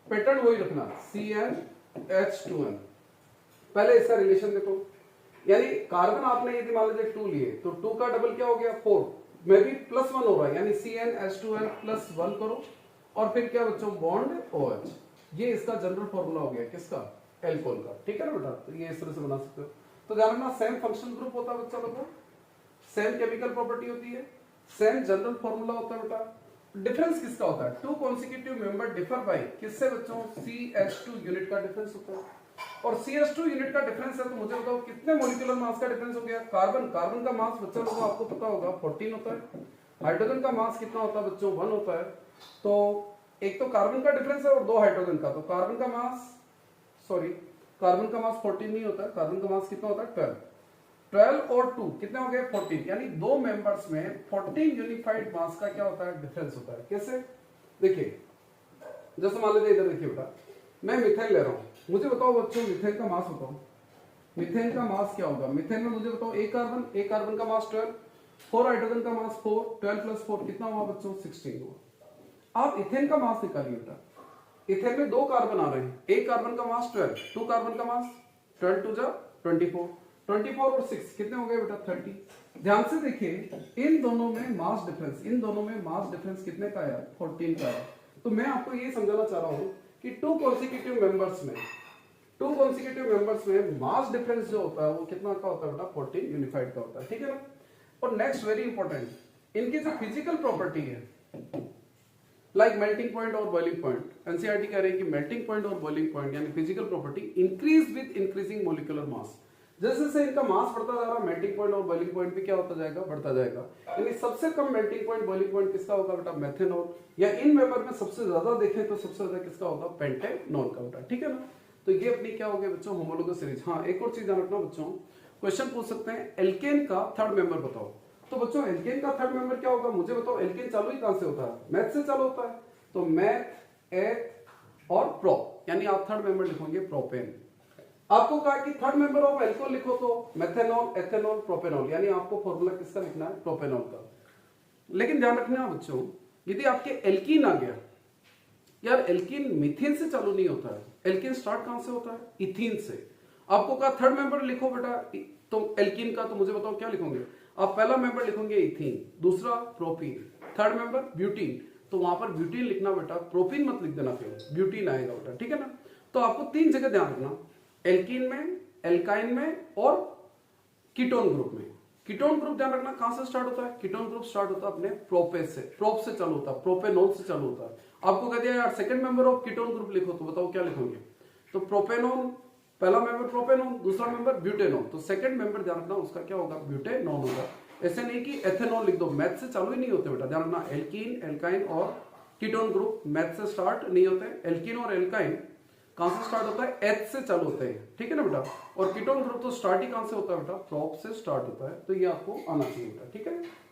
पैटर्न वही रखना CnH2n। पहले इसका रिलेशन देखो, यानी कार्बन आपने यदि मान लीजिए 2 लिए तो 2 का डबल क्या हो गया 4, में भी +1 हो रहा है, यानी CnH2n+1 करो और फिर क्या बच्चों बॉन्ड OH। ये इसका जनरल फॉर्मूला हो गया किसका, एल्कोहल का, ठीक है ना बेटा। तो ये इस तरह से बना सकते हो। तो ध्यान रखना सेम फंक्शनल ग्रुप होता है बच्चा लोगों, सेम केमिकल प्रॉपर्टी होती है, सेम जनरल फॉर्मूला होता है बेटा। डिफरेंस किसका होता है, to consecutive member differ by किससे बच्चों CH2 यूनिट का डिफरेंस होता है। और CH2 यूनिट का डिफरेंस है तो मुझे बताओ कितने मॉलिक्यूलर मास का डिफरेंस हो गया। कार्बन का मास बच्चा लोगों आपको पता होगा 14 होता है, हाइड्रोजन का मास कितना होता है बच्चों 1 होता है। तो एक तो कार्बन का डिफरेंस है और दो हाइड्रोजन का, तो कार्बन का मास 14 नहीं होता है, कार्बन का मास कितना होता है 12 और 2 कितने हो गए 14, यानी दो मेंबर्स में 14 यूनिफाइड मास का क्या होता है डिफरेंस होता है। कैसे, देखिए जैसे मान लीजिए इधर देखिए बेटा, मैं मिथेन ले रहा हूं, मुझे बताओ बच्चों मिथेन का मास बताओ, मिथेन का मास क्या होगा। मिथेन में मुझे बताओ एक कार्बन का मास 12, 4 हाइड्रोजन का मास 4, 12 + 4 कितना हुआ बच्चों 16 हुआ। आप इथेन का मास निकालिए बेटा, इथेन में दो कार्बन आ रहे हैं, एक कार्बन का मास 12, 2 कार्बन का मास 12 × 2 = 24, 24 और 6 कितने हो गए बेटा 30। ध्यान से देखिए इन दोनों में मास डिफरेंस कितने का है 14 का है। तो मैं आपको ये समझाना चाह रहा हूं कि टू कॉन्सिक्यूटिव मेंबर्स में मास डिफरेंस जो होता है वो कितना का होता है बेटा 14 यूनिफाइड का होता है, ठीक है ना। और नेक्स्ट वेरी इंपॉर्टेंट, इनकी जो फिजिकल प्रॉपर्टी है लाइक मेल्टिंग पॉइंट और बॉइलिंग पॉइंट, एनसीईआरटी कह रही है कि मेल्टिंग पॉइंट और बॉइलिंग पॉइंट यानी physical property increase with increasing molecular mass. जैसे जैसे इनका मास बढ़ता जा रहा है मेल्टिंग पॉइंट और बॉइलिंग पॉइंट भी क्या होता जाएगा बढ़ता जाएगा। यानी सबसे कम मेल्टिंग पॉइंट बॉइलिंग पॉइंट किसका होगा बेटा मेथेनॉल, या इन मेंबर में सबसे ज्यादा देखें तो सबसे ज्यादा किसका होगा पेंटेनॉल का होता है, ठीक है ना। तो ये अपनी क्या हो गया बच्चों होमोलोगस सीरीज। हाँ एक और चीज ध्यान रखना बच्चों, क्वेश्चन पूछ सकते हैं एल्केन का थर्ड मेंबर बताओ। तो बच्चों एल्केन का थर्ड मेंबर क्या होगा, मुझे बताओ एल्केन चालू ही कहां से होता है, मैथ से चालू होता है। तो मैथ एथ और प्रो, यानी आप थर्ड मेंबर लिखोगे प्रोपेन। आपको कहा कि थर्ड मेंबर ऑफ एल्कोहल लिखो तो मेथेनॉल, एथेनॉल, प्रोपेनॉल, यानी आपको फॉर्मूला किसका लिखना है प्रोपेनॉल का। लेकिन ध्यान रखना बच्चों यदि आपके एल्कीन आ गया, यार एल्कीन मीथेन से चालू नहीं होता है, एल्कीन स्टार्ट कहां से होता है इथीन से। आपको कहा थर्ड मेंबर लिखो बेटा तो एल्कीन का, तो मुझे बताओ क्या लिखोगे आप, पहला मेंबर लिखोगे इथीन, दूसरा प्रोपीन, थर्ड मेंबर ब्यूटीन। तो वहां पर ब्यूटीन लिखना बेटा, प्रोपीन मत लिख देना, फिर ब्यूटीन आएगा बेटा, ठीक है ना। तो आपको तीन जगह ध्यान रखना, एल्कीन में, एल्काइन में और कीटोन ग्रुप में। कीटोन ग्रुप ध्यान रखना कहां से स्टार्ट होता है, कीटोन ग्रुप स्टार्ट होता है अपने प्रोपेस से, प्रोप से चालू होता है, प्रोपेनॉल से चालू होता है। आपको कह दिया यार second member of ketone group लिखो, तो बताओ क्या लिखोगे। तो प्रोपेनॉल पहला मेंबर प्रोपेनॉन, दूसरा मेंबर ब्यूटेनॉन, तो सेकंड मेंबर ध्यान रखना उसका क्या होगा, ब्यूटेनॉन होगा। ऐसे नहीं कि एथेनॉल लिख दो, मैथ से चालू ही नहीं होते बेटा, ध्यान रखना। एल्कीन, एल्काइन और कीटोन ग्रुप मैथ से स्टार्ट नहीं होते। एल्कीन और एल्काइन कहां से स्टार्ट होता है, एच से चालू होते हैं, ठीक है ना बेटा। और कीटोन ग्रुप तो स्टार्ट ही कहां से होता है बेटा, प्रोप से स्टार्ट होता है। तो ये आपको आना चाहिए बेटा, ठीक है।